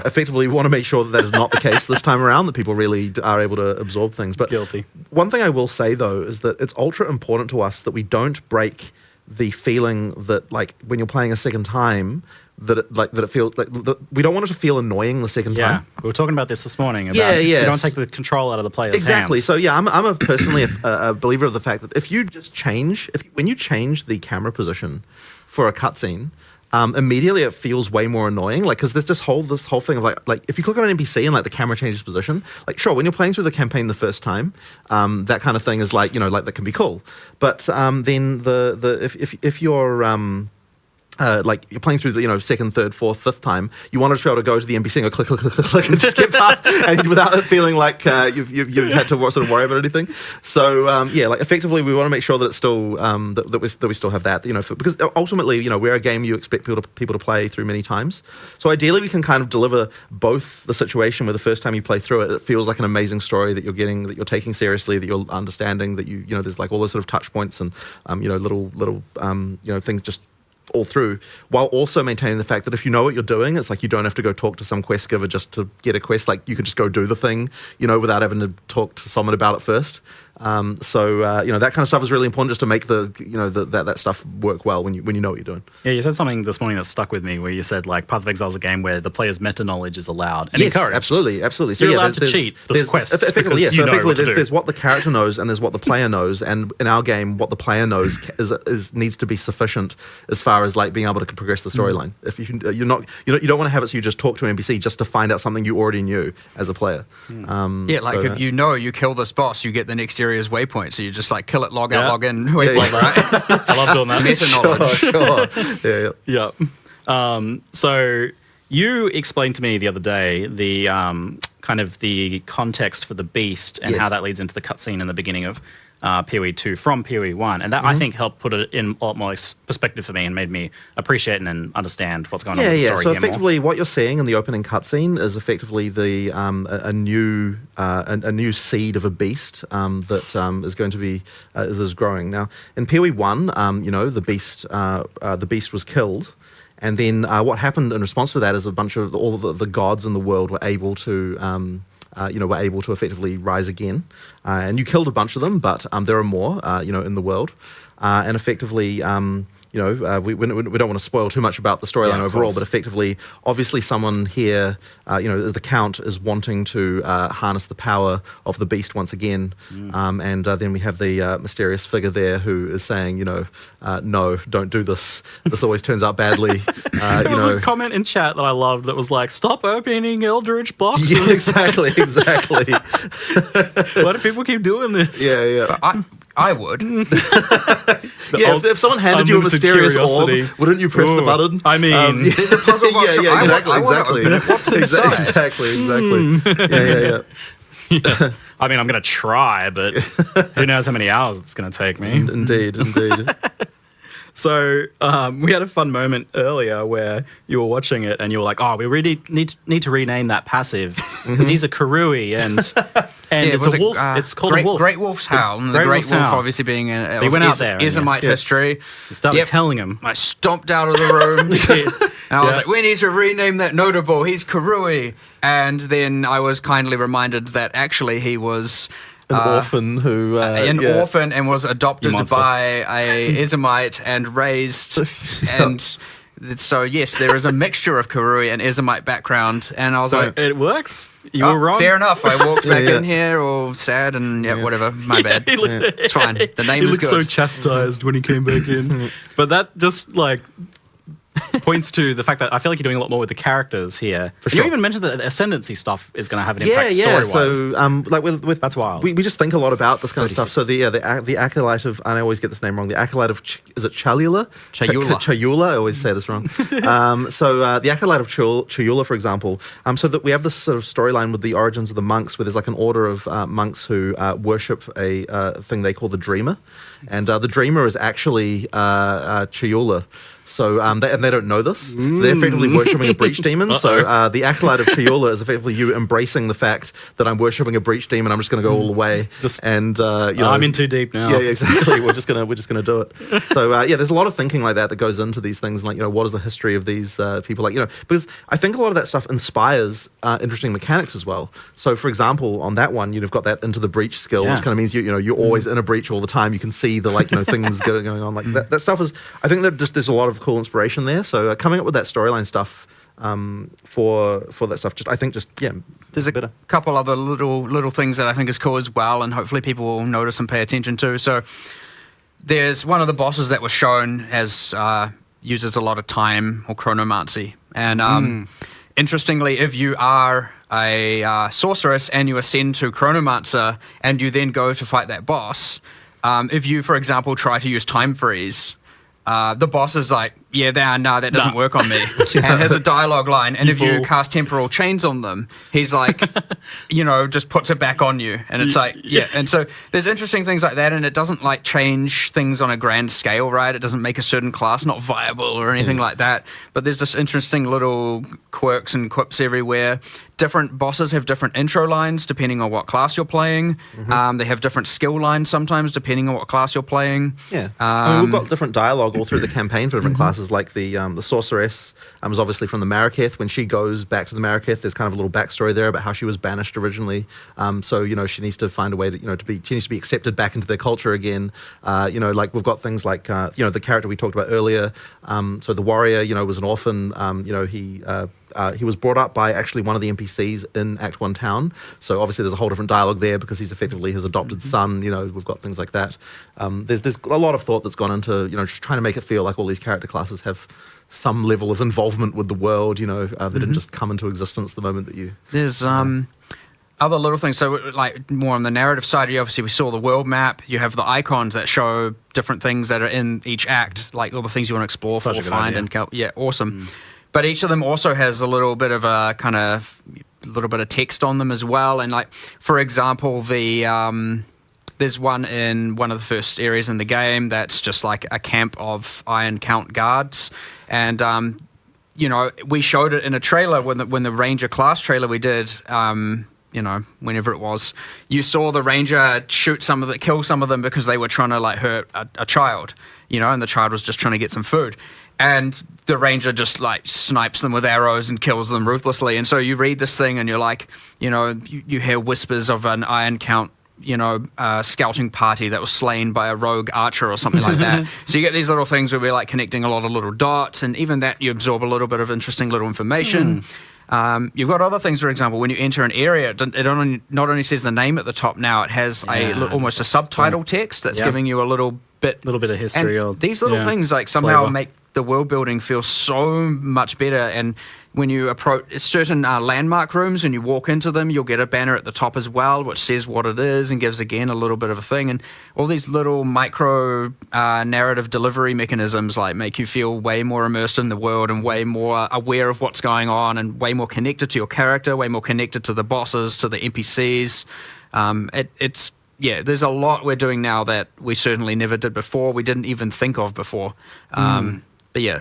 effectively we want to make sure that is not the case this time around, that people really are able to absorb things. But guilty. One thing I will say though is that it's ultra important to us that we don't break the feeling that like when you're playing a second time that it feels like we don't want it to feel annoying the second time. We were talking about this morning. About you don't take the control out of the player's exactly. hands. So yeah, I'm personally a believer of the fact that if you just when you change the camera position for a cutscene, immediately it feels way more annoying, like because there's this whole thing of like if you click on an NPC and like the camera changes position, like sure when you're playing through the campaign the first time, that kind of thing is like like that can be cool, but then if you're like you're playing through the second, third, fourth, fifth time, you want to just be able to go to the NPC and go click, click, click, click, click, and just get past, and without it feeling like you've had to sort of worry about anything. So like effectively, we want to make sure that it's still that we still have that, because ultimately, we're a game you expect people to play through many times. So ideally, we can kind of deliver both the situation where the first time you play through it, it feels like an amazing story that you're getting, that you're taking seriously, that you're understanding, that there's like all those sort of touch points and little things just all through, while also maintaining the fact that if you know what you're doing, it's like you don't have to go talk to some quest giver just to get a quest. Like you can just go do the thing, without having to talk to someone about it first. That kind of stuff is really important, just to make that stuff work well when you know what you're doing. Yeah, you said something this morning that stuck with me, where you said like Path of Exile is a game where the player's meta knowledge is allowed and yes, encouraged. Absolutely. So you're allowed to cheat the quests. Effectively, there's what the character knows and there's what the player knows, and in our game, what the player knows needs to be sufficient as far as like being able to progress the storyline. If you don't want to have it so you just talk to an NPC just to find out something you already knew as a player. If you kill this boss, you get the next area's waypoint. So you just like kill it, log out, log in, waypoint, right? I love doing that. Meta knowledge. Yeah. So you explained to me the other day the kind of the context for the beast and how that leads into the cutscene in the beginning of PoE 2 from PoE 1, and that I think helped put it in a lot more perspective for me and made me appreciate and understand what's going on with the story. So effectively, what you're seeing in the opening cutscene is effectively the a new seed of a beast that is going to be is growing. Now in PoE 1, the beast was killed. And then what happened in response to that is a bunch of all of the gods in the world were able to were able to effectively rise again. And you killed a bunch of them, but there are more, in the world. And effectively, we don't want to spoil too much about the storyline overall, but effectively, obviously someone here, the Count is wanting to harness the power of the beast once again. And then we have the mysterious figure there who is saying, no, don't do this. This always turns out badly. There was a comment in chat that I loved that was like, stop opening Eldritch boxes. Yeah, exactly. Why do people keep doing this? Yeah. But I would. If someone handed you a mysterious orb, wouldn't you press the button? I mean, there's a puzzle box. Exactly. What's inside? Exactly. Yes. I mean, I'm going to try, but who knows how many hours it's going to take me. Indeed. So we had a fun moment earlier where you were watching it and you were like, "Oh, we really need to rename that passive because he's a Karui and it's a wolf. It's called a wolf. Great Wolf's Howl. And the Great Wolf obviously being so he went out there. Ismite history. You started telling him. I stomped out of the room. And I was like, we need to rename that notable. He's Karui. And then I was kindly reminded that actually he was an orphan who orphan and was adopted by a Ismite and raised and so yes, there is a mixture of Karui and Ismite background, and I was like, it works. You were wrong. Fair enough. I walked back in here all sad and whatever. My bad. It's fine. The name is good. He looked so chastised when he came back in, but that just points to the fact that I feel like you're doing a lot more with the characters here. For sure. You even mentioned that Ascendency stuff is going to have an impact story-wise. So, with that's wild. We just think a lot about this kind of stuff. So the acolyte of, and I always get this name wrong. The acolyte of is it Chalula? Chayula. I always say this wrong. The acolyte of Chayula, for example. So that we have this sort of storyline with the origins of the monks, where there's like an order of monks who worship a thing they call the Dreamer, and the Dreamer is actually Chayula. So they don't know this. So they're effectively worshipping a breach demon. So the acolyte of Chayula is effectively you embracing the fact that I'm worshipping a breach demon. I'm just going to go all the way. I'm in too deep now. Yeah, exactly. we're just gonna do it. So there's a lot of thinking like that goes into these things. Like what is the history of these people? Because I think a lot of that stuff inspires interesting mechanics as well. So for example, on that one, you've got that into the breach skill, which kind of means you're always in a breach all the time. You can see the things going on. Like that stuff is. I think that there's a lot of cool inspiration there. So coming up with that storyline stuff for that stuff, there's a couple other little things that I think is cool as well, and hopefully people will notice and pay attention to. So there's one of the bosses that was shown as uses a lot of time or chronomancy, and interestingly, if you are a sorceress and you ascend to chronomancer and you then go to fight that boss, if you, for example, try to use time freeze, the boss is like, that doesn't work on me. And has a dialogue line. And if you cast temporal chains on them, he's like, just puts it back on you. And it's like, And so there's interesting things like that. And it doesn't change things on a grand scale, right? It doesn't make a certain class not viable or anything like that. But there's just interesting little quirks and quips everywhere. Different bosses have different intro lines depending on what class you're playing. They have different skill lines sometimes depending on what class you're playing. Yeah. We've got different dialogue all through the campaign for different classes. Like the sorceress is obviously from the Maraketh. When she goes back to the Maraketh, there's kind of a little backstory there about how she was banished originally. So she needs to find a way to she needs to be accepted back into their culture again. We've got things like the character we talked about earlier. So the warrior was an orphan. He was brought up by actually one of the NPCs in Act 1 town. So obviously there's a whole different dialogue there because he's effectively his adopted son. We've got things like that. There's a lot of thought that's gone into just trying to make it feel like all these character classes have some level of involvement with the world. They didn't just come into existence the moment that you. There's other little things. So more on the narrative side, obviously we saw the world map. You have the icons that show different things that are in each act, like all the things you want to explore, find, and awesome. But each of them also has a little bit of a kind of little bit of text on them as well. And for example, there's one in one of the first areas in the game that's just like a camp of Iron Count guards. And, we showed it in a trailer when the Ranger class trailer we did. you know, whenever it was, you saw the ranger kill some of them because they were trying to like hurt a child, you know, and the child was just trying to get some food. And the ranger just like snipes them with arrows and kills them ruthlessly. And so you read this thing and you're like, you know, you hear whispers of an Iron Count, you know, scouting party that was slain by a rogue archer or something like that. So you get these little things where we're like connecting a lot of little dots, and even that you absorb a little bit of interesting little information. You've got other things, for example, when you enter an area, it not only says the name at the top now, it has almost a subtitle text that's giving you a little bit of history. And these little things like somehow make the world building feels so much better. And when you approach certain landmark rooms and you walk into them, you'll get a banner at the top as well, which says what it is and gives, again, a little bit of a thing. And all these little micro narrative delivery mechanisms like make you feel way more immersed in the world and way more aware of what's going on and way more connected to your character, way more connected to the bosses, to the NPCs. There's a lot we're doing now that we certainly never did before. We didn't even think of before. But yeah,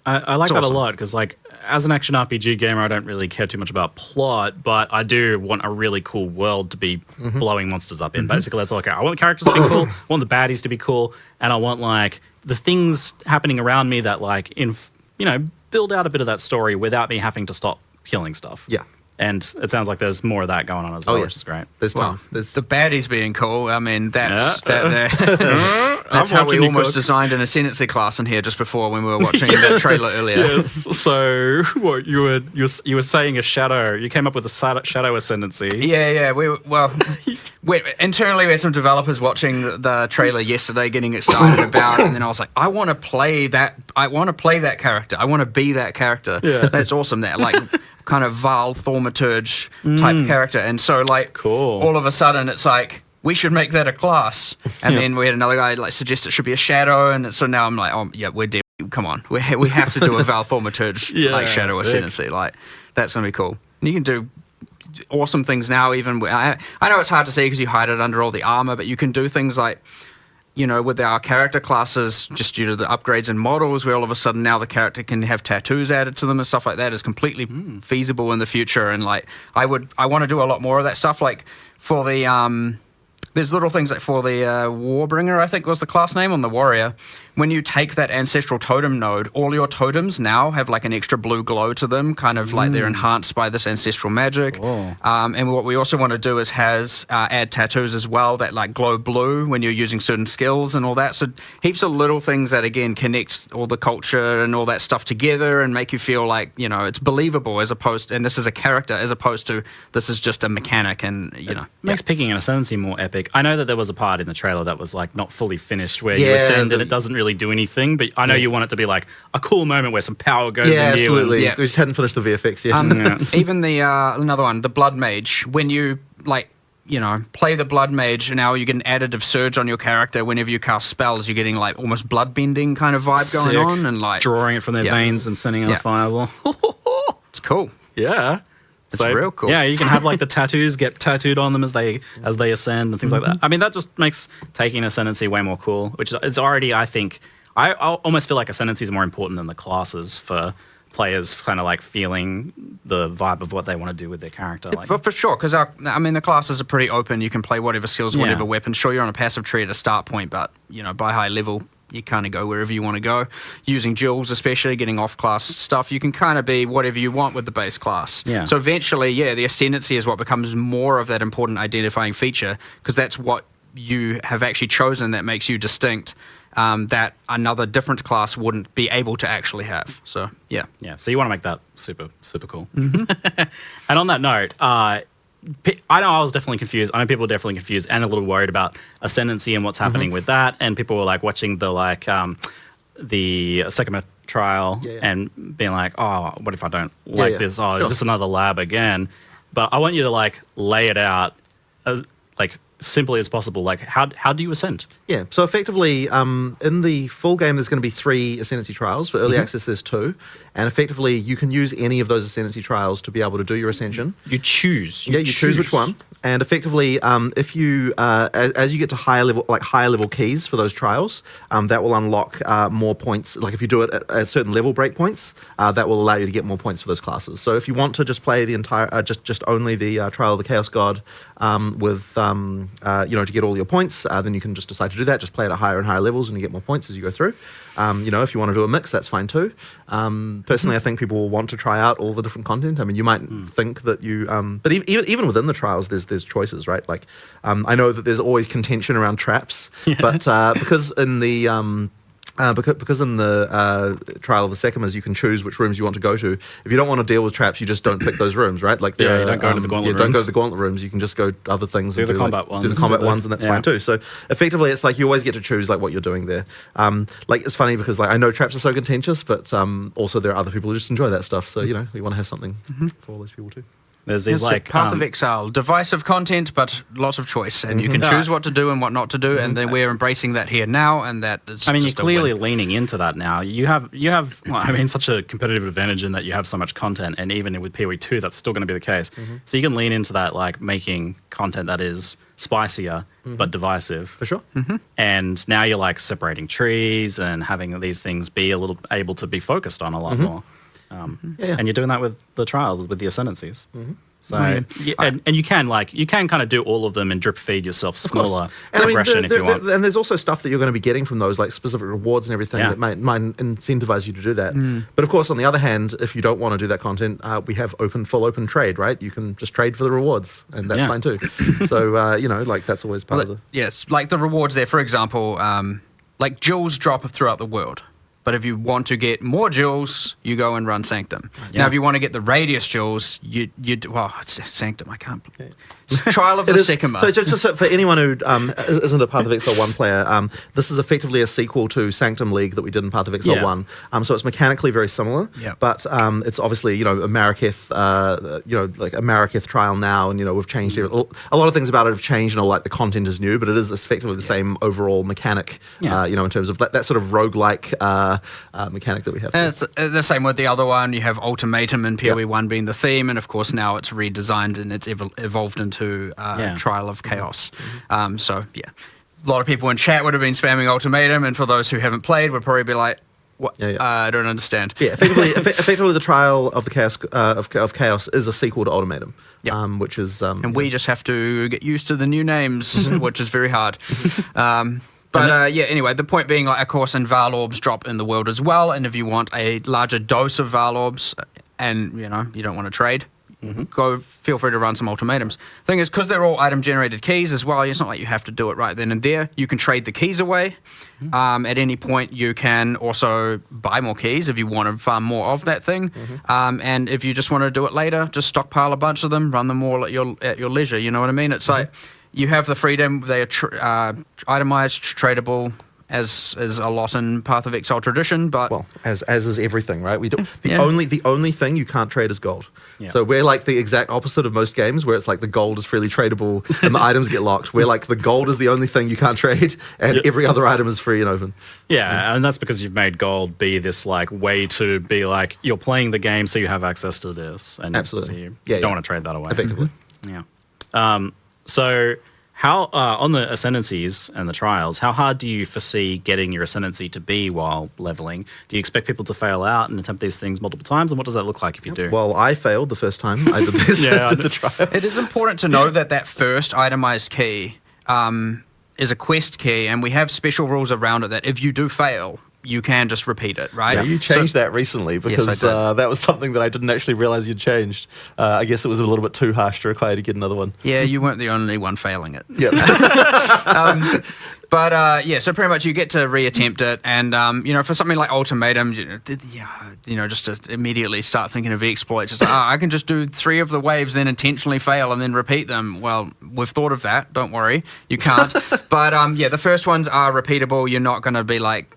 I like that awesome. a lot because, like, as an action RPG gamer, I don't really care too much about plot, but I do want a really cool world to be blowing monsters up in. Basically, that's like, I want the characters to be cool, I want the baddies to be cool, and I want, like, the things happening around me that, like, build out a bit of that story without me having to stop killing stuff. Yeah. And it sounds like there's more of that going on as well, which is great. There's tons. There's the baddies being cool. I mean, that's how we almost designed an Ascendency class in here just before when we were watching that trailer earlier. Yes. So what you were saying a shadow. You came up with a shadow Ascendency. Yeah. Internally we had some developers watching the trailer yesterday, getting excited about it, and then I was like, I want to play that. I want to play that character. I want to be that character. Yeah. That's awesome. That like. Kind of Val Thaumaturge type character, and so like all of a sudden it's like we should make that a class, and then we had another guy like suggest it should be a shadow, and so now I'm like, oh yeah, we're come on, we have to do a Val Thaumaturge like shadow Ascendency, like that's gonna be cool. And you can do awesome things now. Even I know it's hard to see because you hide it under all the armor, but you can do things like, you know, with our character classes, just due to the upgrades and models, where all of a sudden now the character can have tattoos added to them and stuff like that is completely feasible in the future. And like, I want to do a lot more of that stuff. Like for the, there's little things like for the Warbringer, I think was the class name on the Warrior. When you take that ancestral totem node, all your totems now have like an extra blue glow to them, kind of like they're enhanced by this ancestral magic. And what we also want to do is add tattoos as well that like glow blue when you're using certain skills and all that. So heaps of little things that again connect all the culture and all that stuff together and make you feel like, you know, it's believable and this is a character as opposed to this is just a mechanic, and you know. Makes picking an Ascendancy more epic. I know that there was a part in the trailer that was like not fully finished where you ascend and it doesn't really do anything, but I know you want it to be like a cool moment where some power goes in you. Absolutely. We just hadn't finished the VFX yet. Even the another one, the Blood Mage, when you like, you know, play the Blood Mage, now you get an additive surge on your character whenever you cast spells. You're getting like almost blood-bending kind of vibe going on, and like drawing it from their veins and sending out a fireball. It's cool. Yeah. It's real cool. Yeah, you can have like the tattoos get tattooed on them as they ascend and things like that. I mean, that just makes taking Ascendancy way more cool, which is it's already, I think, I almost feel like Ascendancy is more important than the classes for players kind of like feeling the vibe of what they want to do with their character. Like. For sure, because the classes are pretty open. You can play whatever skills, whatever weapon. Sure, you're on a passive tree at a start point, but you know, by high level, you kind of go wherever you want to go. Using jewels, especially getting off-class stuff, you can kind of be whatever you want with the base class. Yeah. So eventually, the Ascendancy is what becomes more of that important identifying feature, because that's what you have actually chosen that makes you distinct. That another different class wouldn't be able to actually have. So, yeah. So you want to make that super, super cool. And on that note, I know I was definitely confused. I know people were definitely confused and a little worried about Ascendency and what's happening with that. And people were like watching the Sekima trial and being like, oh, what if I don't like this? Oh, is this another lab again? But I want you to like lay it out as like simply as possible, like how do you ascend? Yeah, so effectively, in the full game, there's going to be 3 Ascendency Trials. For early access, there's 2. And effectively, you can use any of those Ascendency Trials to be able to do your Ascension. You choose. You choose which one. And effectively, if you, as you get to higher level keys for those trials, that will unlock more points. Like if you do it at certain level breakpoints, that will allow you to get more points for those classes. So if you want to just play the entire, just only the Trial of the Chaos God with, to get all your points, then you can just decide to do that. Just play it at higher and higher levels, and you get more points as you go through. If you want to do a mix, that's fine too. Personally, I think people will want to try out all the different content. I mean, you might think that you, but even within the trials, there's choices, right? Like, I know that there's always contention around traps, but because in the because in the Trial of the Sekimas, you can choose which rooms you want to go to. If you don't want to deal with traps, you just don't pick those rooms, right? Like, you don't go to the gauntlet rooms. Don't go to the gauntlet rooms. You can just go to other things. Do the combat ones. Do the combat ones, and that's fine too. So effectively, it's like you always get to choose like what you're doing there. It's funny because like I know traps are so contentious, but also there are other people who just enjoy that stuff. So we want to have something for all those people too. There's these Path of Exile, divisive content, but lots of choice, and you can choose what to do and what not to do, and then we're embracing that here now, and that is. I mean, just you're clearly leaning into that now. You have such a competitive advantage in that you have so much content, and even with PoE 2, that's still going to be the case. So you can lean into that, like making content that is spicier but divisive, for sure. And now you're like separating trees and having these things be a little able to be focused on a lot more. And you're doing that with the trial, with the Ascendancies. So and you can kind of do all of them and drip feed yourself smaller progression if you want. And there's also stuff that you're going to be getting from those, like specific rewards and everything that might incentivize you to do that. But of course, on the other hand, if you don't want to do that content, we have full open trade, right? You can just trade for the rewards, and that's fine too. So that's always part of the. Yes, like the rewards there. For example, like jewels drop throughout the world. But if you want to get more jewels, you go and run Sanctum. Now, if you want to get the Radius jewels, it's Sanctum. I can't. It's Trial of the Sekima. So just for anyone who isn't a Path of Exile 1 player, this is effectively a sequel to Sanctum League that we did in Path of Exile 1. So it's mechanically very similar, but it's obviously, a Marraketh, like a Marraketh trial now, and, we've changed a lot of things about it have changed, like the content is new, but it is effectively the same overall mechanic, in terms of that sort of roguelike mechanic that we have. And it's the same with the other one. You have Ultimatum and PoE 1 being the theme, and of course now it's redesigned and it's evolved into Trial of Chaos. A lot of people in chat would have been spamming Ultimatum, and for those who haven't played would probably be like, what? I don't understand. Effectively the Trial of the Chaos of Chaos is a sequel to Ultimatum, which is and we just have to get used to the new names, which is very hard. Anyway, the point being, like, of course, and Varlorbs drop in the world as well, and if you want a larger dose of Varlorbs and, you don't want to trade, feel free to run some ultimatums. Thing is, because they're all item-generated keys as well, it's not like you have to do it right then and there. You can trade the keys away. At any point, you can also buy more keys if you want to farm more of that thing. And if you just want to do it later, just stockpile a bunch of them, run them all at your leisure, you know what I mean? It's like, you have the freedom, they are itemized, tradable, as is a lot in Path of Exile tradition, but as is everything, right? We do the only thing you can't trade is gold. So we're like the exact opposite of most games, where it's like the gold is freely tradable and the items get locked. We're like the gold is the only thing you can't trade, and every other item is free and open. And that's because you've made gold be this like way to be like you're playing the game, so you have access to this, and absolutely, you don't want to trade that away effectively. So how, on the Ascendancies and the Trials, how hard do you foresee getting your Ascendancy to be while leveling? Do you expect people to fail out and attempt these things multiple times? And what does that look like if you do? Well, I failed the first time I did this. Did the trial. It is important to know that first itemized key is a quest key, and we have special rules around it that if you do fail, you can just repeat it, right? Yeah, you changed that recently because that was something that I didn't actually realize you'd changed. I guess it was a little bit too harsh to require to get another one. Yeah, you weren't the only one failing it. But yeah, so pretty much you get to reattempt it, and for something like Ultimatum, just to immediately start thinking of exploits, it's like, I can just do 3 of the waves, then intentionally fail, and then repeat them. Well, we've thought of that. Don't worry, you can't. But the first ones are repeatable. You're not going to be like,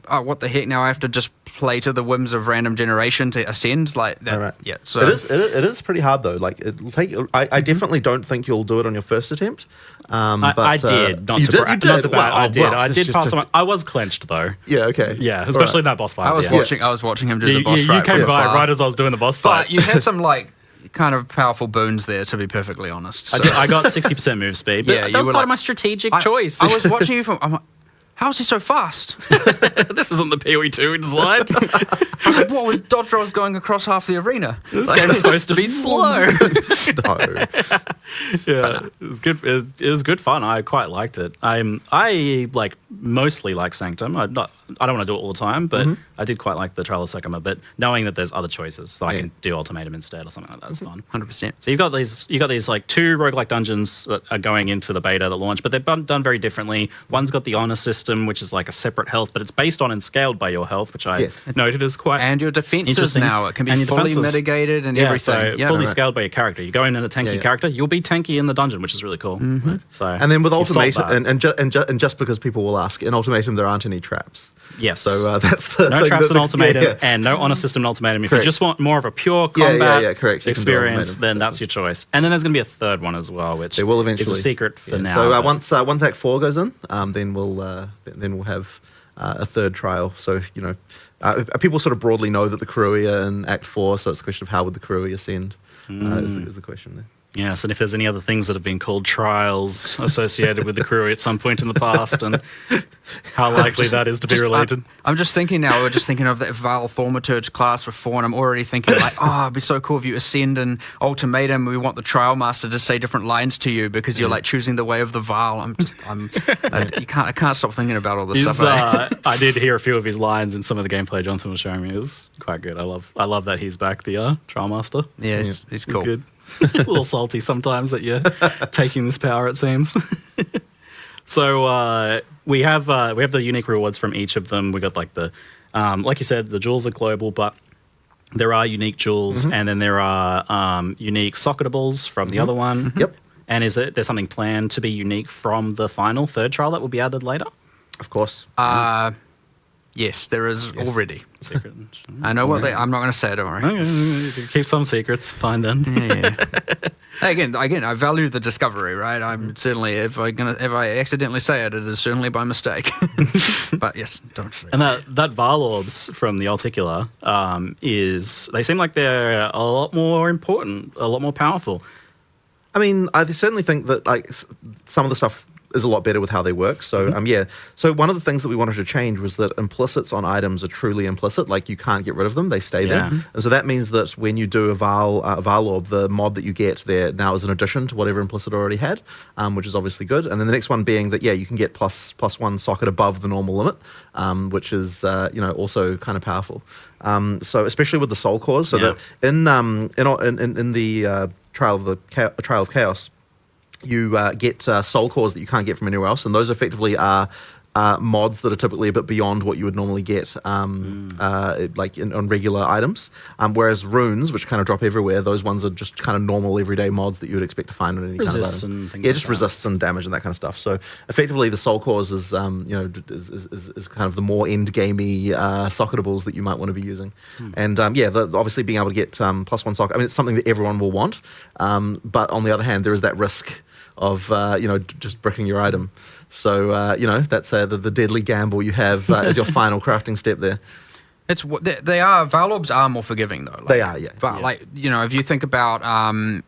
oh, what the heck? Now I have to just play to the whims of random generation to ascend like that. Right. Yeah, so it is pretty hard though. Like it'll take. I definitely don't think you'll do it on your first attempt. But I did. Not you to did. brag. You did. Not to brag. I did. Well, I did just pass on. I was clenched though. Yeah. Okay. Yeah, especially in that boss fight. I was watching him do the boss fight. You came by right as I was doing the boss fight. But you had some kind of powerful boons there, to be perfectly honest. So. I got 60% move speed. But that was part of my strategic choice. I was watching you I'm like, how is he so fast? This isn't the PoE2 slide. I was like, what was dodge rolls going across half the arena? This game's supposed to be slow. No. Yeah, it was good. It was good fun. I quite liked it. I mostly like Sanctum. I don't want to do it all the time, but I did quite like the Trial of Sycamore. But knowing that there's other choices, so I can do Ultimatum instead or something like that, is fun. 100%. So you've got these 2 roguelike dungeons that are going into the beta that launch, but they're done very differently. One's got the honor system, which is like a separate health, but it's based on and scaled by your health, which I noted as quite and your defenses now. It can be fully mitigated and everything. So fully scaled by your character. You go in a tanky character, you'll be tanky in the dungeon, which is really cool. So and then with Ultimatum, and just because people will ask, in Ultimatum there aren't any traps. Yes. So that's the no traps in Ultimatum and no honor system in Ultimatum. If you just want more of a pure combat experience, then that's your choice. And then there's going to be a third one as well, which will eventually. is a secret for now. So once Act 4 goes in, then we'll have a third trial. So people sort of broadly know that the crew are in Act 4. So it's the question of how would the crew ascend is the question there. Yes, and if there's any other things that have been called trials associated with the crew at some point in the past, and how likely that is to be related. I'm just thinking now, we're just thinking of that Val Thaumaturge class before, and I'm already thinking it'd be so cool if you ascend and Ultimatum, we want the Trial Master to say different lines to you because you're choosing the way of the Val. I can't stop thinking about all this stuff. I did hear a few of his lines in some of the gameplay Jonathan was showing me. It was quite good. I love that he's back, the Trial Master. Yeah, he's cool. He's good. A little salty sometimes that you're taking this power, it seems. So we have the unique rewards from each of them. We got like you said, the jewels are global, but there are unique jewels, and then there are unique socketables from the other one. Yep. And there's something planned to be unique from the final third trial that will be added later? Of course. Yes, there is already. Secret. I know what I'm not going to say. Don't worry. Okay. Keep some secrets. Fine then. Yeah. Again, I value the discovery, right? I'm certainly if I accidentally say it, it is certainly by mistake. But yes, don't forget. And that Val orbs from the Articular they seem like they're a lot more important, a lot more powerful. I mean, I certainly think that some of the stuff is a lot better with how they work. So So one of the things that we wanted to change was that implicits on items are truly implicit. Like you can't get rid of them; they stay there. And so that means that when you do a Val orb, the mod that you get there now is an addition to whatever implicit already had, which is obviously good. And then the next one being that you can get plus 1 socket above the normal limit, which is also kind of powerful. So especially with the soul cores, so that in the Trial of Chaos, you get soul cores that you can't get from anywhere else, and those effectively are mods that are typically a bit beyond what you would normally get on regular items. Whereas runes, which kind of drop everywhere, those ones are just kind of normal everyday mods that you would expect to find on any resists kind of item. And things like just that. Resists and damage and that kind of stuff. So effectively, the soul cores is is kind of the more end gamey socketables that you might want to be using. And obviously being able to get plus 1 socket. I mean, it's something that everyone will want. But on the other hand, there is that risk of just bricking your item. So that's the deadly gamble you have as your final crafting step there. Val orbs are more forgiving though. They are, yeah. But if you think about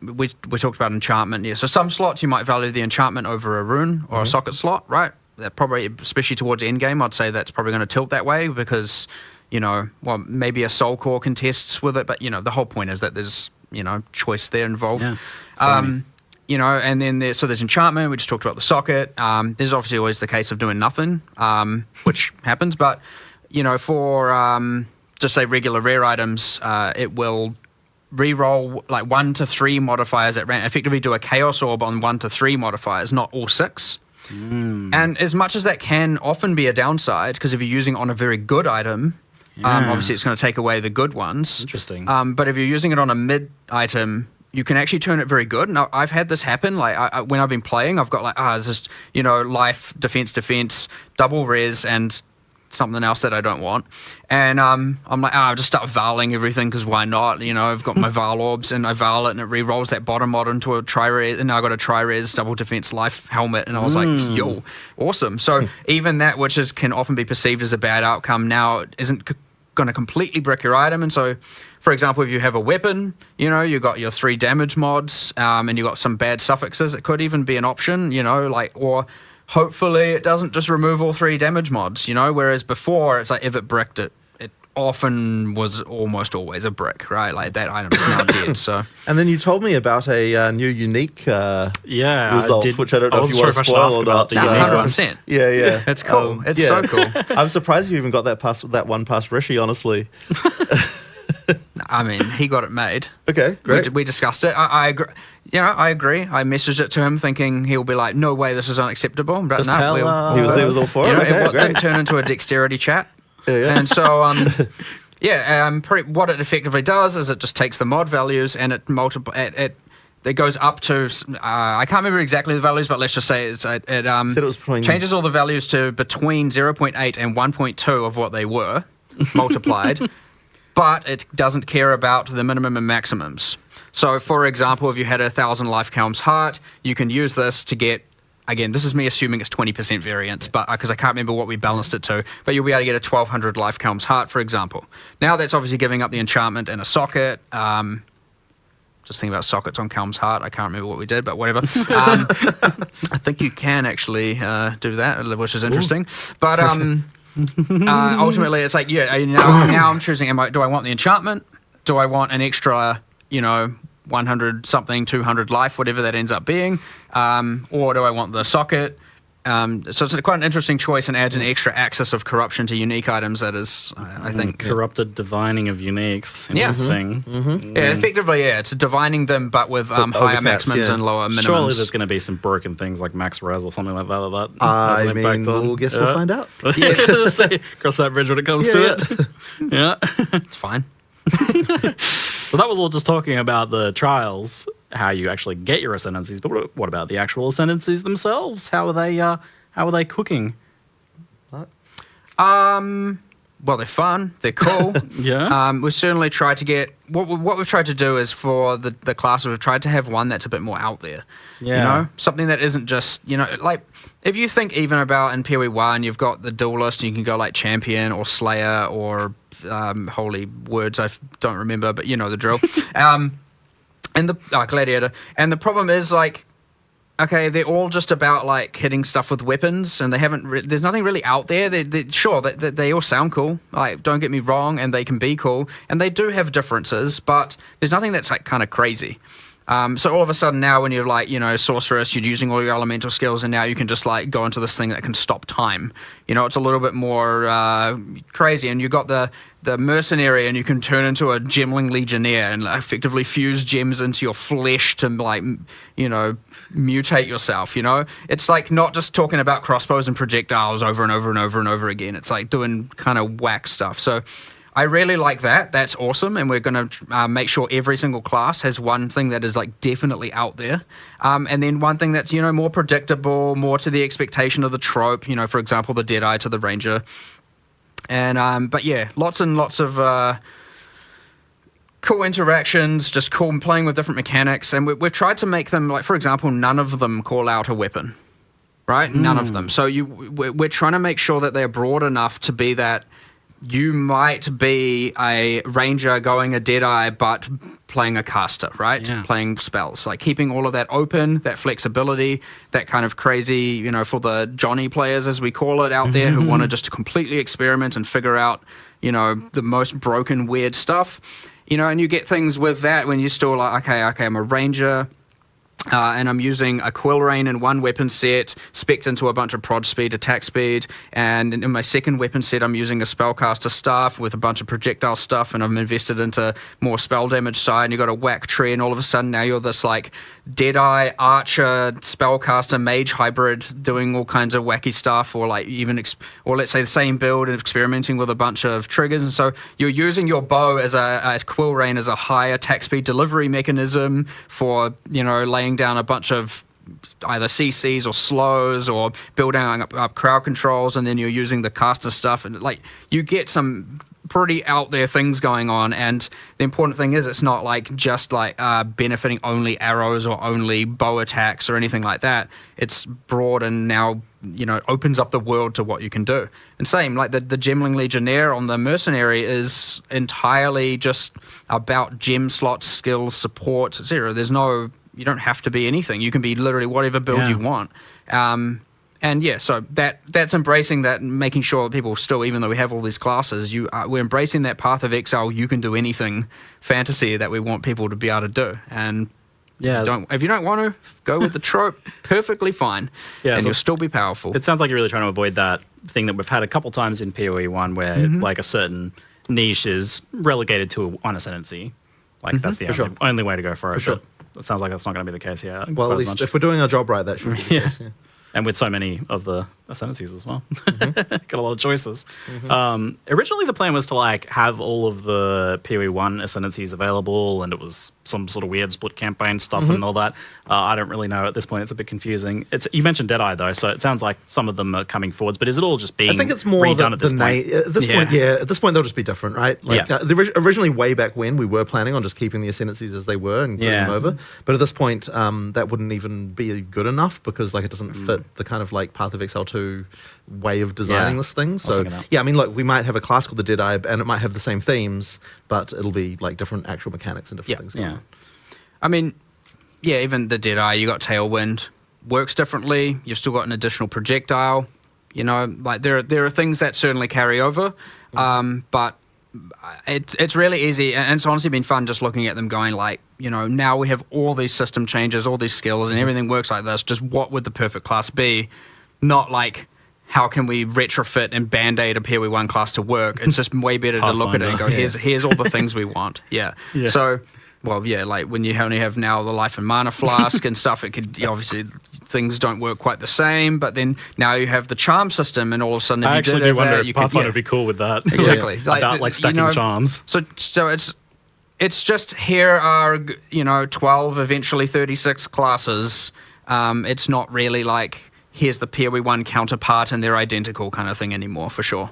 we talked about enchantment. Yeah, so some slots you might value the enchantment over a rune or a socket slot, right? That probably, especially towards endgame, I'd say that's probably going to tilt that way because maybe a soul core contests with it, but the whole point is that there's choice there involved. And then there's enchantment. We just talked about the socket. There's obviously always the case of doing nothing, which happens. But for just say regular rare items, it will re-roll 1 to 3 modifiers at random. Effectively, do a chaos orb on 1 to 3 modifiers, not all 6. And as much as that can often be a downside, because if you're using it on a very good item, obviously it's going to take away the good ones. Interesting. But if you're using it on a mid item, you can actually turn it very good. Now, I've had this happen. Like when I've been playing, I've got like, this is, life, defense, double res, and something else that I don't want. And I'm like, I'll just start valing everything because why not? I've got my Val orbs and I Val it and it re-rolls that bottom mod into a tri-res, and now I got a tri-res double defense life helmet, and I was like, yo, awesome. So even that, which can often be perceived as a bad outcome, now isn't going to completely brick your item. And so, for example, if you have a weapon, you got your 3 damage mods, and you got some bad suffixes, it could even be an option, or hopefully it doesn't just remove all 3 damage mods, whereas before it's like if it bricked it often was almost always a brick, right? Like that item is now dead. So, and then you told me about a new unique result, which I don't know if you sure want to spoil or not. 100%. Yeah. It's cool. It's so cool. I'm surprised you even got that one past Rishi, honestly. I mean, he got it made. Okay, great. We discussed it. I agree. I agree. I messaged it to him thinking he'll be like, no way, this is unacceptable. But he was all for it. It didn't turn into a dexterity chat. Yeah. And so, what it effectively does is it just takes the mod values and it goes up to, I can't remember exactly the values, but let's just say it changes all the values to between 0.8 and 1.2 of what they were multiplied, but it doesn't care about the minimum and maximums. So, for example, if you had 1,000 life Helm's Heart, you can use this to get, again, this is me assuming it's 20% variance, but because I can't remember what we balanced it to, but you'll be able to get a 1,200 life Helm's Heart, for example. Now, that's obviously giving up the enchantment and a socket. Just thinking about sockets on Helm's Heart. I can't remember what we did, but whatever. I think you can actually do that, which is interesting. Ooh. But ultimately, it's like, now I'm choosing, do I want the enchantment? Do I want an extra, 100 something, 200 life, whatever that ends up being, or do I want the socket? So it's quite an interesting choice and adds an extra axis of corruption to unique items that is, I think... Corrupted divining of uniques. Interesting. Yeah, effectively, it's divining them, but with higher maximums and lower minimums. Surely there's going to be some broken things like max res or something like that. We'll find out. Cross that bridge when it comes to it. Yeah. It's fine. So that was all just talking about the trials, how you actually get your ascendancies. But what about the actual ascendancies themselves? How are they cooking? What? Well, they're fun. They're cool. Yeah. We certainly tried to get what we've tried to do is for the class we've tried to have one that's a bit more out there. Yeah. Something that isn't just like if you think even about in PoE 1, you've got the duelist, and you can go like champion or slayer or holy words I don't remember, but you know the drill. And the gladiator. And the problem is like, okay, they're all just about like hitting stuff with weapons, and they haven't. There's nothing really out there. They all sound cool. Like, don't get me wrong, and they can be cool, and they do have differences, but there's nothing that's like kind of crazy. So all of a sudden now, when you're like, sorceress, you're using all your elemental skills, and now you can just like go into this thing that can stop time. It's a little bit more crazy, and you got the mercenary, and you can turn into a gemling legionnaire and effectively fuse gems into your flesh to like, mutate yourself. It's like not just talking about crossbows and projectiles over and over and over and over again. It's like doing kind of whack stuff. So I really like that. That's awesome. And we're going to make sure every single class has one thing that is like definitely out there. And then one thing that's, more predictable, more to the expectation of the trope, for example, the Deadeye to the Ranger. And, but yeah, lots and lots of cool interactions, just cool playing with different mechanics. And we've tried to make them, like, for example, none of them call out a weapon, right? None of them. So we're trying to make sure that they're broad enough to be that you might be a ranger going a Deadeye, but playing a caster, right? Yeah. Playing spells, like keeping all of that open, that flexibility, that kind of crazy, for the Johnny players, as we call it out there, who want to just completely experiment and figure out, the most broken, weird stuff, and you get things with that when you're still like, okay, I'm a ranger. And I'm using a Quill Rain in one weapon set, spec'd into a bunch of prod speed, attack speed, and in my second weapon set I'm using a Spellcaster Staff with a bunch of projectile stuff, and I'm invested into more spell damage side, and you've got a whack tree, and all of a sudden now you're this like Deadeye, Archer, Spellcaster, Mage hybrid doing all kinds of wacky stuff, or like even, or let's say the same build and experimenting with a bunch of triggers, and so you're using your bow as a Quill Rain as a high attack speed delivery mechanism for, you know, laying down a bunch of either CCs or slows or building up crowd controls, and then you're using the caster stuff, and like you get some pretty out there things going on. And the important thing is it's not like just like benefiting only arrows or only bow attacks or anything like that. It's broad and now, you know, opens up the world to what you can do. And same, like the Gemling Legionnaire on the Mercenary is entirely just about gem slots, skills, support, etc. There's no, you don't have to be anything. You can be literally whatever build you want. And yeah, so that's embracing that and making sure that people still, even though we have all these classes, we're embracing that path of exile. You can do anything fantasy that we want people to be able to do. And if you don't want to, go with the trope, perfectly fine. Yeah, and you'll still be powerful. It sounds like you're really trying to avoid that thing that we've had a couple times in PoE 1 where like a certain niche is relegated to one Ascendency. Like that's the only way to go for it. Sure. It sounds like that's not going to be the case here. Well, at least if we're doing our job right, that should be the case. Yeah. And with so many of the Ascendencies as well. Got a lot of choices. Originally the plan was to like have all of the PoE 1 Ascendencies available, and it was some sort of weird split campaign stuff and all that. I don't really know at this point. It's a bit confusing. You mentioned Deadeye though, so it sounds like some of them are coming forwards, but is it all just being I think it's more redone at this point? At this point they'll just be different, right? Like originally way back when we were planning on just keeping the Ascendencies as they were and putting them over. But at this point that wouldn't even be good enough because like it doesn't fit the kind of like Path of Exile 2 way of designing this thing. So I mean, look, we might have a class called the Deadeye and it might have the same themes, but it'll be like different actual mechanics and different things going on. I mean, even the Deadeye, you got Tailwind, works differently. You've still got an additional projectile. You know, like there are things that certainly carry over, but it's really easy, and it's honestly been fun just looking at them going like, you know, now we have all these system changes, all these skills, and everything works like this. Just what would the perfect class be? Not like how can we retrofit and band-aid a PoE 1 class to work. It's just way better to look at it and go, here's all the things we want. So, like when you only have now the life and mana flask and stuff, it could obviously things don't work quite the same. But then now you have the charm system, and all of a sudden, if I you actually did do wonder that, if Pathfinder would be cool with that. Exactly, about stacking charms. So it's just here are 12, eventually 36 classes. It's not really like here's the PoE 1 counterpart and they're identical kind of thing anymore, for sure.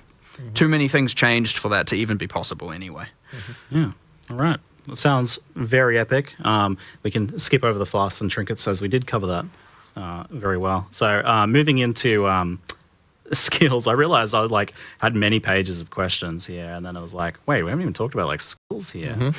Too many things changed for that to even be possible anyway. Yeah. All right. That sounds very epic. We can skip over the flasks and trinkets as we did cover that very well. So moving into skills, I realized I had many pages of questions here, and then I was like, wait, we haven't even talked about skills here.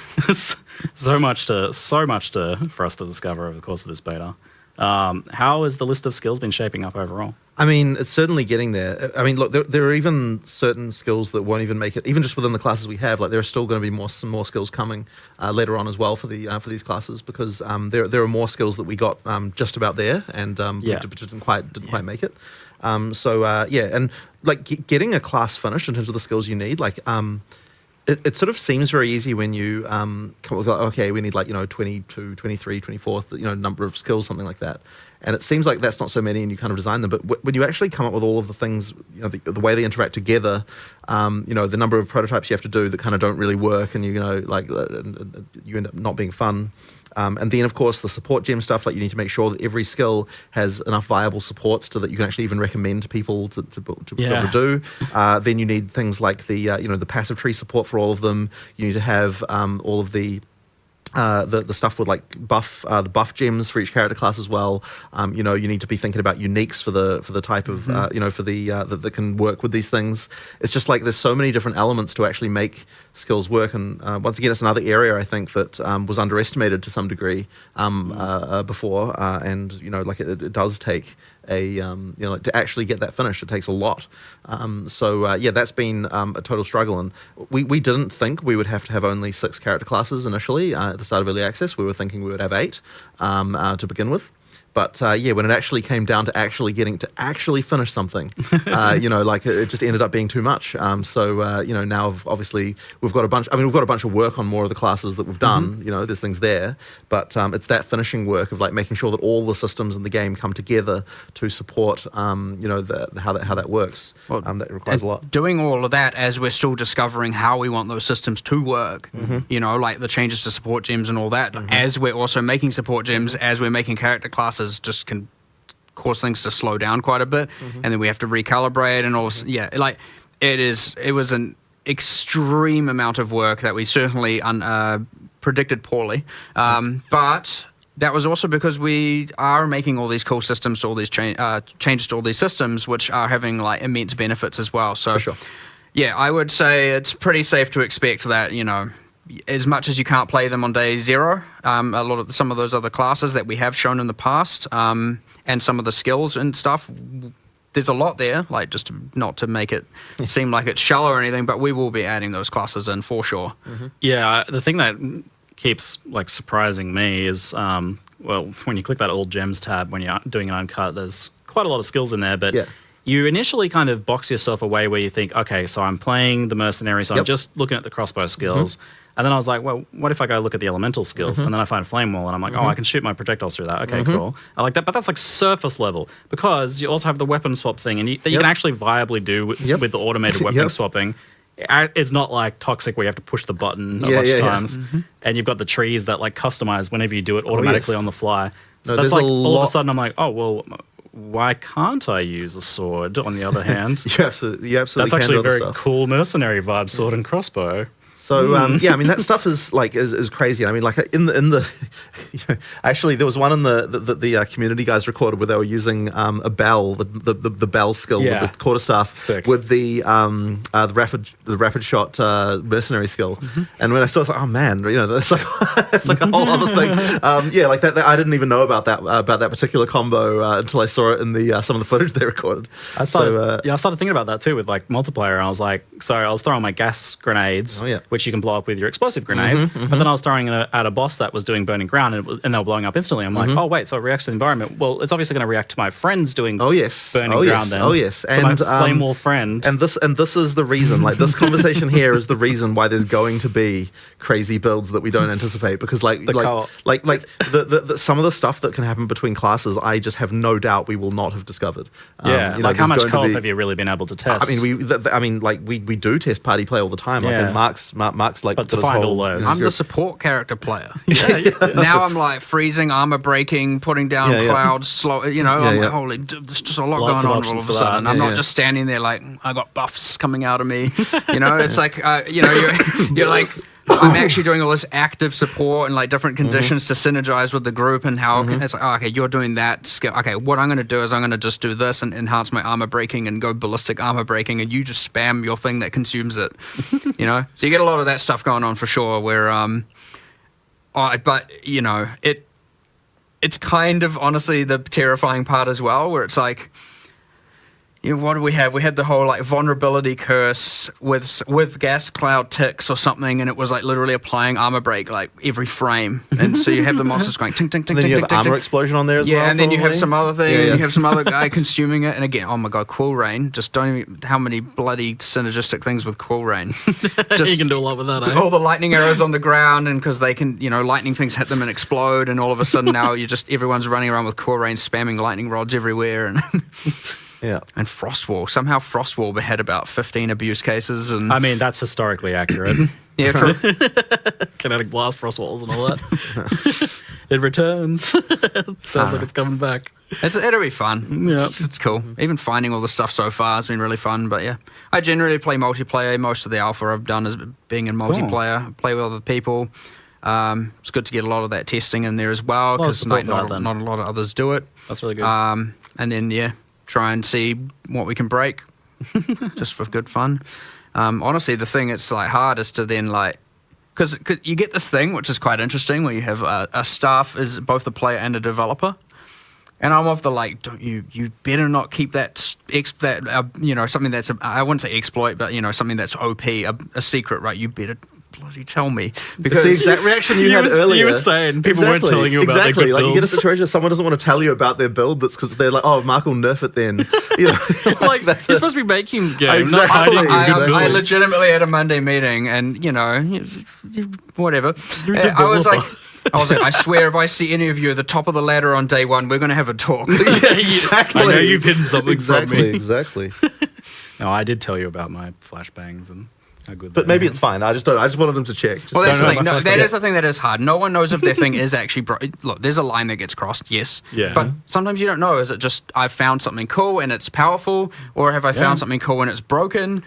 so much for us to discover over the course of this beta. How has the list of skills been shaping up overall? I mean, it's certainly getting there. I mean, look, there are even certain skills that won't even make it, even just within the classes we have. Like, there are still going to be some more skills coming later on as well for these classes, because there are more skills that we got just about there, and just didn't quite make it. And like getting a class finished in terms of the skills you need, like it sort of seems very easy when you come up with, okay, we need 22, 23, 24, number of skills, something like that. And it seems like that's not so many, and you kind of design them. But when you actually come up with all of the things, the way they interact together, the number of prototypes you have to do that kind of don't really work, and you end up not being fun. And then, of course, the support gem stuff, like you need to make sure that every skill has enough viable supports so that you can actually even recommend people to be able to do. Then you need things like the passive tree support for all of them. You need to have all of the stuff with the buff gems for each character class as well. You need to be thinking about uniques for the type of that can work with these things. It's just like there's so many different elements to actually make skills work, and once again, it's another area I think that was underestimated to some degree before, and it does take like to actually get that finished. It takes a lot. That's been a total struggle. And we didn't think we would have to have only 6 character classes initially at the start of early access. We were thinking we would have 8 to begin with. But when it actually came down to actually getting to actually finish something, it just ended up being too much. Now obviously we've got a bunch. I mean, we've got a bunch of work on more of the classes that we've done. There's things there, but it's that finishing work of like making sure that all the systems in the game come together to support, how that works. That requires a lot. Doing all of that as we're still discovering how we want those systems to work. Like the changes to support gems and all that. As we're also making support gems, as we're making character classes. Just can cause things to slow down quite a bit, and then we have to recalibrate and all. It was an extreme amount of work that we certainly predicted poorly, but that was also because we are making all these cool systems to all these changes to all these systems, which are having like immense benefits as well. So, For sure. I would say it's pretty safe to expect that as much as you can't play them on day 0, some of those other classes that we have shown in the past, and some of the skills and stuff, there's a lot there, like just not to make it seem like it's shallow or anything, but we will be adding those classes in for sure. Yeah, the thing that keeps like surprising me is, when you click that All Gems tab when you're doing an uncut, there's quite a lot of skills in there, but you initially kind of box yourself away where you think, okay, so I'm playing the mercenary, so I'm just looking at the crossbow skills. And then I was like, well, what if I go look at the elemental skills? And then I find Flame Wall, and I'm like, I can shoot my projectiles through that. Okay, cool. I like that, but that's like surface level, because you also have the weapon swap thing, and that you can actually viably do with the automated weapon swapping. It's not like Toxic where you have to push the button a bunch of times, and you've got the trees that like customize whenever you do it automatically on the fly. So that's like all of a sudden I'm like, oh, well, why can't I use a sword on the other hand? You absolutely that's actually a very cool mercenary vibe, sword and crossbow. So I mean that stuff is crazy. I mean, like in the actually there was one in the community guys recorded where they were using a bell, the bell skill with the quarterstaff with the rapid shot mercenary skill. And when I saw it, I was like, oh man, that's like a whole other thing. Like that I didn't even know about that particular combo until I saw it in the some of the footage they recorded. I started thinking about that too with like multiplayer. And I was like, I was throwing my gas grenades. Which you can blow up with your explosive grenades. But then I was throwing it at a boss that was doing burning ground, and they were blowing up instantly. I'm like, oh wait, so it reacts to the environment. Well, it's obviously going to react to my friends doing burning ground then. So and my flame wall friend. And this is the reason, like this conversation here is the reason why there's going to be crazy builds that we don't anticipate, because some of the stuff that can happen between classes, I just have no doubt we will not have discovered. How much co-op have you really been able to test? I mean, we do test party play all the time. Like Mark's like, but to find all those, I'm the support character player. Now I'm like freezing, armor breaking, putting down clouds, slow. I'm like, holy, there's just a lot going on all of a sudden. I'm not just standing there like I got buffs coming out of me. It's like you're like. I'm actually doing all this active support and like different conditions to synergize with the group, and how it's like, okay, you're doing that skill. Okay, what I'm going to do is I'm going to just do this and enhance my armor breaking and go ballistic armor breaking, and you just spam your thing that consumes it. So you get a lot of that stuff going on for sure. Where, it's kind of honestly the terrifying part as well, where it's like. What do we have? We had the whole like vulnerability curse with gas cloud ticks or something, and it was like literally applying armor break like every frame, and so you have the monsters going ting ting ting ting. Then you ting, have ting, armor ting. Explosion on there as well. Yeah, and then you have some other thing, and you have some other guy Yeah. consuming it, and again, oh my god, Quill Rain! Just don't even how many bloody synergistic things with Quill Rain. Just you can do a lot with that. All the lightning arrows on the ground, and because they can, lightning things hit them and explode, and all of a sudden now everyone's running around with Quill Rain, spamming lightning rods everywhere, and. Yeah, and Frostwall. Somehow Frostwall had about 15 abuse cases, and I mean that's historically accurate. Yeah, true. Kinetic blast, Frostwalls, and all that. It returns. Sounds like it's coming back. It'll be fun. Yeah. It's cool. Even finding all the stuff so far has been really fun. But yeah, I generally play multiplayer. Most of the alpha I've done is being in multiplayer. I play with other people. It's good to get a lot of that testing in there as well, because not a lot of others do it. That's really good. And then try and see what we can break, just for good fun. Honestly, the thing it's like hard is to then like, because you get this thing which is quite interesting where you have a staff is both a player and a developer, And I'm of the like, don't you better not keep that something that's I wouldn't say exploit, but something that's OP, a secret, right? You better bloody tell me, because the exact reaction you had earlier. You were saying people weren't telling you about their good like builds. you get a situation where someone doesn't want to tell you about their build, that's because they're like, oh, Mark will nerf it then. Like that's you're supposed to be making games, not Exactly. hiding your good I builds. legitimately had a Monday meeting, and whatever. I was like, I swear, if I see any of you at the top of the ladder on day one, we're going to have a talk. Exactly. I know you've hidden something from me. Exactly. No, I did tell you about my flashbangs and how good. But maybe it's fine. I just wanted them to check. Well, that's the thing. No, that is the thing that is hard. No one knows if their thing is actually look, there's a line that gets crossed, yes. Yeah. But sometimes you don't know. Is it just I've found something cool and it's powerful, or have I found something cool and it's broken?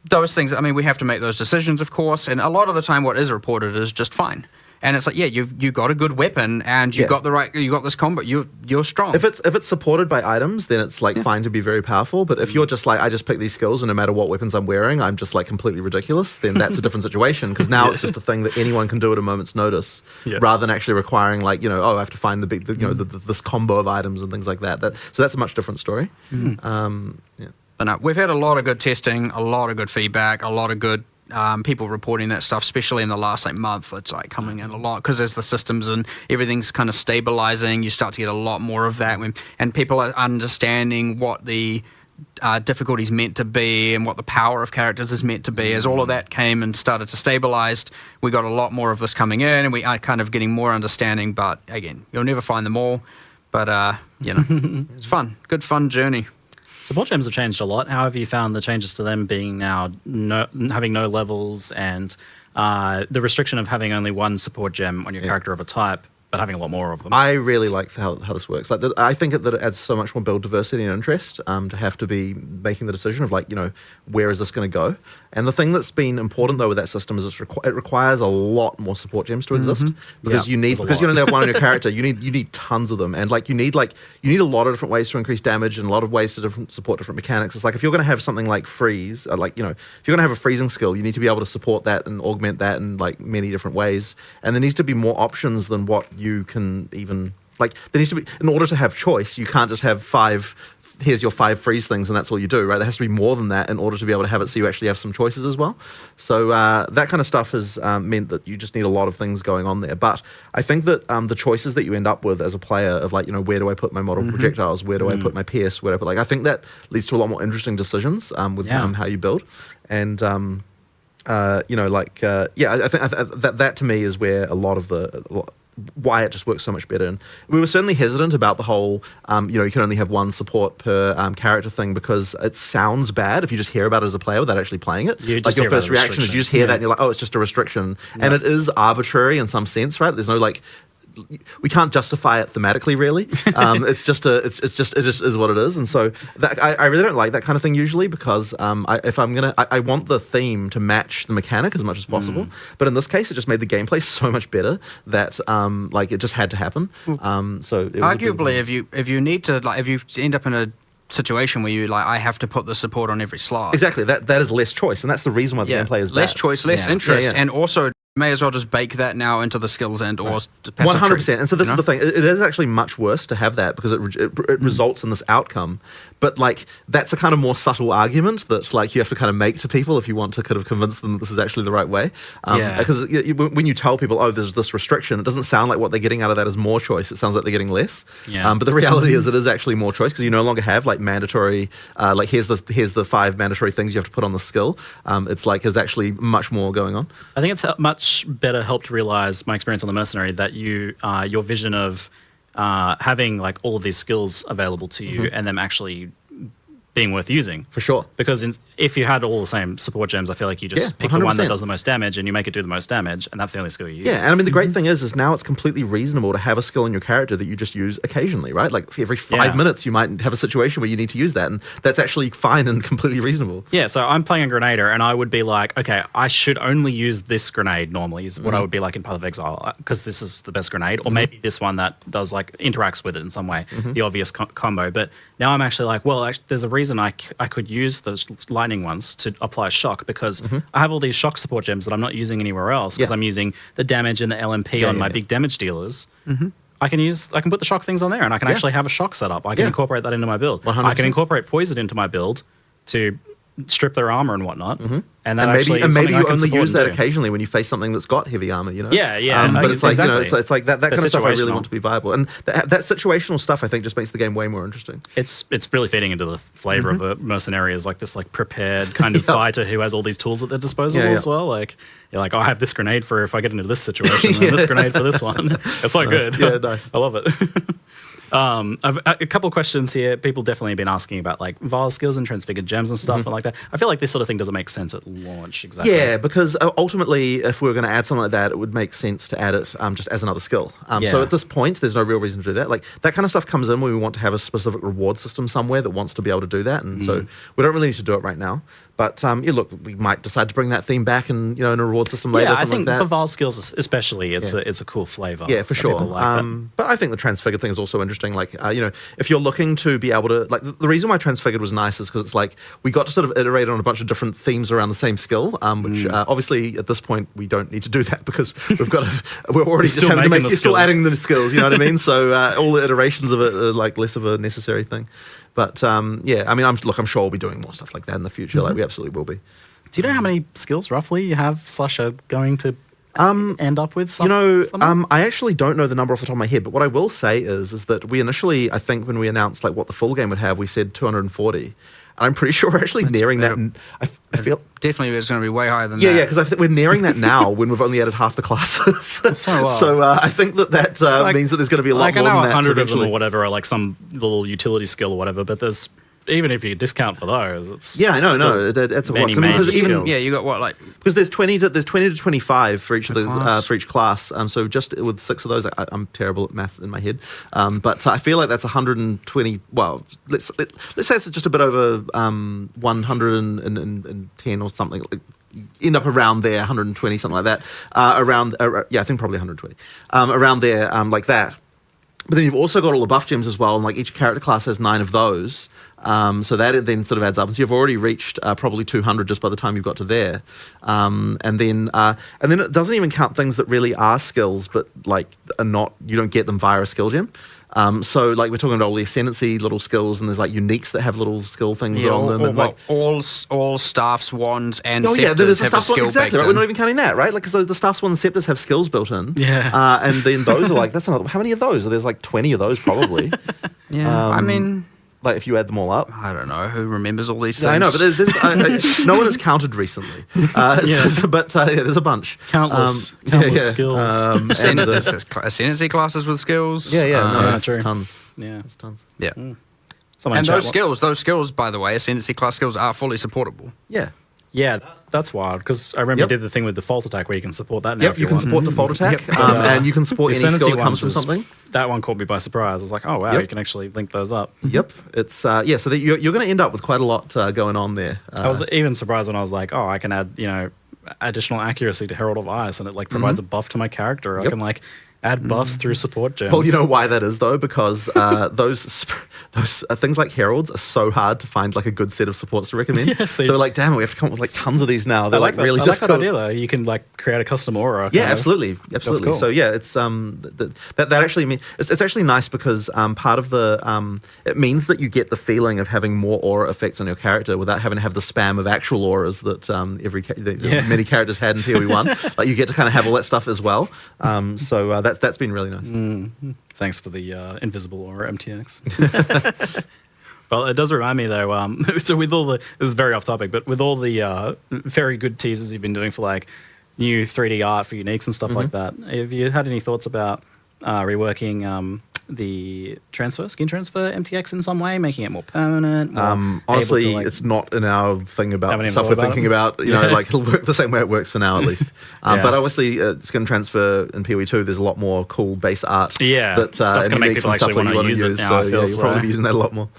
Those things. I mean, we have to make those decisions, of course. And a lot of the time, what is reported is just fine. And it's like, yeah, you got a good weapon, and you got this combo. You're strong. If it's supported by items, then it's like fine to be very powerful. But if you're just like, I just pick these skills, and no matter what weapons I'm wearing, I'm just like completely ridiculous, then that's a different situation, because now it's just a thing that anyone can do at a moment's notice, rather than actually requiring like I have to find the big this combo of items and things like that. So that's a much different story. But no, we've had a lot of good testing, a lot of good feedback, a lot of good people reporting that stuff, especially in the last month. It's like coming in a lot because as the systems and everything's kind of stabilizing, you start to get a lot more of that, and people are understanding what the difficulties meant to be and what the power of characters is meant to be. As all of that came and started to stabilize, we got a lot more of this coming in, and we are kind of getting more understanding. But again, you'll never find them all. But it's fun, good fun journey. Support gems have changed a lot. How have you found the changes to them being now having no levels, and the restriction of having only one support gem on your character of a type, but having a lot more of them? I really like how this works. Like, I think that it adds so much more build diversity and interest to have to be making the decision of like, where is this going to go? And the thing that's been important though with that system is it requires a lot more support gems to exist, because you only have one on your character. You need tons of them, and like you need a lot of different ways to increase damage and a lot of ways to support different mechanics. It's like if you're going to have something like freeze, if you're going to have a freezing skill, you need to be able to support that and augment that in like many different ways. And there needs to be more options than what you can even there needs to be, in order to have choice. You can't just have here's your 5 freeze things and that's all you do, right? There has to be more than that in order to be able to have it so you actually have some choices as well. So that kind of stuff has meant that you just need a lot of things going on there. But I think that the choices that you end up with as a player of like, where do I put my model projectiles? Where do I put my PS? Where do I put, I think that leads to a lot more interesting decisions with how you build. And I think that to me is where a lot of why it just works so much better. And we were certainly hesitant about the whole, you can only have one support per character thing, because it sounds bad if you just hear about it as a player without actually playing it. Like your first reaction is you just hear that and you're like, oh, it's just a restriction. And it is arbitrary in some sense, right? There's no we can't justify it thematically, really. It just is what it is. And so that, I really don't like that kind of thing usually, because I want the theme to match the mechanic as much as possible. But in this case, it just made the gameplay so much better that it just had to happen. So it was arguably, if you need to, if you end up in a situation where you I have to put the support on every slot. Exactly. That is less choice, and that's the reason why the gameplay is less bad. choice, less interest, and also may as well just bake that now into the skills and or 100%. And so this is the thing. It is actually much worse to have that, because it results in this outcome. But that's a kind of more subtle argument that you have to kind of make to people if you want to kind of convince them that this is actually the right way. Because when you tell people, oh, there's this restriction, it doesn't sound like what they're getting out of that is more choice. It sounds like they're getting less. But the reality is it is actually more choice, because you no longer have mandatory, here's the 5 mandatory things you have to put on the skill. There's actually much more going on. I think it's much better helped realize my experience on the Mercenary that your vision of having all of these skills available to you and them actually being worth using. For sure. Because if you had all the same support gems, I feel like you just pick the one that does the most damage and you make it do the most damage, and that's the only skill you use. Yeah, and I mean, the great thing is now it's completely reasonable to have a skill in your character that you just use occasionally, right? Every 5 minutes you might have a situation where you need to use that, and that's actually fine and completely reasonable. Yeah, so I'm playing a Grenader, and I would be like, okay, I should only use this grenade normally, is what I would be like in Path of Exile, because this is the best grenade, or maybe this one that does interacts with it in some way, the obvious combo. But now I'm actually like, well, there's a reason I could use those lightning ones to apply shock, because I have all these shock support gems that I'm not using anywhere else, because I'm using the damage and the LMP on my big damage dealers. I can put the shock things on there, and I can actually have a shock setup. I can incorporate that into my build. 100%. I can incorporate poison into my build to strip their armor and whatnot. And that maybe you only use that do. occasionally when you face something that's got heavy armor, you know. Yeah. But it's like exactly. it's like that kind of stuff I really situational. want to be viable, and that situational stuff I think just makes the game way more interesting. It's really feeding into the flavor of the mercenary as like this like prepared kind of fighter who has all these tools at their disposal as well. Like you're like, oh, I have this grenade for if I get into this situation, and this grenade for this one. It's so good. Yeah, nice. I love it. I've a couple of questions here. People definitely have been asking about like Vile skills and transfigured gems and stuff and like that. I feel like this sort of thing doesn't make sense at launch exactly. Yeah, because ultimately, if we were going to add something like that, it would make sense to add it just as another skill. So at this point, there's no real reason to do that. Like that kind of stuff comes in when we want to have a specific reward system somewhere that wants to be able to do that, and so we don't really need to do it right now. But look, we might decide to bring that theme back and in a reward system later. Yeah, I think like that. for Vile skills especially, it's a cool flavor. Yeah, for sure. Like but I think the transfigured thing is also interesting. Like, if you're looking to be able to, like, the reason why transfigured was nice is because it's like we got to sort of iterate on a bunch of different themes around the same skill, which obviously at this point we don't need to do that because we're already just having to make, still adding the skills. You know what I mean? So all the iterations of it are like less of a necessary thing. But I'm sure we'll be doing more stuff like that in the future. Like we absolutely will be. Do you know how many skills roughly you have / are going to end up with? I actually don't know the number off the top of my head, but what I will say is that we initially, I think when we announced like what the full game would have, we said 240. I'm pretty sure we're actually nearing that. I feel definitely it's going to be way higher than that. Yeah, because I think we're nearing that now when we've only added half the classes. So I think that means that there's going to be a lot more than that. 100 of them or whatever are like some little utility skill or whatever, but there's even if you discount for those, it's I know that's a lot. You got what like because there's 20 to 25 for each of those for each class. So just with 6 of those, I'm terrible at math in my head. But I feel like that's 120. Well, let's say it's just a bit over 110 or something. Like, end up around there, 120, something like that. I think probably 120. Around there, like that. But then you've also got all the buff gems as well, and like each character class has 9 of those. So that then sort of adds up. So you've already reached probably 200 just by the time you've got to there. And then it doesn't even count things that really are skills, but like are not. You don't get them via a skill gem. So like we're talking about all the Ascendency little skills, and there's like uniques that have little skill things on them. And like all staffs, wands, and scepters have a skill exactly. Right? We're not even counting that, right? Like because the staffs, wands, and scepters have skills built in. Yeah. And then those are like that's another. How many of those? There's like 20 of those probably. Yeah. I mean. Like if you add them all up, I don't know who remembers all these things. Yeah, I know, but there's no one has counted recently. But there's a bunch, countless skills. Ascendency classes with skills. True. Tons. Yeah, it's tons. Yeah, and those skills, by the way, Ascendency class skills are fully supportable. Yeah, that's wild because I remember you did the thing with default attack where you can support that now. Yep, you can support default attack, and you can support any skill that comes from something. That one caught me by surprise. I was like, oh wow, you can actually link those up. Yep, it's so that you're going to end up with quite a lot going on there. I was even surprised when I was like, oh, I can add additional accuracy to Herald of Ice, and it like provides a buff to my character. I can like add buffs through support gems. Well, you know why that is though, because those things like heralds are so hard to find like a good set of supports to recommend. So like, damn it, we have to come up with like tons of these now. They're like really difficult. I like that idea though. You can like create a custom aura. Yeah, absolutely. Cool. So yeah, it's that actually means it's actually nice because part of the it means that you get the feeling of having more aura effects on your character without having to have the spam of actual auras that many characters had in PoE1. Like you get to kind of have all that stuff as well. So that's been really nice. Thanks for the invisible aura MTX. Well, it does remind me though. So with all the this is very off topic, but with all the very good teasers you've been doing for like new 3D art for uniques and stuff like that, have you had any thoughts about reworking the skin transfer MTX in some way, making it more permanent? Honestly, it's not in our thing about stuff we're thinking about. Like it'll work the same way it works for now, at least. But obviously, skin transfer in PoE2, there's a lot more cool base art. That's going to make people actually want to use it now. So you'll probably be using that a lot more.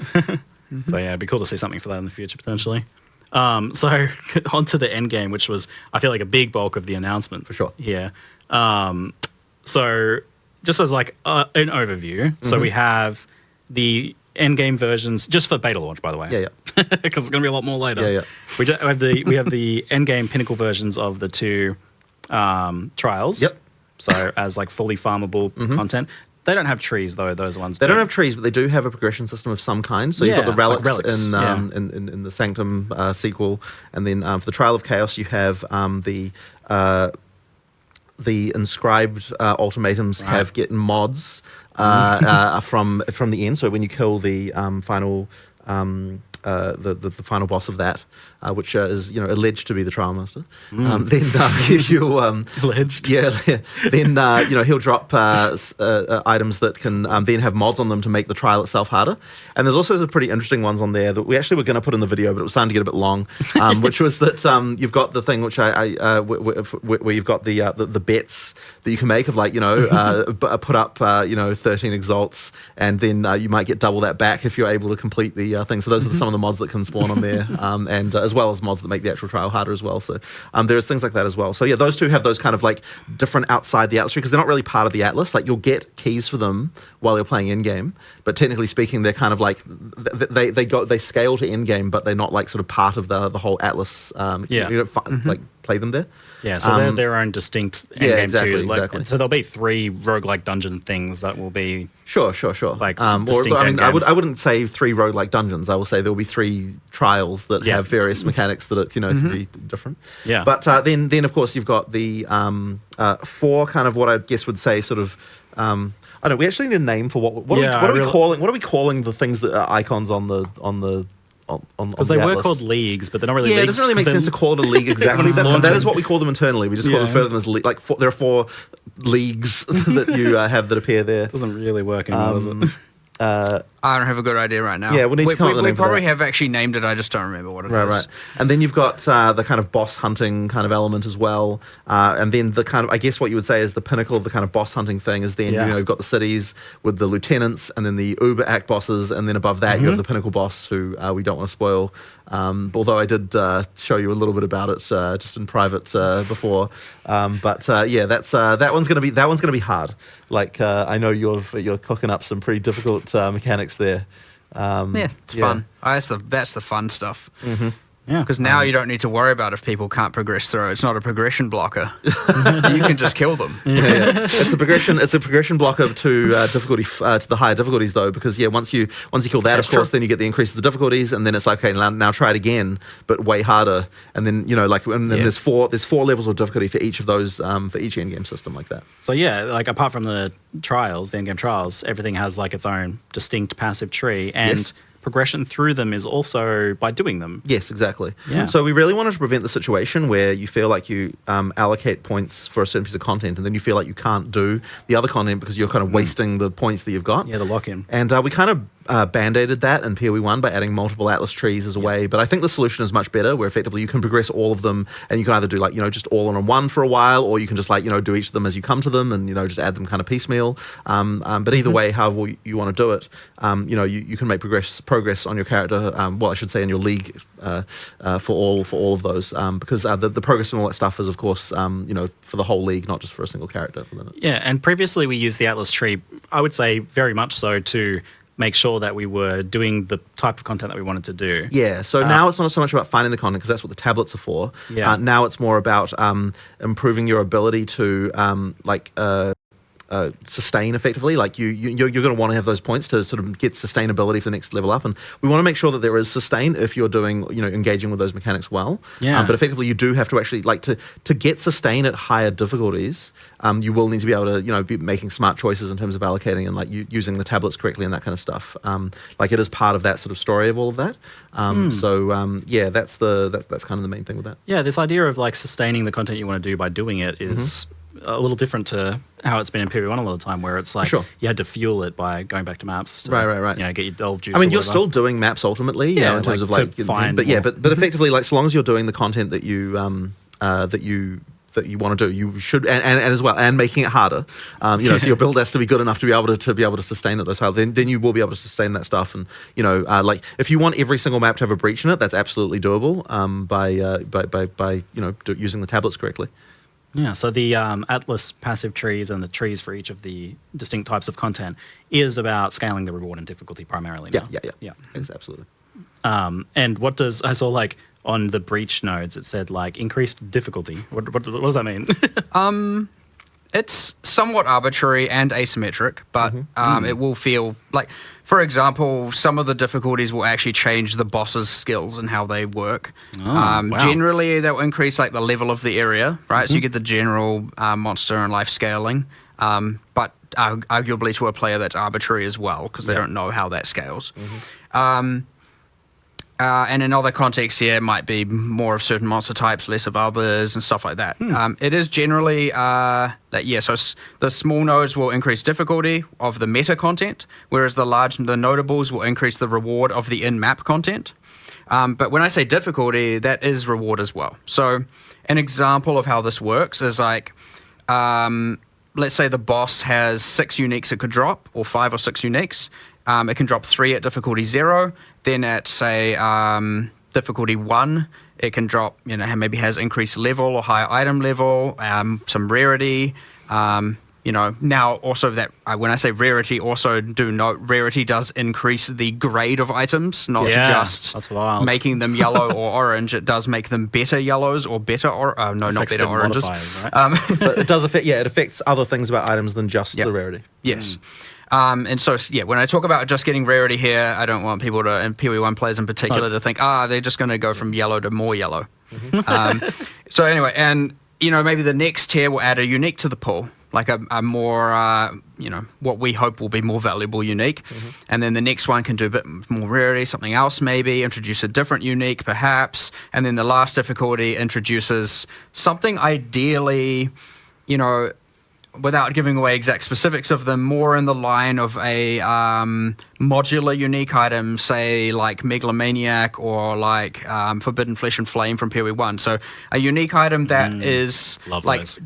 So yeah, it'd be cool to see something for that in the future potentially. So onto the Endgame, which was I feel like a big bulk of the announcement for sure. Yeah. So just as like an overview, so we have the Endgame versions just for beta launch, by the way. Yeah. Because it's going to be a lot more later. Yeah. We have the Endgame pinnacle versions of the 2 trials. Yep. So as like fully farmable content. They don't have trees though. Those ones. They don't have trees, but they do have a progression system of some kind. So you've got the relics, in the Sanctum sequel, and then for the Trial of Chaos, you have the inscribed ultimatums have getting mods from the end. So when you kill the final the final boss of that, which is alleged to be the Trial Master, then you alleged, then he'll drop items that can then have mods on them to make the trial itself harder. And there's also some pretty interesting ones on there that we actually were going to put in the video, but it was starting to get a bit long. Which was that you've got the thing which where you've got the bets that you can make of put up 13 exalts, and then you might get double that back if you're able to complete the thing. So those are some of the mods that can spawn on there, and as well as mods that make the actual trial harder as well. So there's things like that as well. So yeah, those two have those kind of like different outside the Atlas tree because they're not really part of the Atlas. Like you'll get keys for them while you're playing in game, but technically speaking, they're kind of like they scale to end game, but they're not like sort of part of the whole Atlas. Like play them there. Yeah, so they're their own distinct end game exactly, too. Exactly. So there'll be 3 roguelike dungeon things that will be sure. Like I distinct I wouldn't say 3 roguelike dungeons. I will say there will be 3 trials that have various mechanics that can be different. Yeah. But then of course you've got the 4 kind of what I guess would say sort of. I don't know. We actually need a name for what are we calling the things that are icons on the because they were called leagues, but they're not really leagues. It doesn't really make sense to call it a league exactly. That is what we call them internally. We just call them them as like there are 4 leagues that you have that appear there. Doesn't really work anymore, does it? I don't have a good idea right now. Yeah, we'll need to come up with a name we probably have actually named it. I just don't remember what it is. Right. And then you've got the kind of boss hunting kind of element as well. And then the kind of, I guess what you would say is the pinnacle of the kind of boss hunting thing is then, you've got the cities with the lieutenants and then the Uber Act bosses. And then above that, you have the pinnacle boss who we don't want to spoil. Although I did show you a little bit about it just in private before. That one's gonna be hard. Like I know you're cooking up some pretty difficult mechanics there. It's fun. That's the fun stuff. Mm-hmm. Yeah, because now you don't need to worry about if people can't progress through. It's not a progression blocker. You can just kill them. It's a progression blocker to difficulty to the higher difficulties though, because once you kill that, of course, then you get the increase of the difficulties, and then it's like, okay, now try it again, but way harder, and then there's four levels of difficulty for each of those for each endgame system like that. So like apart from the trials, the endgame trials, everything has like its own distinct passive tree, and progression through them is also by doing them. Yes, exactly. Yeah. So we really wanted to prevent the situation where you feel like you allocate points for a certain piece of content and then you feel like you can't do the other content because you're kind of wasting the points that you've got. Yeah, the lock-in. And we kind of band-aided that in PoE 1 by adding multiple Atlas trees as a way. But I think the solution is much better, where effectively you can progress all of them and you can either do just all in on one for a while, or you can just do each of them as you come to them and just add them kind of piecemeal. But either way, however you want to do it, you can make progress on your character. I should say in your league for all of those, because the progress and all that stuff is of course for the whole league, not just for a single character. Yeah, and previously we used the Atlas tree, I would say very much so, to make sure that we were doing the type of content that we wanted to do. Yeah, so now it's not so much about finding the content, because that's what the tablets are for. Yeah. Now it's more about improving your ability to sustain effectively. Like you're going to want to have those points to sort of get sustainability for the next level up, and we want to make sure that there is sustain if you're doing engaging with those mechanics well. Yeah. But effectively you do have to actually to get sustain at higher difficulties. You will need to be able to be making smart choices in terms of allocating and using the tablets correctly and that kind of stuff. It is part of that sort of story of all of that. That's kind of the main thing with that. Yeah, this idea of sustaining the content you want to do by doing it is a little different to how it's been in PoE 1 a lot of the time, where it's you had to fuel it by going back to maps to get your delve juice. I mean, you're still doing maps ultimately, in terms of but effectively, so long as you're doing the content that you that you want to do, you should, and as well, and making it harder. So your build has to be good enough to be able to sustain it. Those hard. Then you will be able to sustain that stuff. And if you want every single map to have a breach in it, that's absolutely doable by using the tablets correctly. Yeah, so the Atlas passive trees and the trees for each of the distinct types of content is about scaling the reward and difficulty primarily now. Yeah. Yes, absolutely. And what does, I saw on the breach nodes, it said increased difficulty. What does that mean? It's somewhat arbitrary and asymmetric, but it will feel like, for example, some of the difficulties will actually change the boss's skills and how they work. Wow. Generally, they'll increase like the level of the area, right? So you get the general monster and life scaling, but arguably to a player that's arbitrary as well because they don't know how that scales. And in other contexts, it might be more of certain monster types, less of others, and stuff like that. It is generally so the small nodes will increase difficulty of the meta content, whereas the notables will increase the reward of the in-map content. But when I say difficulty, that is reward as well. So an example of how this works is like, let's say the boss has 6 uniques it could drop, or 5 or 6 uniques. It can drop 3 at difficulty 0. Then at, say, difficulty 1, it can drop, maybe has increased level or higher item level, some rarity. Now also that, when I say rarity, also do note rarity does increase the grade of items, not just that's wild. making them yellow or orange. It does make them better yellows or better, not better oranges. Right? But it does affect, it affects other things about items than just the rarity. Yes. And so, when I talk about just getting rarity here, I don't want people to, and PoE1 players in particular, to think, they're just going to go from yellow to more yellow. So anyway, and, maybe the next tier will add a unique to the pool, like a more, what we hope will be more valuable unique. And then the next one can do a bit more rarity, something else maybe, introduce a different unique perhaps. And then the last difficulty introduces something ideally, without giving away exact specifics of them, more in the line of a modular unique item, say like Megalomaniac or like Forbidden Flesh and Flame from PoE1. So a unique item that is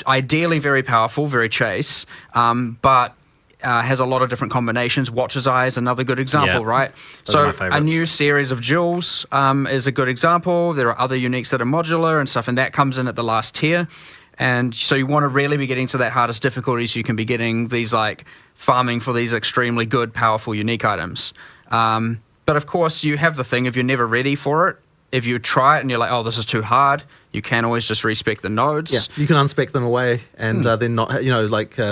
ideally very powerful, very chase, but has a lot of different combinations. Watcher's Eye is another good example, right? Those So a new series of jewels is a good example. There are other uniques that are modular and stuff, and that comes in at the last tier. And so you want to really be getting to that hardest difficulty so you can be getting these like farming for these extremely good, powerful, unique items. But of course, you have the thing, if you're never ready for it, if you try it and you're like, this is too hard, you can always just respec the nodes. Yeah, you can unspec them away and then not,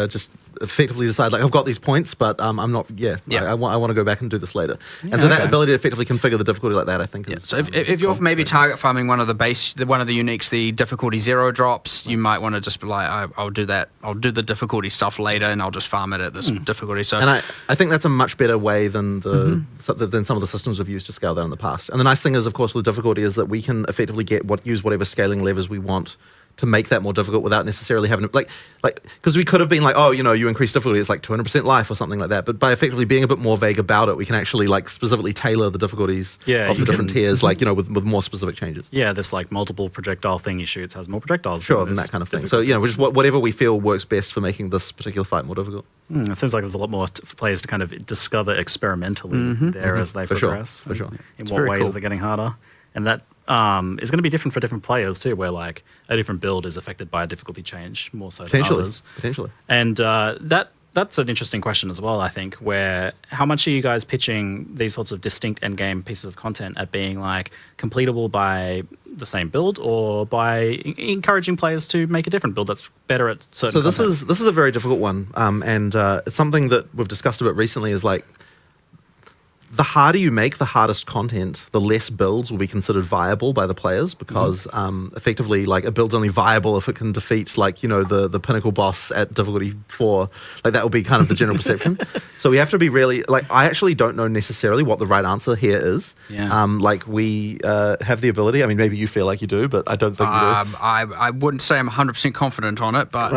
just effectively decide, like, I've got these points, but I'm not, I want to go back and do this later. And so that ability to effectively configure the difficulty like that, I think is... So if you're maybe target farming one of the uniques, the difficulty 0 drops, you might want to just be like, I'll do that. I'll do the difficulty stuff later and I'll just farm it at this difficulty. So, and I think that's a much better way than than some of the systems we've used to scale that in the past. And the nice thing is, of course, with difficulty is that we can effectively use whatever scaling levers we want to make that more difficult without necessarily having to, because we could have been like, you increase difficulty, it's like 200% life or something like that. But by effectively being a bit more vague about it, we can actually specifically tailor the difficulties of the different tiers, with more specific changes. Yeah, this multiple projectile thing you shoot has more projectiles. Sure, and that kind of thing. So, just whatever we feel works best for making this particular fight more difficult. It seems like there's a lot more for players to kind of discover experimentally as they progress. For sure. In what ways they're getting harder. And that is going to be different for different players too, where a different build is affected by a difficulty change more so than others. Potentially. And that's an interesting question as well, I think, where how much are you guys pitching these sorts of distinct endgame pieces of content at being completable by the same build or by encouraging players to make a different build that's better at certain So this is a very difficult one. And it's something that we've discussed a bit recently is the harder you make the hardest content, the less builds will be considered viable by the players because effectively, a build's only viable if it can defeat, the pinnacle boss at difficulty 4. That will be kind of the general perception. So we have to be really, I actually don't know necessarily what the right answer here is. Yeah. We have the ability. I mean, maybe you feel like you do, but I don't think you do. I wouldn't say I'm 100% confident on it, but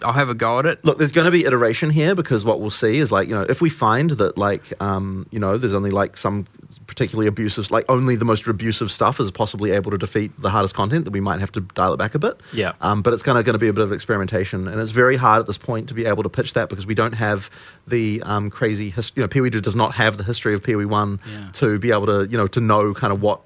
I'll have a go at it. Look, there's going to be iteration here because what we'll see is if we find that there's only some particularly abusive, only the most abusive stuff is possibly able to defeat the hardest content, then we might have to dial it back a bit. Yeah. But it's going to be a bit of experimentation, and it's very hard at this point to be able to pitch that because we don't have the crazy history. PoE2 does not have the history of PoE1 to be able to to know kind of what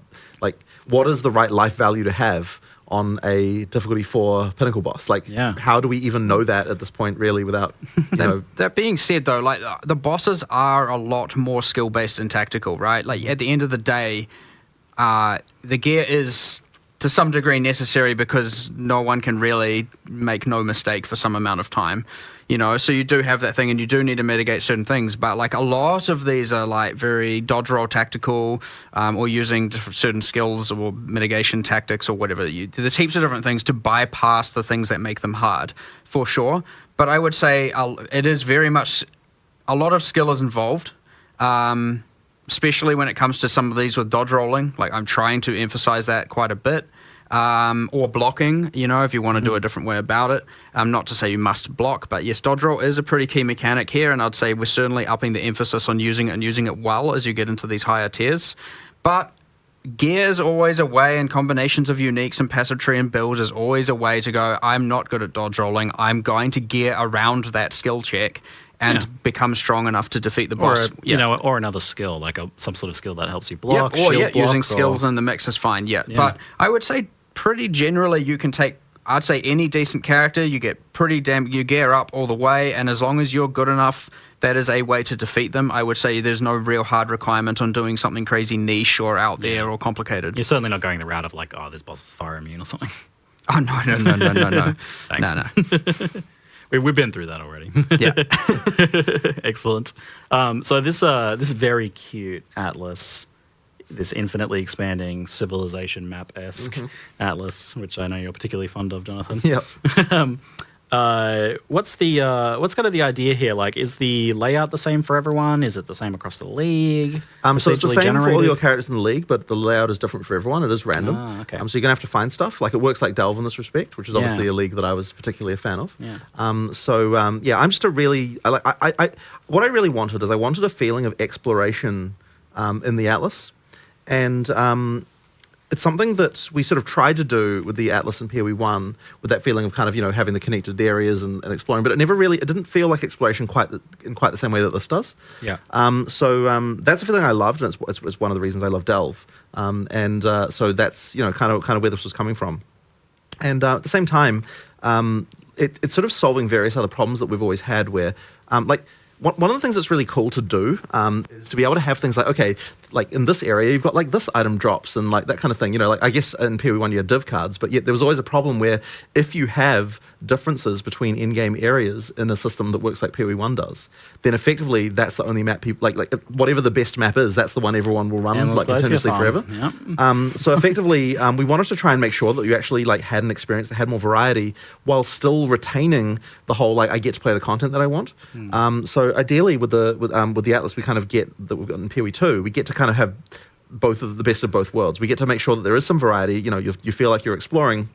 is the right life value to have on a difficulty 4 pinnacle boss. How do we even know that at this point, really, without, That being said, though, the bosses are a lot more skill-based and tactical, right? At the end of the day, the gear is to some degree necessary because no one can really make no mistake for some amount of time, so you do have that thing and you do need to mitigate certain things, but like a lot of these are like very dodge roll tactical, or using certain skills or mitigation tactics or whatever. There's heaps of different things to bypass the things that make them hard, for sure. But I would say it is very much, a lot of skill is involved, especially when it comes to some of these with dodge rolling. Like I'm trying to emphasize that quite a bit. Or blocking, if you want to do a different way about it. Not to say you must block, but yes, dodge roll is a pretty key mechanic here, and I'd say we're certainly upping the emphasis on using it and using it well as you get into these higher tiers. But gear is always a way, and combinations of uniques and passive tree and builds is always a way to go, I'm not good at dodge rolling, I'm going to gear around that skill check and become strong enough to defeat the boss. Or another skill, like some sort of skill that helps you block. Using skills in the mix is fine. But I would say pretty generally you can take, I'd say any decent character, you get you gear up all the way, and as long as you're good enough, that is a way to defeat them. I would say there's no real hard requirement on doing something crazy niche or out there or complicated. You're certainly not going the route of like, this boss is fire immune or something. Oh, no. Thanks. No. We've been through that already. Yeah. Excellent. So this very cute atlas, this infinitely expanding civilization map-esque atlas, which I know you're particularly fond of, Jonathan. Yep. What's kind of the idea here? Like, is the layout the same for everyone? Is it the same across the league? So it's the Procedurally same for all generated? your characters in the league, but the layout is different for everyone. It is random. Okay. So you're gonna have to find stuff. Like it works like Delve in this respect, which is obviously Yeah. a league that I was particularly a fan of. Yeah. I'm just a really what I really wanted is I wanted a feeling of exploration in the Atlas, and it's something that we sort of tried to do with the Atlas and PoE 1, with that feeling of kind of, having the connected areas and exploring, but it didn't feel like exploration in quite the same way that this does. Yeah. That's a feeling I loved, and it's one of the reasons I love Delve. So that's, kind of where this was coming from. And at the same time, it's sort of solving various other problems that we've always had where, one of the things that's really cool to do is to be able to have things like, okay, like in this area, you've got like this item drops and like that kind of thing. Like I guess in PoE 1 you had div cards, but yet there was always a problem where if you have differences between in-game areas in a system that works like PoE 1 does, then effectively that's the only map people, like whatever the best map is, that's the one everyone will run like continuously forever. Yep. So effectively, we wanted to try and make sure that you actually like had an experience that had more variety while still retaining the whole like I get to play the content that I want. So ideally with the Atlas, we kind of get that we've got in PoE 2, we get to kind of have the best of both worlds. We get to make sure that there is some variety. You feel like you're exploring.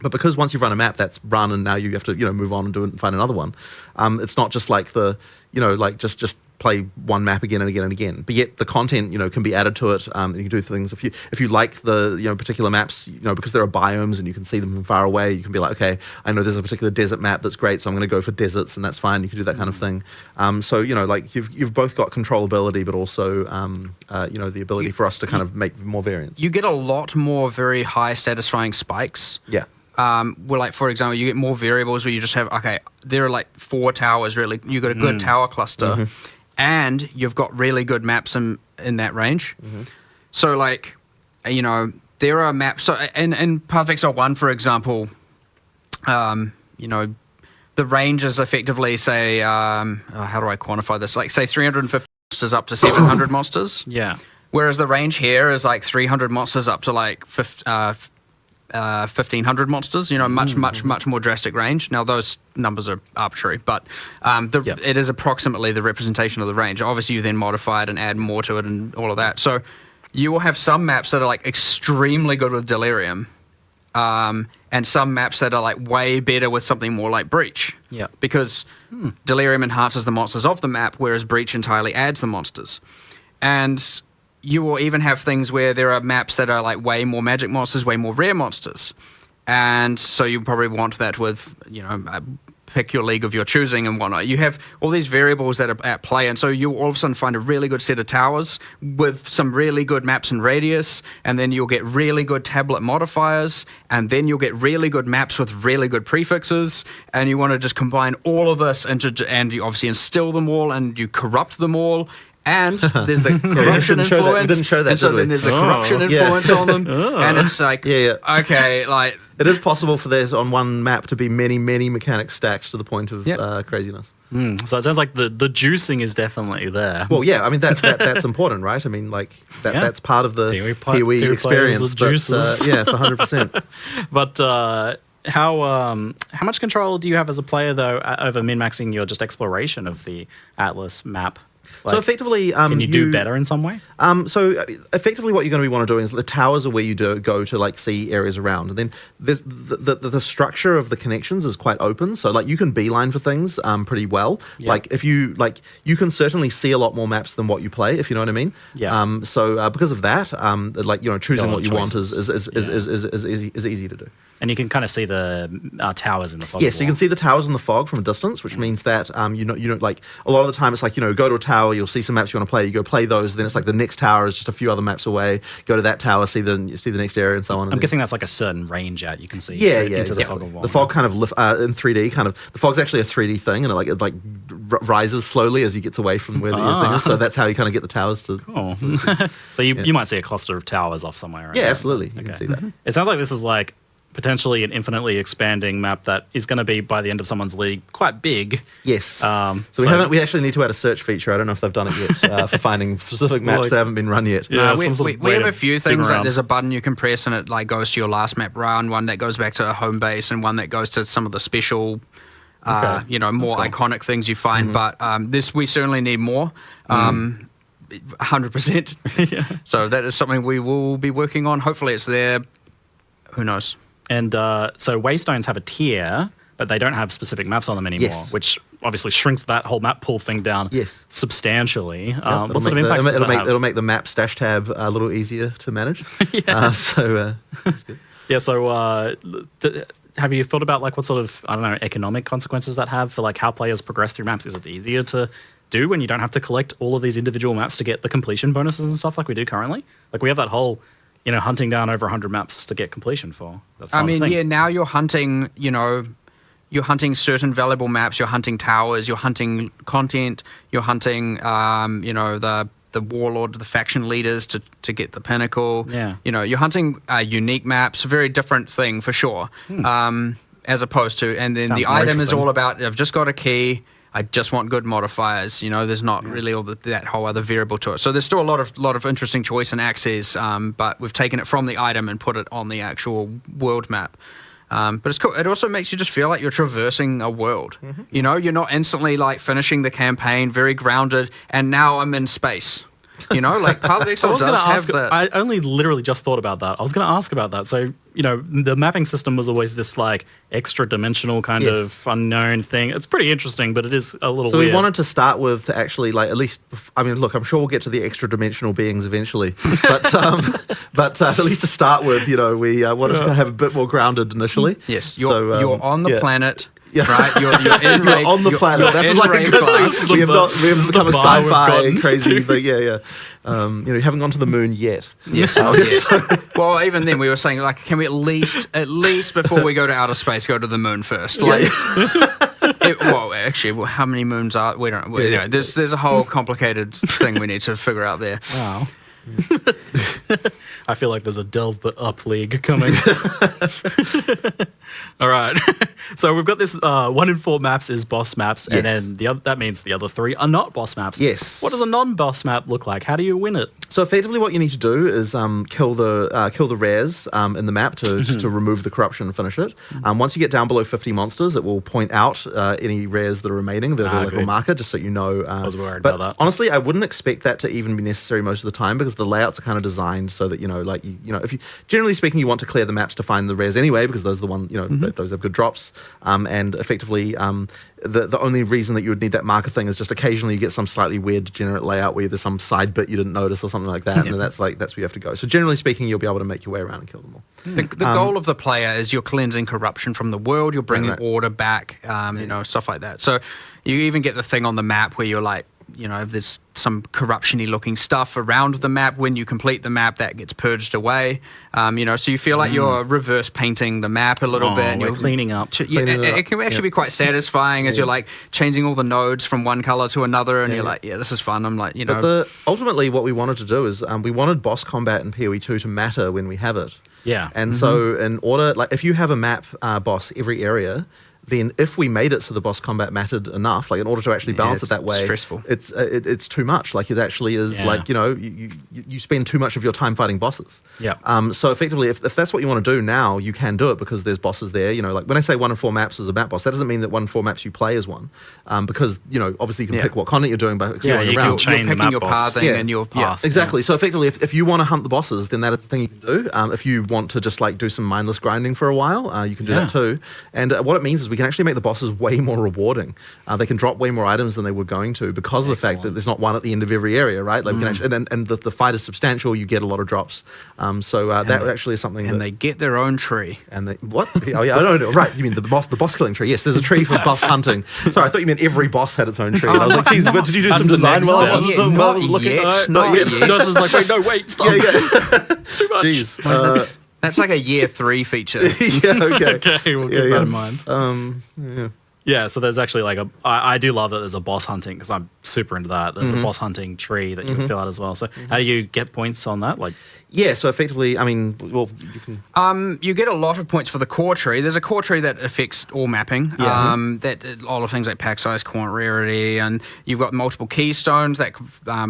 But because once you've run a map, that's run, and now you have to, move on and do it and find another one. It's not just like just play one map again and again and again. But yet the content, can be added to it. You can do things if you like the particular maps, because there are biomes and you can see them from far away. You can be like, okay, I know there's a particular desert map that's great, so I'm going to go for deserts, and that's fine. You can do that kind of thing. So you've both got controllability, but also the ability for us to kind of make more variants. You get a lot more very high satisfying spikes. Yeah. Where like, for example, you get more variables where you just have, okay, there are like 4 towers really. You've got a good tower cluster, and you've got really good maps in that range. So like, there are maps. So in Path of Exile 1, for example, the range is effectively, say, how do I quantify this? Like, say 350 monsters up to 700 monsters. Yeah. Whereas the range here is like 300 monsters up to like 1,500 monsters, much more drastic range. Now, those numbers are arbitrary, but it is approximately the representation of the range. Obviously, you then modify it and add more to it and all of that. So you will have some maps that are like extremely good with Delirium, and some maps that are like way better with something more like Breach. Yeah. Because Delirium enhances the monsters of the map, whereas Breach entirely adds the monsters. And you will even have things where there are maps that are like way more magic monsters, way more rare monsters. And so you probably want that with, pick your league of your choosing and whatnot. You have all these variables that are at play, and so you all of a sudden find a really good set of towers with some really good maps and radius, and then you'll get really good tablet modifiers, and then you'll get really good maps with really good prefixes, and you want to just combine all of this and you obviously instill them all, and you corrupt them all, And there's the corruption didn't show that- we influence. didn't show that, and so did we? then there's the Oh. corruption Yeah. influence on them. And it's like, okay, like... It is possible for there on one map to be many, many mechanics stacked to the point of craziness. So it sounds like the juicing is definitely there. Well, yeah, I mean that's important, right? I mean, like that's part of the PoE experience. But, yeah, for 100%. But how much control do you have as a player though over min-maxing your just exploration of the Atlas map? So effectively, can you do better in some way? So effectively, what you're going to want to do is the towers are where you go to like see areas around, and then there's the structure of the connections is quite open. So like you can beeline for things pretty well. Yeah. Like if you you can certainly see a lot more maps than what you play, if you know what I mean. Yeah. So because of that, like choosing what you want is easy to do. And you can kind of see the towers in the fog. Yes, you can see the towers in the fog from a distance, which means that you know, like a lot of the time it's like go to a tower, you'll see some maps you want to play, you go play those, then it's like the next tower is just a few other maps away. Go to that tower, see the next area, and so on. I'm guessing that's like a certain range out you can see. Into the fog of war. The fog kind of in 3D the fog's actually a 3D thing, and it rises slowly as you get away from where the thing is. So that's how you kind of get the towers to. Cool. So you might see a cluster of towers off somewhere. Right? Yeah, absolutely. You can see that. It sounds like this is like potentially an infinitely expanding map that is going to be by the end of someone's league quite big. Yes. So we actually need to add a search feature. I don't know if they've done it yet for finding specific maps that haven't been run yet. Yeah, we have a few things. Like there's a button you can press and it like goes to your last map run, one that goes back to a home base, and one that goes to some of the special more iconic things you find. But this we certainly need more. 100%. So that is something we will be working on. Hopefully it's there. Who knows? And so Waystones have a tier, but they don't have specific maps on them anymore, which obviously shrinks that whole map pool thing down substantially. What sort of impact does that have? It'll make the map stash tab a little easier to manage. That's good. Yeah, so have you thought about like what sort of, I don't know, economic consequences that have for like how players progress through maps? Is it easier to do when you don't have to collect all of these individual maps to get the completion bonuses and stuff like we do currently? Like we have that whole... hunting down over 100 maps to get completion for. That's now you're hunting, you're hunting certain valuable maps, you're hunting towers, you're hunting content, you're hunting, the warlord, the faction leaders to get the pinnacle. Yeah. You're hunting unique maps, a very different thing for sure, as opposed to, and then the item is all about, I've just got a key, I just want good modifiers. There's not really all that whole other variable to it. So there's still a lot of interesting choice and access, but we've taken it from the item and put it on the actual world map. But it's cool. It also makes you just feel like you're traversing a world. You're not instantly like finishing the campaign, very grounded, and now I'm in space. Like Path of Exile does have that. I only literally just thought about that. I was going to ask about that. So, the mapping system was always this like extra dimensional kind of unknown thing. It's pretty interesting, but it is a little weird. So we wanted to start with to actually like at least, I mean, look, I'm sure we'll get to the extra dimensional beings eventually, but at least to start with, we wanted to have a bit more grounded initially. Yes, you're on the planet. Yeah. Right, you're on the planet. That's like a good thing. We have become a sci-fi crazy, but you haven't gone to the moon yet. Yes. Well, even then, we were saying like, can we at least before we go to outer space, go to the moon first? Like, how many moons are we? Don't. There's a whole complicated thing we need to figure out there. Wow. I feel like there's a delve but up league coming. All right. So we've got this 1 in 4 maps is boss maps, and then that means the other 3 are not boss maps. Yes. What does a non-boss map look like? How do you win it? So effectively what you need to do is kill the rares in the map to remove the corruption and finish it. Once you get down below 50 monsters, it will point out any rares that are remaining. They'll be like a marker just so you know. I was worried about that. Honestly, I wouldn't expect that to even be necessary most of the time because the layouts are kind of designed so that, if you, generally speaking, you want to clear the maps to find the rares anyway because those are the ones, those have good drops. And effectively, the only reason that you would need that marker thing is just occasionally you get some slightly weird degenerate layout where there's some side bit you didn't notice or something like that, and then that's where you have to go. So generally speaking, you'll be able to make your way around and kill them all. The goal of the player is you're cleansing corruption from the world, you're bringing order back, stuff like that. So you even get the thing on the map where you're like, if there's some corruption-y looking stuff around the map, when you complete the map, that gets purged away. So you feel like you're reverse painting the map a little bit. And we're you're cleaning up. It can actually be quite satisfying as you're like changing all the nodes from one color to another, and you're like, this is fun. I'm like, But ultimately, what we wanted to do is we wanted boss combat in PoE 2 to matter when we have it. Yeah. And so in order, like if you have a map boss every area, then if we made it so the boss combat mattered enough, like in order to actually balance it that way, stressful. It's too much. Like it actually is like, you spend too much of your time fighting bosses. Yeah. So effectively, if that's what you want to do now, you can do it because there's bosses there. Like when I say 1 in 4 maps is a map boss, that doesn't mean that 1 in 4 maps you play is one. Because, obviously you can pick what content you're doing by exploring you around. can chain You're the map picking your boss. pathing and your path. Exactly. So effectively, if you want to hunt the bosses, then that is the thing you can do. If you want to just like do some mindless grinding for a while, you can do that too. And what it means is we can actually make the bosses way more rewarding. They can drop way more items than they were going to because of the fact that there's not one at the end of every area, right? Like we can actually, and the fight is substantial. You get a lot of drops. That actually is something. And they get their own tree. And they what? Oh yeah, I don't know. Right? You mean the boss killing tree? Yes, there's a tree for boss hunting. Sorry, I thought you meant every boss had its own tree. And I was like, geez, did you do some design while I was looking? Not yet. Josh was like, wait, stop. It's too much. Jeez. That's like a year 3 feature. Okay, we'll keep that in mind. Yeah, so there's actually like I do love that there's a boss hunting because I'm super into that. There's a boss hunting tree that you can fill out as well. So how do you get points on that? Like, yeah, so effectively, I mean, well, you can. You get a lot of points for the core tree. There's a core tree that affects all mapping. That a lot of things like pack size, quant rarity, and you've got multiple keystones that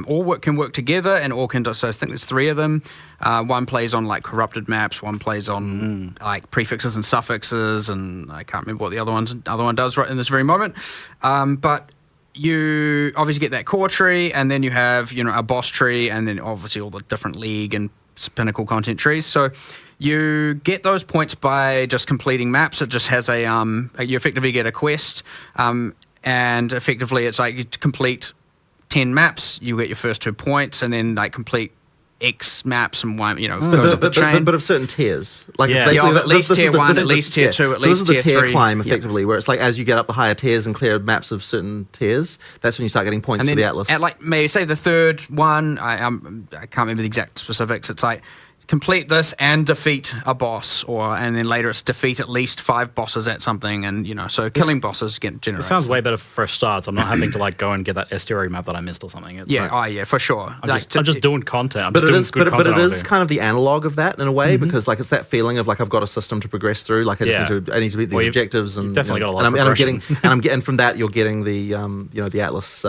all can work together, and all can. So I think there's 3 of them. One plays on like corrupted maps. One plays on like prefixes and suffixes, and I can't remember what the other one does right in this very moment. But you obviously get that core tree, and then you have a boss tree, and then obviously all the different league and pinnacle content trees. So you get those points by just completing maps. It just has you effectively get a quest, and effectively it's like you complete 10 maps, you get your first 2 points, and then like complete X maps and one, goes up the chain. But of certain tiers. Like at least tier 1, at least tier 2, at least tier 3. This is the tier climb, effectively, where it's like as you get up the higher tiers and clear maps of certain tiers, that's when you start getting points for the Atlas. At like, maybe say the third one, I can't remember the exact specifics, it's like, complete this and defeat a boss, and then later it's defeat at least 5 bosses at something, and so killing bosses generate. It sounds way better for fresh starts. I'm not having to like go and get that estuary map that I missed or something. It's for sure. I'm just doing content. I'm just doing good content. But it is kind of the analog of that in a way, because like it's that feeling of like I've got a system to progress through. Like I need to beat these objectives, and definitely got a lot of progression. and from that you're getting the the Atlas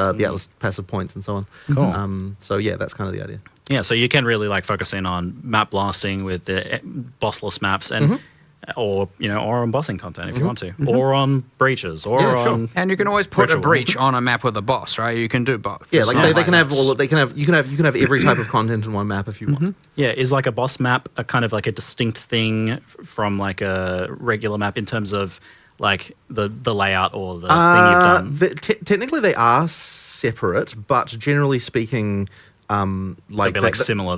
passive points and so on. Cool. So yeah, that's kind of the idea. Yeah, so you can really like focus in on map blasting with the bossless maps, and or on bossing content if you want to, or on breaches, or on. And you can always put a breach on a map with a boss, right? You can do both. Yeah, like they can have all. You can have every type of content in one map if you want. Yeah, is like a boss map a kind of like a distinct thing from like a regular map in terms of like the layout or the thing you've done? Technically, they are separate, but generally speaking. Similar.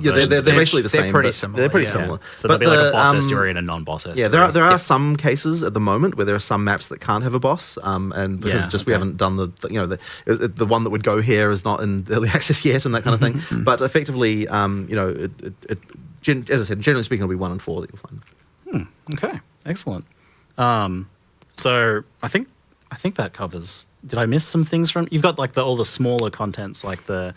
Yeah, they're basically the same. They're pretty similar. They're pretty similar. So there'll be like a boss estuary and a non-boss estuary. Yeah, there are some cases at the moment where there are some maps that can't have a boss, and because we haven't done the one that would go here is not in early access yet, and that kind of thing. But effectively, as I said, generally speaking, it'll be 1 in 4 that you'll find. Okay, excellent. So I think that covers. Did I miss some things from? You've got like all the smaller contents, like the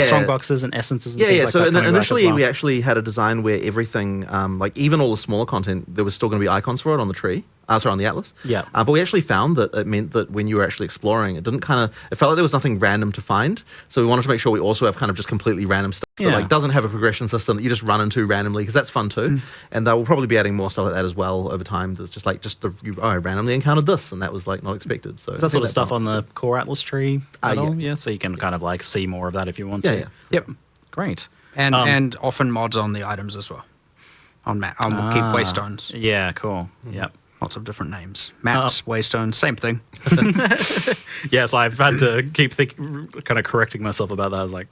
strong boxes and essences and things like that. So initially, we actually had a design where everything, like even all the smaller content, there was still going to be icons for it on the tree. On the Atlas. Yeah. But we actually found that it meant that when you were actually exploring, it felt like there was nothing random to find. So we wanted to make sure we also have kind of just completely random stuff that like doesn't have a progression system that you just run into randomly, because that's fun too. And we'll probably be adding more stuff like that as well over time. That's just like I randomly encountered this, and that was like not expected. So is that sort of stuff on the core Atlas tree at all? Yeah. So you can kind of like see more of that if you want to. Yeah. Yep. Great. And often mods on the items as well. On keep waystones. Yeah. Cool. Yep. Lots of different names. Maps, waystones, same thing. Yes, I've had to keep kind of correcting myself about that. I was like,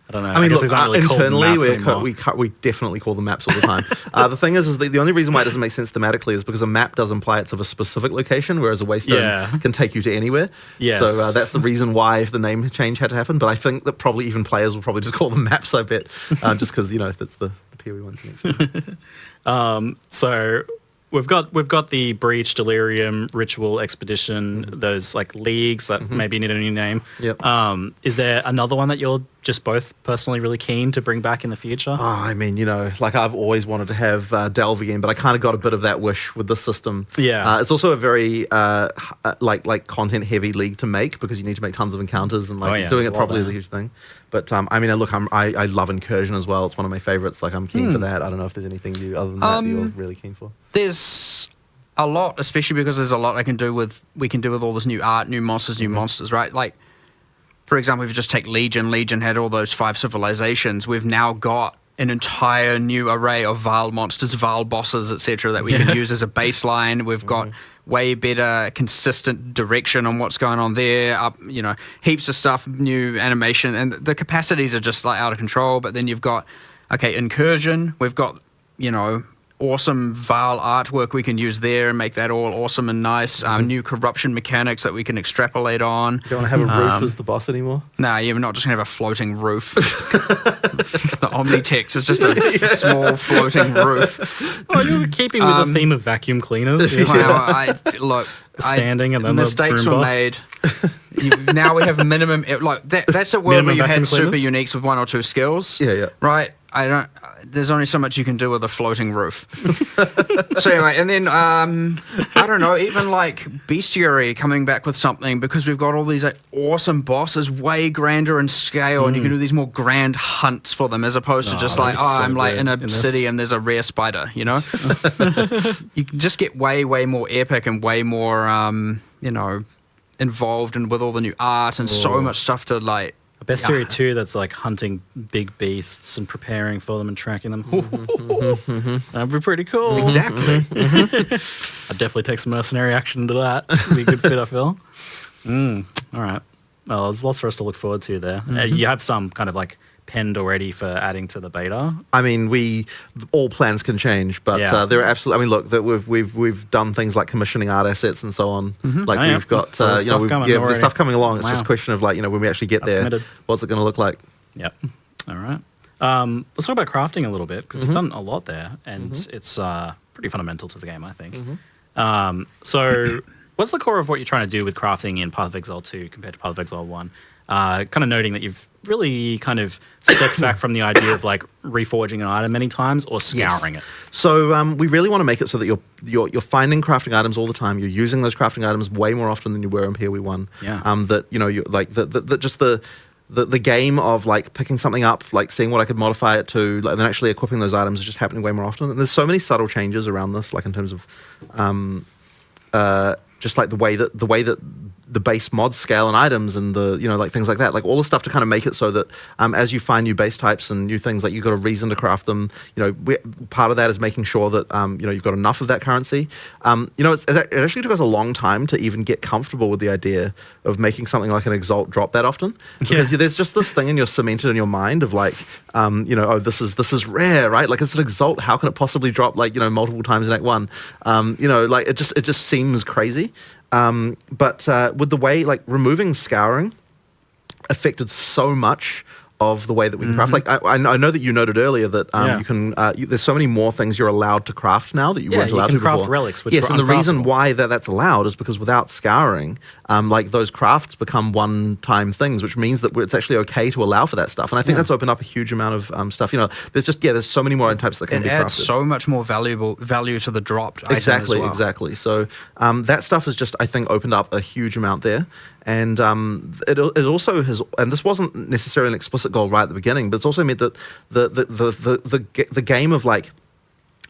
I don't know. I mean, guess look, these aren't really called internally, maps anymore. we definitely call them maps all the time. The thing is the only reason why it doesn't make sense thematically is because a map does imply it's of a specific location, whereas a waystone can take you to anywhere. Yes. So that's the reason why the name change had to happen. But I think that probably even players will probably just call them maps, I bet, just because, that's the PoE one connection. So we've got the Breach, Delirium, Ritual, Expedition, those like leagues that maybe need a new name. Yep. Is there another one that you're just both personally really keen to bring back in the future? Oh, I mean, like I've always wanted to have Delve again, but I kind of got a bit of that wish with this system. Yeah. It's also a very like content heavy league to make because you need to make tons of encounters and doing it properly is a huge thing. But I mean, look, I love Incursion as well. It's one of my favorites. Like I'm keen for that. I don't know if there's anything other than that you're really keen for. There's a lot, especially because there's a lot we can do with all this new art, new monsters, right? Like, for example, if you just take Legion had all those 5 civilizations. We've now got an entire new array of Vile monsters, Vile bosses, etc. that we can use as a baseline. We've got way better consistent direction on what's going on there. Heaps of stuff, new animation, and the capacities are just like out of control. But then you've got, Incursion. We've got, awesome Vile artwork we can use there and make that all awesome and nice. New corruption mechanics that we can extrapolate on. You don't want to have a roof as the boss anymore? No, you're not just going to have a floating roof. The Omnitex is just a small floating roof. Oh, you're keeping with the theme of vacuum cleaners. Look, standing and then mistakes the were made. Now we have minimum. That's a world where you had super uniques with 1 or 2 skills. Yeah. Right. There's only so much you can do with a floating roof. So anyway, and then I don't know, even like Bestiary coming back with something because we've got all these awesome bosses, way grander in scale, and you can do these more grand hunts for them as opposed to just I'm like in a city and there's a rare spider. You can just get way more epic and way more involved and with all the new art and so much stuff to like. A Bestiary 2 that's like hunting big beasts and preparing for them and tracking them. That'd be pretty cool. Exactly. I'd definitely take some mercenary action into that. It'd be a good fit, I feel. All right. Well, there's lots for us to look forward to there. You have some kind of like penned already for adding to the beta. I mean, all plans can change, but there are absolutely. I mean, look, that we've done things like commissioning art assets and so on. Like we've got there's stuff coming along. It's just a question of like when we actually get there, what's it going to look like? Yep. All right. Let's talk about crafting a little bit because you've done a lot there, and it's pretty fundamental to the game, I think. So, what's the core of what you're trying to do with crafting in Path of Exile 2 compared to Path of Exile 1? Kind of noting that you've really kind of stepped back from the idea of like reforging an item many times or scouring it. So we really want to make it so that you're finding crafting items all the time. You're using those crafting items way more often than you were in PoE 1. Yeah. That you're like the game of like picking something up, like seeing what I could modify it to, like, and then actually equipping those items is just happening way more often. And there's so many subtle changes around this, like in terms of just like the way that the base mods scale and items and the like things like that, like all the stuff to kind of make it so that as you find new base types and new things, like you've got a reason to craft them. Part of that is making sure that you've got enough of that currency. It actually took us a long time to even get comfortable with the idea of making something like an Exalt drop that often, because there's just this thing cemented in your mind of like this is rare, right? Like it's an Exalt, how can it possibly drop like multiple times in Act 1? Like it just seems crazy. But with the way, like, removing scouring affected so much of the way that we can craft. Like, I know that you noted earlier that you can. There's so many more things you're allowed to craft now that you weren't allowed to before. You can craft relics, which yes, and the reason why that's allowed is because without scouring, like those crafts become one-time things, which means that it's actually okay to allow for that stuff. And I think that's opened up a huge amount of stuff. There's so many more types that can be crafted. It adds so much more value to the dropped item as well. Exactly. So that stuff has just, I think, opened up a huge amount there. And it also has, and this wasn't necessarily an explicit goal right at the beginning, but it's also meant that the game of like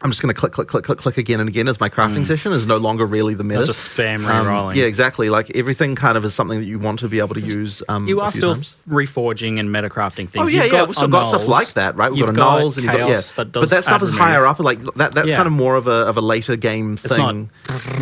I'm just going to click again and again as my crafting session is no longer really the meta. Not just spam re-rolling. Yeah, exactly. Like everything kind of is something that you want to be able to use. You are still times. reforging and meta crafting things. Oh yeah, You've we've still got stuff like that, right? We've got nulls and you've got but that stuff is higher up. Like that's kind of more of a later game thing.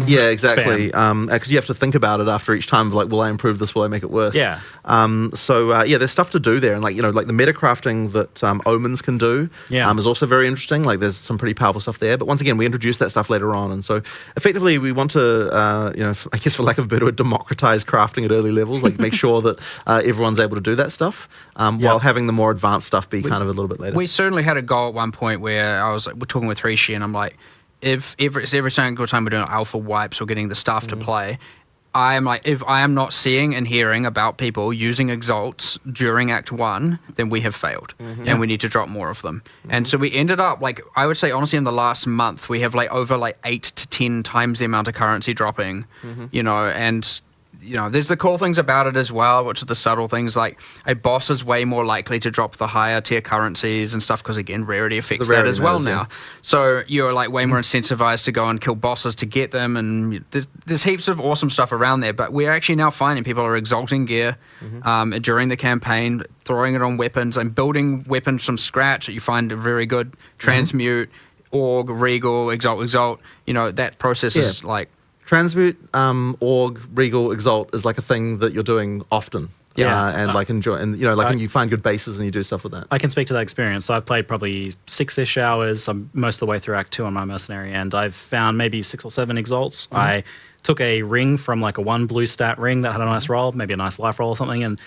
Yeah, exactly. Because you have to think about it after each time. Like, will I improve this? Will I make it worse? Yeah. There's stuff to do there, and like the meta crafting that omens can do is also very interesting. Like, there's some pretty powerful stuff there. But once again, we introduced that stuff later on, and so effectively we want to, I guess for lack of a better word, democratize crafting at early levels. Like, make sure that everyone's able to do that stuff, while having the more advanced stuff be kind of a little bit later. We certainly had a goal at one point where I was like, we're talking with Rishi, and I'm like, if every single time we're doing alpha wipes or getting the stuff to play, I am like, if I am not seeing and hearing about people using exalts during Act 1, then we have failed, and we need to drop more of them. And so we ended up, like, I would say honestly in the last month, we have like over like 8 to 10 times the amount of currency dropping, and there's the cool things about it as well, which are the subtle things, like a boss is way more likely to drop the higher tier currencies and stuff because, again, rarity affects that as well now. So you're like way more incentivized to go and kill bosses to get them, and there's heaps of awesome stuff around there. But we're actually now finding people are exalting gear during the campaign, throwing it on weapons and building weapons from scratch that you find are very good. Transmute, Org, Regal, Exalt. That process is like... Transmute, Org, Regal, Exalt is like a thing that you're doing often. Enjoy, and when you find good bases and you do stuff with that. I can speak to that experience. So I've played probably 6-ish hours. I'm most of the way through Act 2 on my mercenary, and I've found maybe 6 or 7 exalts. I took a ring from like a 1 blue stat ring that had a nice roll, maybe a nice life roll or something, and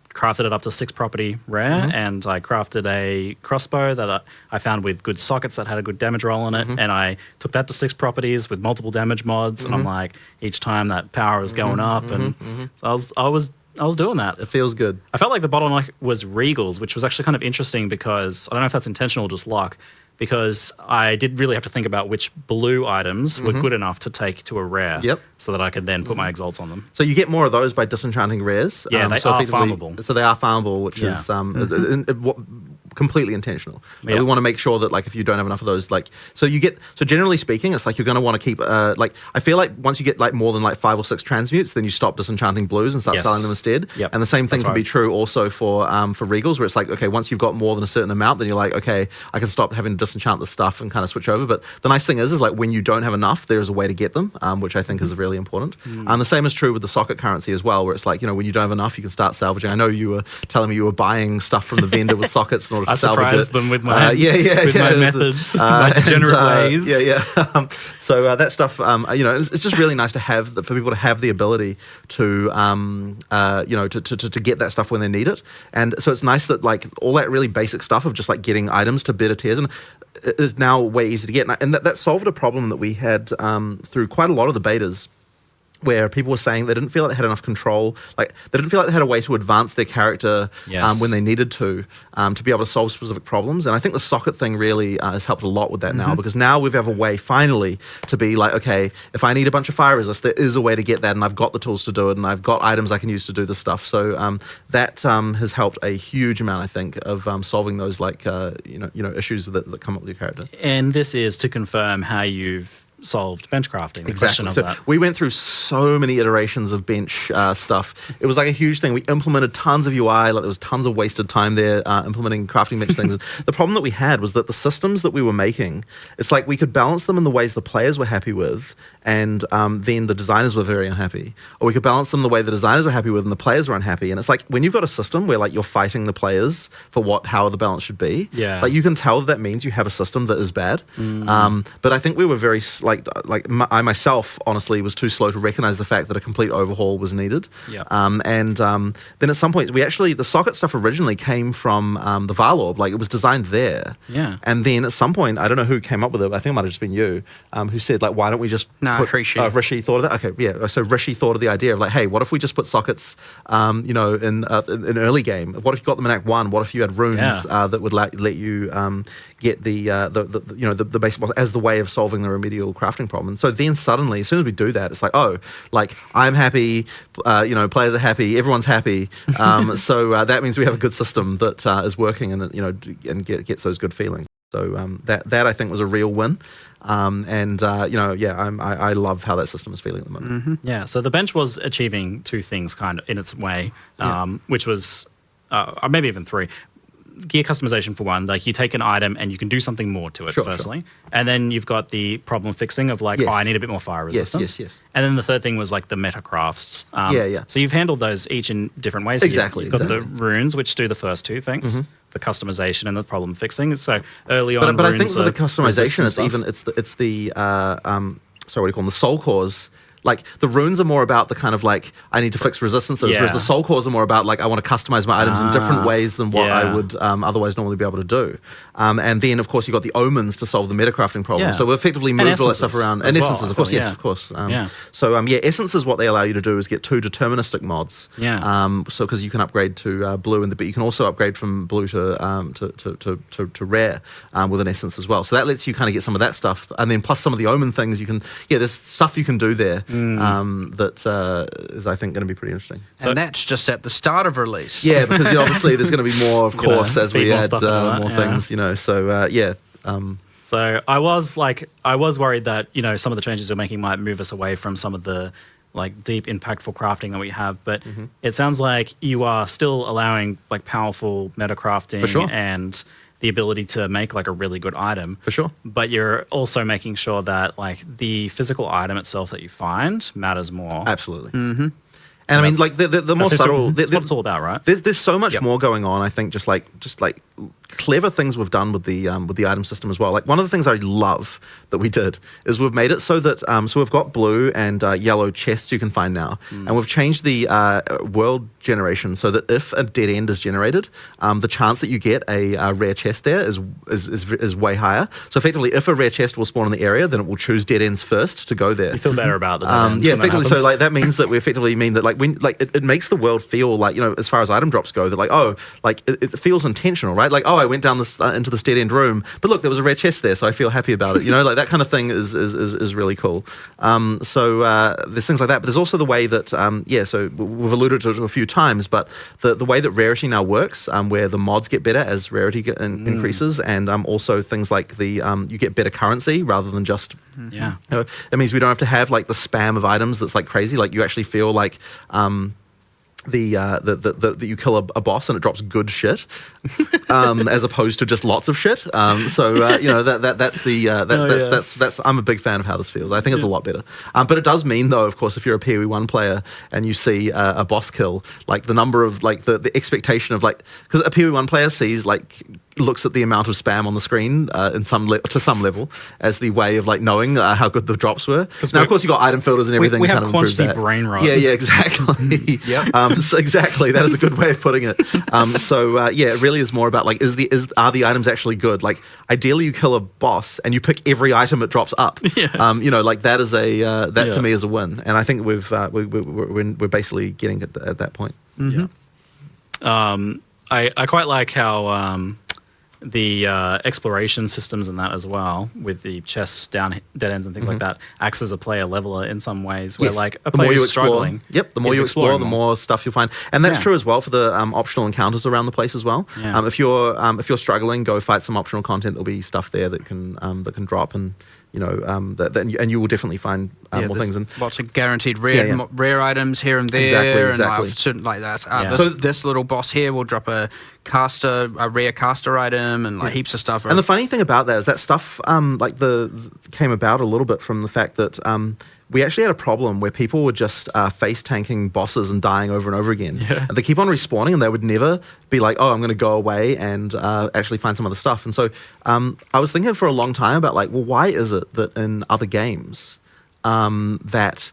crafted it up to 6 property rare. And I crafted a crossbow that I found with good sockets that had a good damage roll on it, and I took that to 6 properties with multiple damage mods. And I'm like, each time that power was going up, and so I was doing that. It feels good. I felt like the bottleneck was Regals, which was actually kind of interesting because I don't know if that's intentional or just luck, because I did really have to think about which blue items were good enough to take to a rare so that I could then put my exalts on them. So you get more of those by disenchanting rares. Yeah, they are farmable. So they are farmable, which is completely intentional. We want to make sure that, like, if you don't have enough of those, like, so generally speaking, it's like you're going to want to keep, I feel like once you get like more than like 5 or 6 transmutes, then you stop disenchanting blues and start selling them instead. And the same thing can be true also for Regals, where it's like, okay, once you've got more than a certain amount, then you're like, okay, I can stop having to disenchant this stuff and kind of switch over. But the nice thing is like when you don't have enough, there is a way to get them, which I think is really important. And the same is true with the socket currency as well, where it's like, when you don't have enough, you can start salvaging. I know you were telling me you were buying stuff from the vendor with sockets in order to salvage it. I surprised them with my my methods, my degenerate ways. So that stuff, it's just really nice to have for people to have the ability to, to get that stuff when they need it. And so it's nice that like all that really basic stuff of just like getting items to better tiers and is now way easier to get. And that solved a problem that we had through quite a lot of the betas, where people were saying they didn't feel like they had enough control, like they didn't feel like they had a way to advance their character when they needed to be able to solve specific problems. And I think the socket thing really has helped a lot with that now, because now we have a way finally to be like, okay, if I need a bunch of fire resist, there is a way to get that, and I've got the tools to do it, and I've got items I can use to do this stuff. So that has helped a huge amount, I think, of solving those like issues that come up with your character. And this is to confirm how you've solved bench crafting. Exactly. So we went through so many iterations of bench stuff. It was like a huge thing. We implemented tons of UI. Like there was tons of wasted time there implementing crafting bench things. The problem that we had was that the systems that we were making, it's like we could balance them in the ways the players were happy with, and then the designers were very unhappy. Or we could balance them the way the designers were happy with and the players were unhappy. And it's like when you've got a system where like you're fighting the players for how the balance should be, like you can tell that means you have a system that is bad. But I think we were very I myself honestly was too slow to recognize the fact that a complete overhaul was needed. Then at some point the socket stuff originally came from the Varlorb. Like it was designed there. And then at some point, I don't know who came up with it, I think it might have just been you, who said like, why don't we just Rishi. Rishi thought of that. Okay, yeah. So Rishi thought of the idea of like, hey, what if we just put sockets in early game? What if you got them in Act 1? What if you had runes that would let you get the basic boss as the way of solving the remedial crafting problem? And so then suddenly, as soon as we do that, it's like, oh, like I'm happy, players are happy, everyone's happy. So that means we have a good system that is working and gets those good feelings. So that I think was a real win. I love how that system is feeling at the moment. Yeah, so the bench was achieving two things kind of in its way, which was maybe even three. Gear customization for one, like you take an item and you can do something more to it, firstly. And then you've got the problem fixing of like, I need a bit more fire resistance. Yes. And then the third thing was like the meta crafts. So you've handled those each in different ways. Exactly. You've got the runes, which do the first two things, the customization and the problem fixing. So early on, but I think for the customization, it's the what do you call them? The soul cores. Like, the runes are more about the kind of, like, I need to fix resistances, whereas the soul cores are more about, like, I want to customize my items in different ways than what I would otherwise normally be able to do. And then, of course, you've got the omens to solve the metacrafting problem. So we effectively moved all that stuff around. And essences, of course, of course. Essence is what they allow you to do is get 2 deterministic mods. So, because you can upgrade to blue, but you can also upgrade from blue to rare with an essence as well. So that lets you kind of get some of that stuff. And then plus some of the omen things you can, there's stuff you can do there. That is, I think, going to be pretty interesting. And that's just at the start of release. Yeah, because obviously there's going to be more, of course, as we add more things, So, So I was worried that, some of the changes we're making might move us away from some of the like deep, impactful crafting that we have. But it sounds like you are still allowing like powerful meta crafting and the ability to make like a really good item. For sure. But you're also making sure that like the physical item itself that you find matters more. Absolutely. And I mean, like the more subtle, that's what it's all about, right? There's so much more going on. I think just like clever things we've done with the item system as well. Like one of the things I love that we did is we've made it so that so we've got blue and yellow chests you can find now, and we've changed the world generation so that if a dead end is generated, the chance that you get a rare chest there is way higher. So effectively, if a rare chest will spawn in the area, then it will choose dead ends first to go there. You feel better about the dead ends effectively. So like that means that we effectively mean that like when like it makes the world feel like as far as item drops go, that like it feels intentional, right? Like I went down this into this dead end room, but look, there was a rare chest there, so I feel happy about it. Like that kind of thing is really cool. So there's things like that, but there's also the way that so we've alluded to it a few times, but the way that rarity now works, where the mods get better as rarity increases, and also things like the you get better currency rather than just it means we don't have to have like the spam of items that's like crazy. Like you actually feel like that you kill a boss and it drops good shit, as opposed to just lots of shit. That's I'm a big fan of how this feels. I think it's a lot better. But it does mean though, of course, if you're a PoE 1 player and you see a boss kill, like the number of like the expectation of like, because a PoE 1 player looks at the amount of spam on the screen to some level as the way of like knowing how good the drops were. Now, of course, you got item filters and everything. We kind have of quantity that. brain rot. Yeah, exactly. So exactly, that is a good way of putting it. It really is more about like are the items actually good? Like ideally, you kill a boss and you pick every item it drops up. Like that is to me is a win, and I think we're basically getting it at that point. I quite like how the exploration systems and that as well, with the chests down dead ends and things like that, acts as a player leveler in some ways, where like a player is struggling. The more you explore, the more stuff you'll find, and that's true as well for the optional encounters around the place as well. If you're struggling, go fight some optional content. There'll be stuff there that can drop, and and you will definitely find more things. And lots of guaranteed rare items here and there, exactly. and certain like that. This little boss here will drop a rare caster item, and like heaps of stuff. And the funny thing about that is that stuff came about a little bit from the fact that we actually had a problem where people were just face tanking bosses and dying over and over again. And they keep on respawning, and they would never be like, oh, I'm going to go away and actually find some other stuff. And so I was thinking for a long time about like, well, why is it that in other games that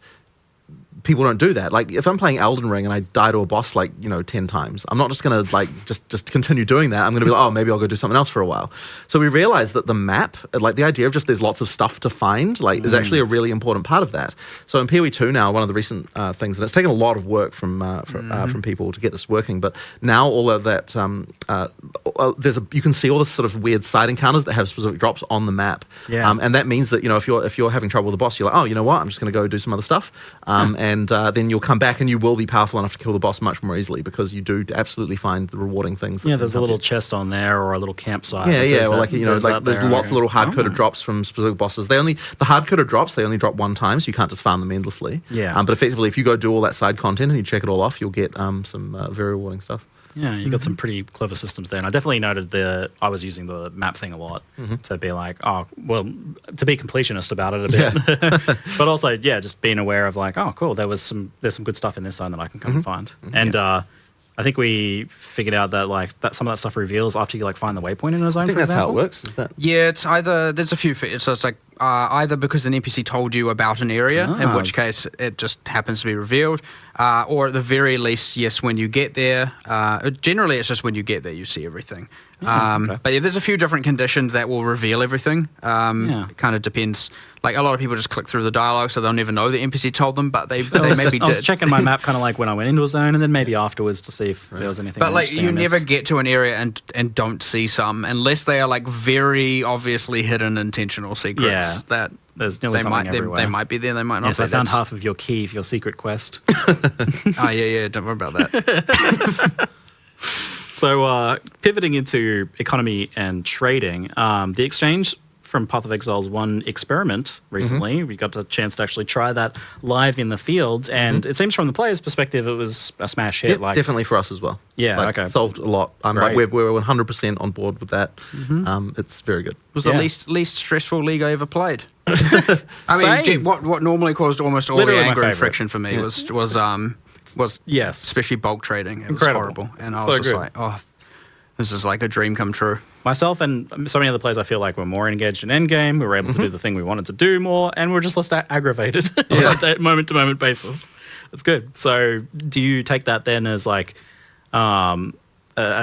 people don't do that? Like if I'm playing Elden Ring and I die to a boss 10 times, I'm not just gonna just continue doing that. I'm gonna be like, oh, maybe I'll go do something else for a while. So we realized that the map, like the idea of just there's lots of stuff to find, is actually a really important part of that. So in PoE 2 now, one of the recent things, and it's taken a lot of work from people to get this working, but now all of that you can see all this sort of weird side encounters that have specific drops on the map. And that means that if you're having trouble with the boss, you're like, oh, you know what, I'm just gonna go do some other stuff. and then you'll come back and you will be powerful enough to kill the boss much more easily because you do absolutely find the rewarding things. Yeah, there's a little chest on there or a little campsite. Yeah, or like, there's lots of little hard-coded drops from specific bosses. The hard-coded drops, they only drop one time, so you can't just farm them endlessly. Yeah. But effectively, if you go do all that side content and you check it all off, you'll get some very rewarding stuff. Yeah, you got some pretty clever systems there. And I definitely noted I was using the map thing a lot to be like, to be completionist about it a bit. But also, just being aware of like, oh, cool, there's some good stuff in this zone that I can come and find. And I think we figured out that some of that stuff reveals after you find the waypoint in a zone. I think for that's how example. it works. Is that? Yeah, it's either there's a few. So it's like either because an NPC told you about an area, in which case it just happens to be revealed, or at the very least, yes, when you get there. Generally, it's just when you get there you see everything. But there's a few different conditions that will reveal everything. It kind of depends. Like a lot of people just click through the dialogue, so they'll never know the NPC told them, but they maybe did. I was checking my map kind of like when I went into a zone, and then maybe afterwards to see if there was anything. But you never get to an area and don't see some unless they are very obviously hidden intentional secrets. That there's nearly something everywhere. They might be there, they might not. Yes, I found half of your key for your secret quest. Don't worry about that. So pivoting into economy and trading, the exchange from Path of Exile's one experiment recently, we got a chance to actually try that live in the field, and it seems from the player's perspective it was a smash hit. Definitely for us as well. Yeah, okay. Solved a lot. We're 100% on board with that. It's very good. It was the least stressful league I ever played. I mean, what normally caused almost all Literally the anger and my friction for me was especially bulk trading. It was horrible, and I was just like, oh, this is like a dream come true. Myself and so many other players, I feel like were more engaged in Endgame. We were able to do the thing we wanted to do more, and we're just less aggravated on a moment-to-moment basis. It's good. So do you take that then as as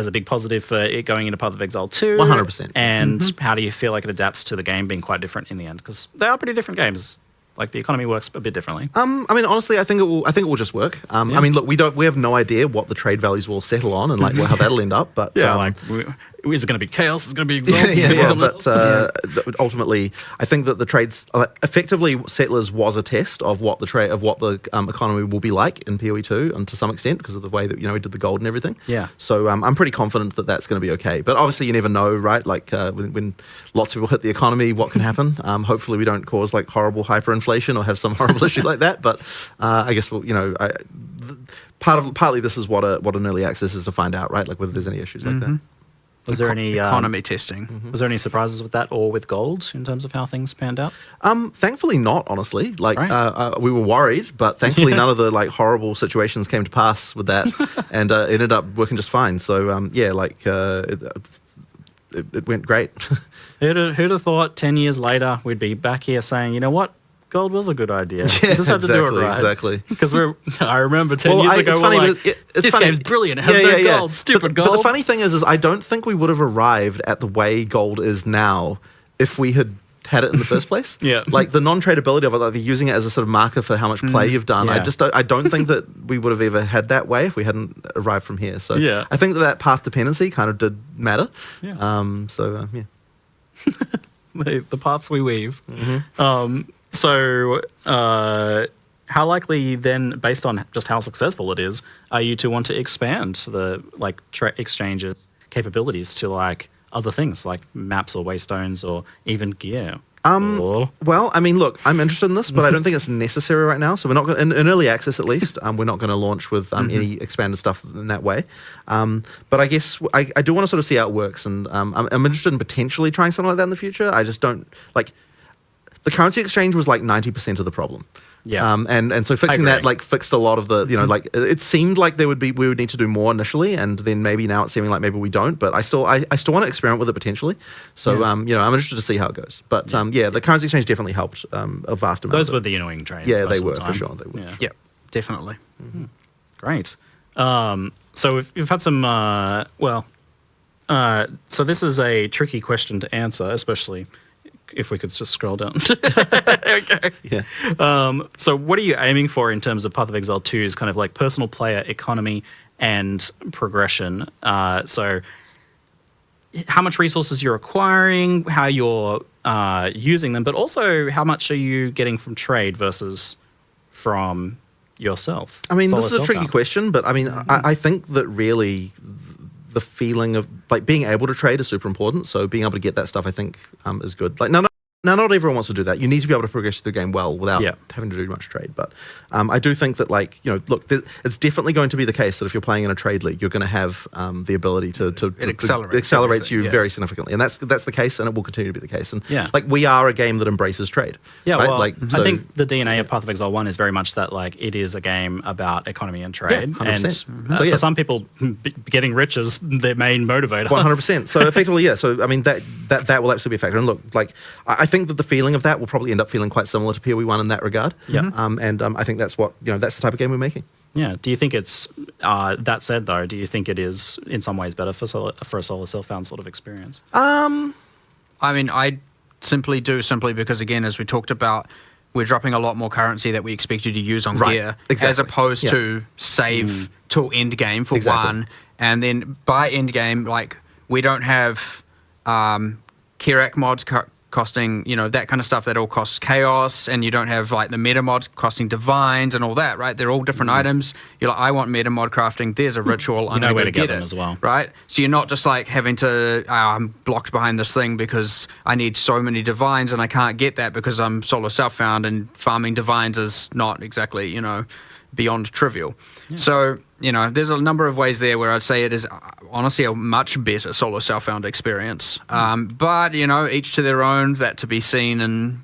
a big positive for it going into Path of Exile 2? 100%. And how do you feel like it adapts to the game being quite different in the end? Because they are pretty different games. Like the economy works a bit differently. I mean, honestly, I think it will just work. I mean, look, we have no idea what the trade values will settle on and how that'll end up. But is it going to be chaos? Is it going to be exhaust? But ultimately, I think that the trades effectively Settlers was a test of what the economy will be like in PoE 2, and to some extent because of the way that we did the gold and everything. Yeah. So I'm pretty confident that that's going to be okay. But obviously, you never know, right? Like when lots of people hit the economy, what can happen? Hopefully, we don't cause horrible hyperinflation or have some horrible issue like that. But I guess partly this is what an early access is to find out, right? Like whether there's any issues like that. Was there any economy testing? Was there any surprises with that or with gold in terms of how things panned out? Thankfully not, honestly. We were worried, but thankfully none of the horrible situations came to pass with that, and it ended up working just fine. So it went great. Who'd have thought 10 years later we'd be back here saying, you know what? Gold was a good idea. Yeah, you just had to do it right. Exactly. Because I remember 10 years ago, this game's brilliant. It has no gold. Stupid gold. But the funny thing is I don't think we would have arrived at the way gold is now if we had it in the first place. Yeah. Like the non-tradability of it, using it as a sort of marker for how much play you've done. Yeah. I don't think that we would have ever had that way if we hadn't arrived from here. So I think that path dependency kind of did matter. Yeah. The paths we weave. So, how likely then, based on just how successful it is, are you to want to expand the exchanges capabilities to other things like maps or waystones or even gear? Well, I mean, look, I'm interested in this, but I don't think it's necessary right now. So we're not going in early access, at least. We're not going to launch with any expanded stuff in that way. But I guess I do want to sort of see how it works, and I'm interested in potentially trying something like that in the future. I just don't the currency exchange was 90% of the problem. Yeah. And so fixing that fixed a lot of the it seemed like we would need to do more initially, and then maybe now it's seeming like maybe we don't. But I still want to experiment with it potentially. So I'm interested to see how it goes. But the currency exchange definitely helped a vast amount. Those were the annoying drains. Yeah, they were for sure. They were. Yeah, definitely. Great. So we've had some so this is a tricky question to answer, especially if we could just scroll down. Okay. Yeah. So what are you aiming for in terms of Path of Exile 2's kind of personal player economy and progression? So how much resources you're acquiring, how you're using them, but also how much are you getting from trade versus from yourself? I mean, Solo this is a tricky self-found? question, but I mean, I think that really the feeling of like being able to trade is super important. So being able to get that stuff, I think, is good. Like, now, not everyone wants to do that. You need to be able to progress through the game well without having to do much trade. But I do think that, like, you know, look, it's definitely going to be the case that if you're playing in a trade league, you're going to have the ability to accelerates it accelerates you everything, very significantly, and that's the case, and it will continue to be the case. And Yeah. like, we are a game that embraces trade. Yeah, right? well, like, I think the DNA of Path of Exile 1 is very much that, like, it is a game about economy and trade. 100%. And So, yeah. for some people, getting rich is their main motivator. 100%. So effectively, yeah. So I mean, that will absolutely be a factor. And look, like, I think that the feeling of that will probably end up feeling quite similar to PoE 1 in that regard. Yeah. I think that's what, you know, that's the type of game we're making. Yeah. Do you think it's, that said though, do you think it is in some ways better for a solo self-found sort of experience? I mean, I simply because, again, as we talked about, we're dropping a lot more currency that we expect you to use on gear, as opposed to save till end game for one, and then by end game, like, we don't have Kirak mods costing, you know, that kind of stuff that all costs chaos, and you don't have like the meta mods costing divines and all that, right? They're all different items. You're like, I want meta mod crafting. There's a ritual. I'm know where going to get get them it as well, right? So you're not just like having to. I'm blocked behind this thing because I need so many divines and I can't get that because I'm solo self-found, and farming divines is not exactly, you know, beyond trivial. So, you know, there's a number of ways there where I'd say it is honestly a much better solo self-found experience. But, you know, each to their own, that to be seen, and,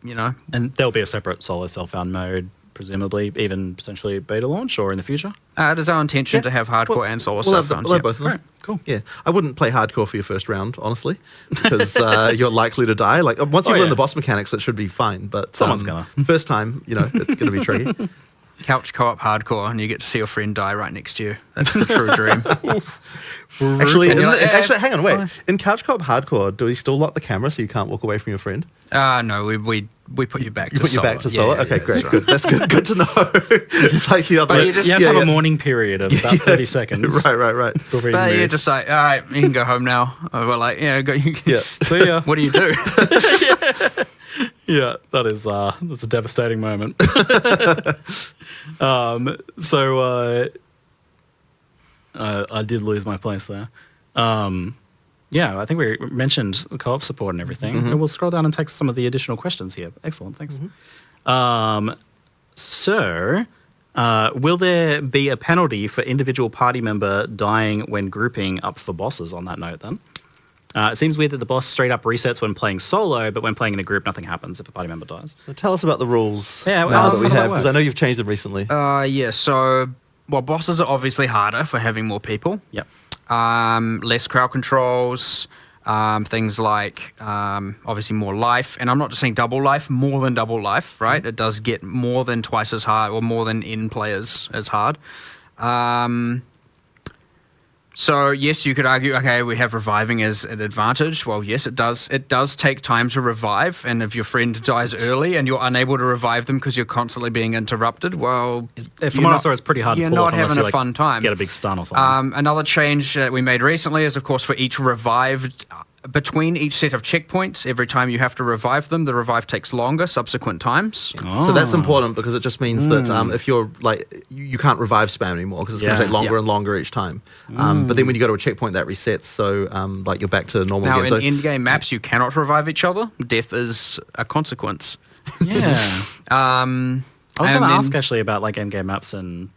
you know. And there'll be a separate solo self-found mode, presumably, even potentially beta launch or in the future? It is our intention to have hardcore and solo We'll self-found. have both of them. Right, cool. Yeah, I wouldn't play hardcore for your first round, honestly, because you're likely to die. Like, once you learn the boss mechanics, it should be fine. But someone's gonna. First time, you know, it's going to be tricky. Couch co-op hardcore, and you get to see your friend die right next to you. That's the true dream. Actually, like, hang on, wait. In couch co-op hardcore, do we still lock the camera so you can't walk away from your friend? No, we put you back to put solo. you back to solo? Yeah, Okay, great. that's Good. That's good. Good to know. It's like you have But you to just- have a morning period of about 30 seconds. Right. Before you But move. you're just like, all right, you can go home now. We're like, yeah, go. Yeah. See ya. What do you do? Yeah, that's a devastating moment. I did lose my place there. Yeah, I think we mentioned the co-op support and everything. And we'll scroll down and take some of the additional questions here. Excellent, thanks. Will there be a penalty for individual party member dying when grouping up for bosses on that note then? It seems weird that the boss straight up resets when playing solo, but when playing in a group, nothing happens if a party member dies. So tell us about the rules Yeah, now how that we does that have, because work? I know you've changed them recently. Yeah, so, well, bosses are obviously harder for having more people. Yep. Less crowd controls, things like obviously more life. And I'm not just saying double life, more than double life, right? It does get more than twice as hard, or more than in players as hard. So yes, you could argue, okay, we have reviving as an advantage. Well, yes, it does. It does take time to revive, and if your friend dies early and you're unable to revive them because you're constantly being interrupted, well, From what I saw, it's pretty hard to you're pull not off unless having you a fun time. get a big stun or something. Another change that we made recently is, of course, for each revived, between each set of checkpoints, every time you have to revive them, the revive takes longer subsequent times. So that's important because it just means that if you're like, you can't revive spam anymore because it's going to take longer and longer each time. But then when you go to a checkpoint, that resets. So like you're back to normal Now, again. So, in in-game maps, you cannot revive each other. Death is a consequence. Yeah. I was going to and ask then- actually about like endgame maps and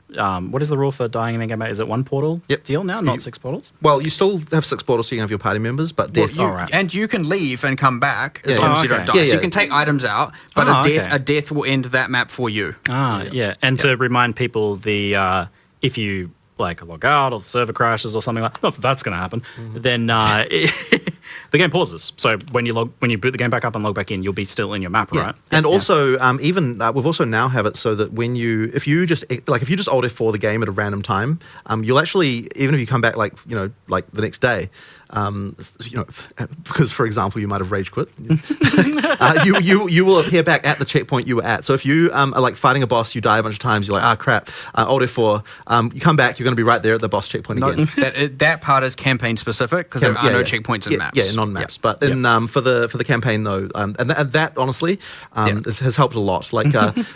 what is the rule for dying in endgame map? Is it one portal deal now, not 6 portals? well, you still have 6 portals so you can have your party members, but death. And you can leave and come back as Yeah. long Oh, as you don't okay. die. Yeah, So yeah. you can take items out, but a death will end that map for you. Yeah. And to remind people, the if you like log out or the server crashes or something like, not that that's going to happen, then the game pauses. So when you boot the game back up and log back in, you'll be still in your map, right? And also, even we've also now have it so that if you just Alt F4 the game at a random time, you'll actually, even if you come back like the next day, because for example you might have rage quit, you will appear back at the checkpoint you were at. So if you are like fighting a boss, you die a bunch of times, you're like, crap, Alt F4, you come back, you're going to be right there at the boss checkpoint again. That part is campaign specific because there are no checkpoints in map. Yeah, non-maps. But in for the campaign though, and that honestly has helped a lot. Like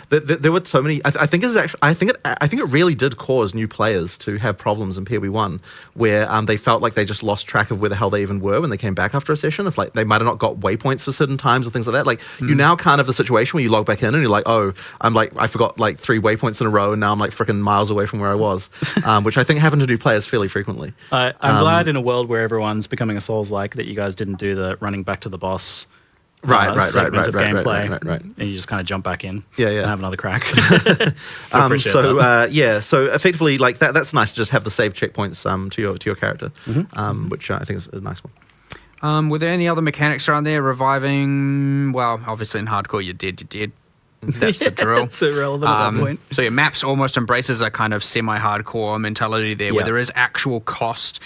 there were so many. I think it really did cause new players to have problems in PoE1 where they felt like they just lost track of where the hell they even were when they came back after a session. If like they might have not got waypoints for certain times or things like that. Like you now kind of have the situation where you log back in and you're like, oh, I forgot like 3 waypoints in a row and now I'm like freaking miles away from where I was, which I think happened to new players fairly frequently. I'm glad in a world where everyone's becoming a Souls-like that you guys didn't do the running back to the boss segment of gameplay, and you just kind of jump back in, and have another crack. So effectively, like that's nice to just have the save checkpoints to your character, which I think is a nice one. Were there any other mechanics around there? Reviving? Well, obviously in hardcore, you're dead. That's the drill. It's irrelevant at that point. So your maps almost embraces a kind of semi-hardcore mentality there, where there is actual cost.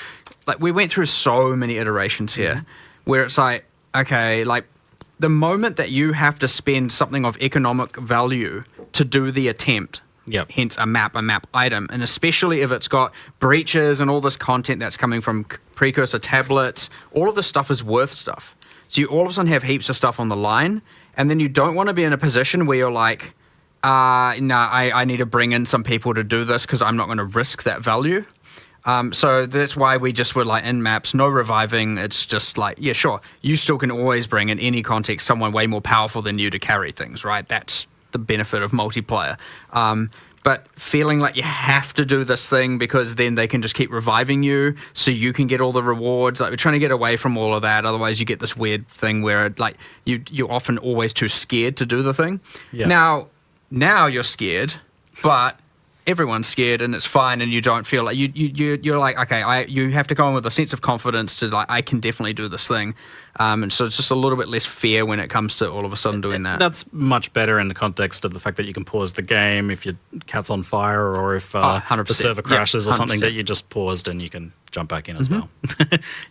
Like we went through so many iterations here, where it's like, okay, like the moment that you have to spend something of economic value to do the attempt, hence a map item, and especially if it's got breaches and all this content that's coming from precursor tablets, all of this stuff is worth stuff. So you all of a sudden have heaps of stuff on the line, and then you don't want to be in a position where you're like, I need to bring in some people to do this because I'm not going to risk that value. So that's why we just were like in maps, no reviving. It's just like, yeah, sure. You still can always bring in any context someone way more powerful than you to carry things, right? That's the benefit of multiplayer. But feeling like you have to do this thing because then they can just keep reviving you so you can get all the rewards. Like we're trying to get away from all of that. Otherwise you get this weird thing where like you're often always too scared to do the thing. Yeah. Now you're scared, but everyone's scared and it's fine, and you don't feel like you're like, okay, you have to go in with a sense of confidence to like, I can definitely do this thing, and so it's just a little bit less fear when it comes to all of a sudden doing that. That's much better in the context of the fact that you can pause the game if your cat's on fire or if the server crashes or something, that you just paused and you can jump back in as well.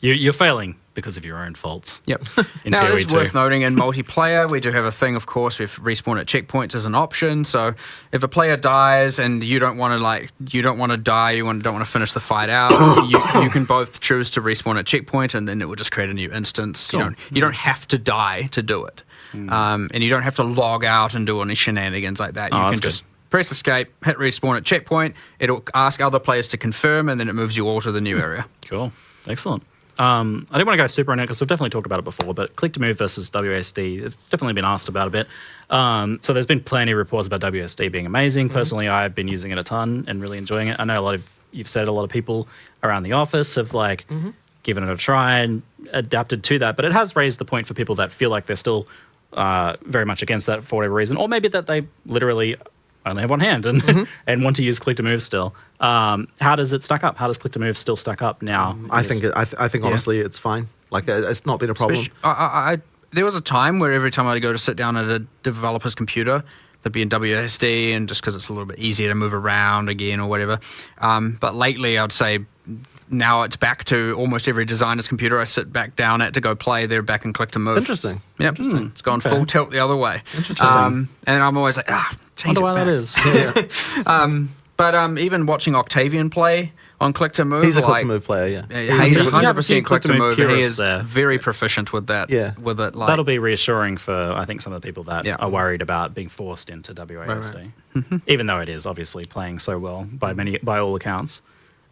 You're failing because of your own faults. Yep. Now, it's worth noting in multiplayer, we do have a thing, of course, with respawn at checkpoints as an option. So if a player dies and you don't want to die, you don't want to finish the fight out, you can both choose to respawn at checkpoint, and then it will just create a new instance. Cool. You don't have to die to do it, and you don't have to log out and do any shenanigans like that. You can just press escape, hit respawn at checkpoint. It'll ask other players to confirm, and then it moves you all to the new area. Cool. Excellent. I didn't want to go super on it because we've definitely talked about it before, but click to move versus WSD, it's definitely been asked about a bit. So there's been plenty of reports about WSD being amazing. Personally, I've been using it a ton and really enjoying it. I know you've said a lot of people around the office have given it a try and adapted to that, but it has raised the point for people that feel like they're still very much against that for whatever reason, or maybe that they literally only have one hand and want to use click to move still. How does it stack up? How does click to move still stack up now? I think honestly it's fine. Like it's not been a problem. There was a time where every time I'd go to sit down at a developer's computer, there'd be in WSD, and just because it's a little bit easier to move around again or whatever. But lately, I'd say now it's back to almost every designer's computer I sit back down at to go play. They're back in click to move. Interesting. Yep. It's gone full tilt the other way. Interesting. And I'm always like, change it back. Wonder why that is. But even watching Octavian play on click to move, he's a click to move player. He's 100% click to move. He is very proficient with that. Yeah. With it, that'll be reassuring for I think some of the people that are worried about being forced into WASD, even though it is obviously playing so well by all accounts.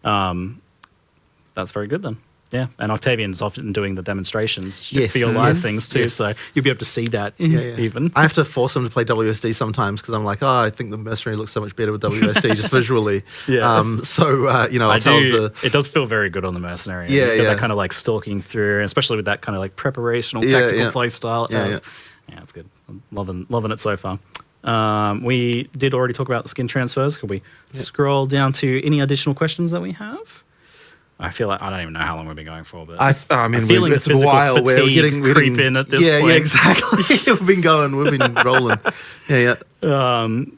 That's very good then. Yeah, and Octavian's often doing the demonstrations for your live things too, so you'll be able to see that even. I have to force him to play WSD sometimes because I'm like, I think the Mercenary looks so much better with WSD just visually. I tell him to... It does feel very good on the Mercenary. You've got that kind of like stalking through, especially with that kind of like preparational tactical play style. It's good. I'm loving it so far. We did already talk about the skin transfers. Could we scroll down to any additional questions that we have? I feel like I don't even know how long we've been going for, but I mean, feeling it's a while. We're getting creep in at this point. Yeah, exactly. we've been rolling.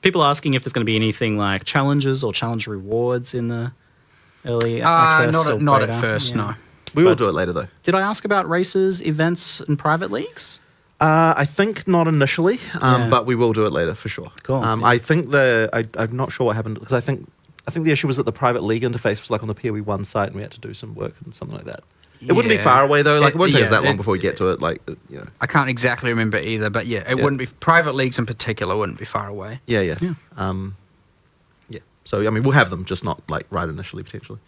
People asking if there's going to be anything like challenges or challenge rewards in the early access. Not at first, no. We will do it later though. Did I ask about races, events, and private leagues? I think not initially, but we will do it later for sure. Cool. I think I'm not sure what happened because I think the issue was that the private league interface was like on the PoE1 site and we had to do some work and something like that. It wouldn't be far away though. Like it won't take us that long before we get to it. Like you know. I can't exactly remember either, but it wouldn't be private leagues in particular wouldn't be far away. Yeah. So I mean, we'll have them, just not like right initially potentially.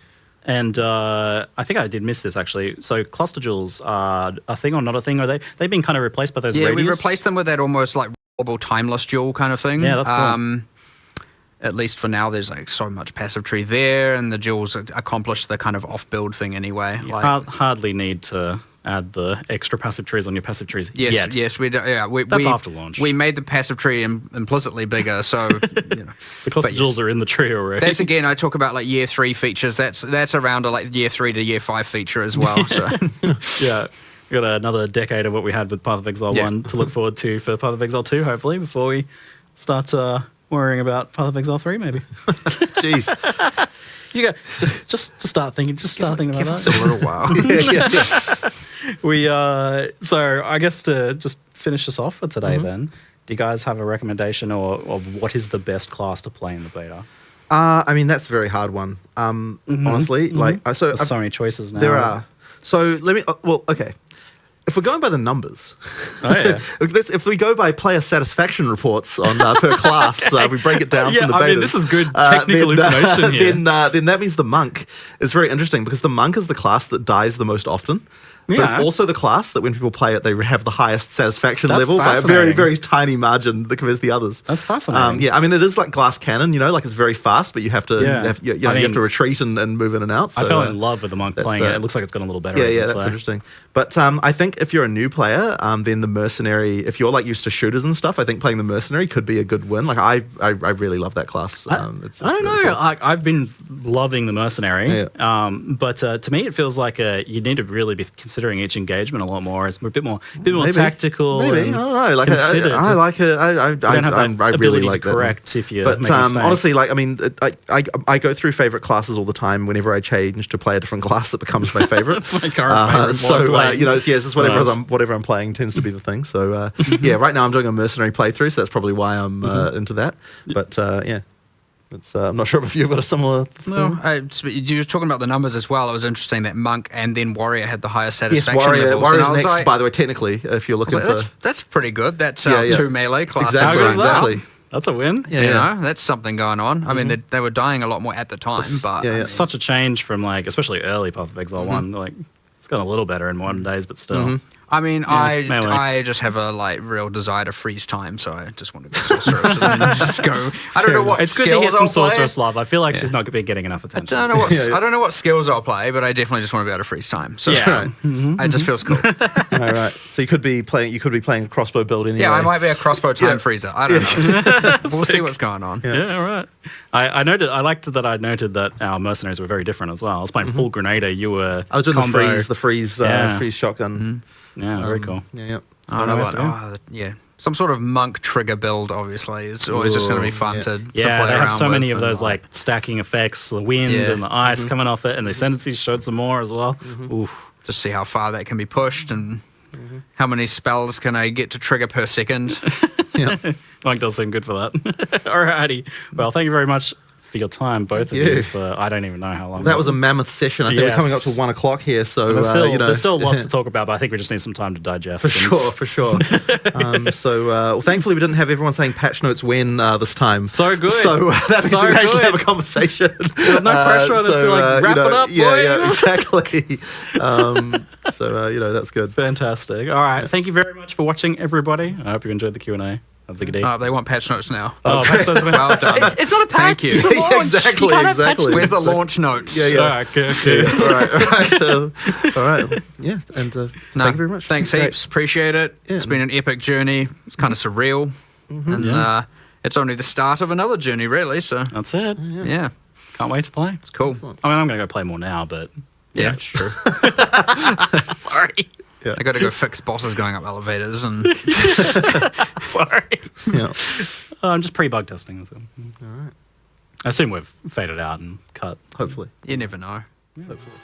And I think I did miss this actually. So cluster jewels are a thing or not a thing? Are they've been kind of replaced by those Yeah, radius? we replaced them with that almost like rollable timeless jewel kind of thing. Yeah, that's cool. At least for now, there's like so much passive tree there, and the jewels accomplish the kind of off-build thing anyway. You like, hardly need to add the extra passive trees on your passive trees. Yes, we do. Yeah, That's after launch. We made the passive tree implicitly bigger, so you know. The cluster jewels are in the tree already. That's again, I talk about like year 3 features. That's around a like year 3 to year 5 feature as well. So yeah. We've got another decade of what we had with Path of Exile 1 to look forward to for Path of Exile 2, hopefully, before we start worrying about Path of Exile 3, maybe. Jeez. You go, just start thinking about that. Give us a little while. So I guess to just finish us off for today then, do you guys have a recommendation of what is the best class to play in the beta? I mean, that's a very hard one. Honestly, like There's so many choices now. There are. So let me. Well, okay. If we're going by the numbers, if we go by player satisfaction reports on per class, we break it down from the beta. I mean, this is good technical information here. Then that means the monk is very interesting because the monk is the class that dies the most often. But it's also the class that when people play it, they have the highest satisfaction level by a very, very tiny margin that compares to the others. That's fascinating. I mean, it is like glass cannon, like it's very fast, but you have to, you have to retreat and move in and out. So, I fell in love with the monk playing it. It looks like it's gotten a little better. Yeah, that's interesting. But I think if you're a new player, then the mercenary, if you're like used to shooters and stuff, I think playing the mercenary could be a good win. Like I really love that class. I don't know. Cool. I've been loving the mercenary, but to me, it feels like you need to really be considering each engagement a lot more. It's a bit more tactical. Maybe I don't know. Like I like it. I really like that. Correct if you. But honestly, like I mean, I go through favorite classes all the time. Whenever I change to play a different class, it becomes my favorite. That's my current favorite. So it's just whatever I'm playing tends to be the thing. So right now I'm doing a mercenary playthrough, so that's probably why I'm into that. But It's, I'm not sure if you've got a similar thing. No, you were talking about the numbers as well. It was interesting that Monk and then Warrior had the highest satisfaction levels. Warrior's next, like, by the way, technically, if you're looking for... That's pretty good. That's 2 melee classes. Exactly. That's a win. You know, that's something going on. I mean, they were dying a lot more at the time, but... It's such a change from, like, especially early Path of Exile 1. Like, it's gotten a little better in modern days, but still... I mean, I just have a real desire to freeze time, so I just want to be sorceress and just go. I don't know what it's skills good to get some I'll sorceress play. love. I feel like she's not getting enough attention. I don't know what skills I'll play, but I definitely just want to be able to freeze time. So it just feels cool. All right. So you could be playing a crossbow build anyway. Yeah, I might be a crossbow time freezer. I don't know. We'll see what's going on. Yeah, all right. I noted that our mercenaries were very different as well. I was playing full grenader. You were. I was doing the freeze shotgun. Yeah, very cool. Yeah. I don't know some sort of monk trigger build, obviously. It's always just going to be fun to play around. They have so many of and those like stacking effects, the wind and the ice coming off it, and the Ascendency showed some more as well. Oof. Just see how far that can be pushed and how many spells can I get to trigger per second. Monk does seem good for that. Alrighty. Well, thank you very much for your time, both of you. For I don't even know how long. That was a mammoth session. I think we're coming up to 1 o'clock here, so there's still lots to talk about. But I think we just need some time to digest. For sure. So thankfully we didn't have everyone saying patch notes when this time. So good. So that means we can actually have a conversation. There's no pressure on us to wrap it up, boys. Yeah, exactly. That's good. Fantastic. All right, thank you very much for watching, everybody. I hope you enjoyed the Q&A. They want patch notes now. Patch notes. Well done. It's not a patch. Thank you. It's a launch. Exactly. Where's the launch notes? Yeah. Okay. All right. Yeah. And thank you very much. Thanks heaps. Appreciate it. Yeah. It's been an epic journey. It's kind of surreal. And it's only the start of another journey, really. So that's it. Yeah. Can't wait to play. It's cool. Excellent. I mean, I'm going to go play more now, but... Yeah, it's true. Sorry. Yeah. I got to go fix bosses going up elevators and... Sorry. Yeah. I'm just pre-bug testing. So. All right. I assume we've faded out and cut. Hopefully. You never know. Hopefully.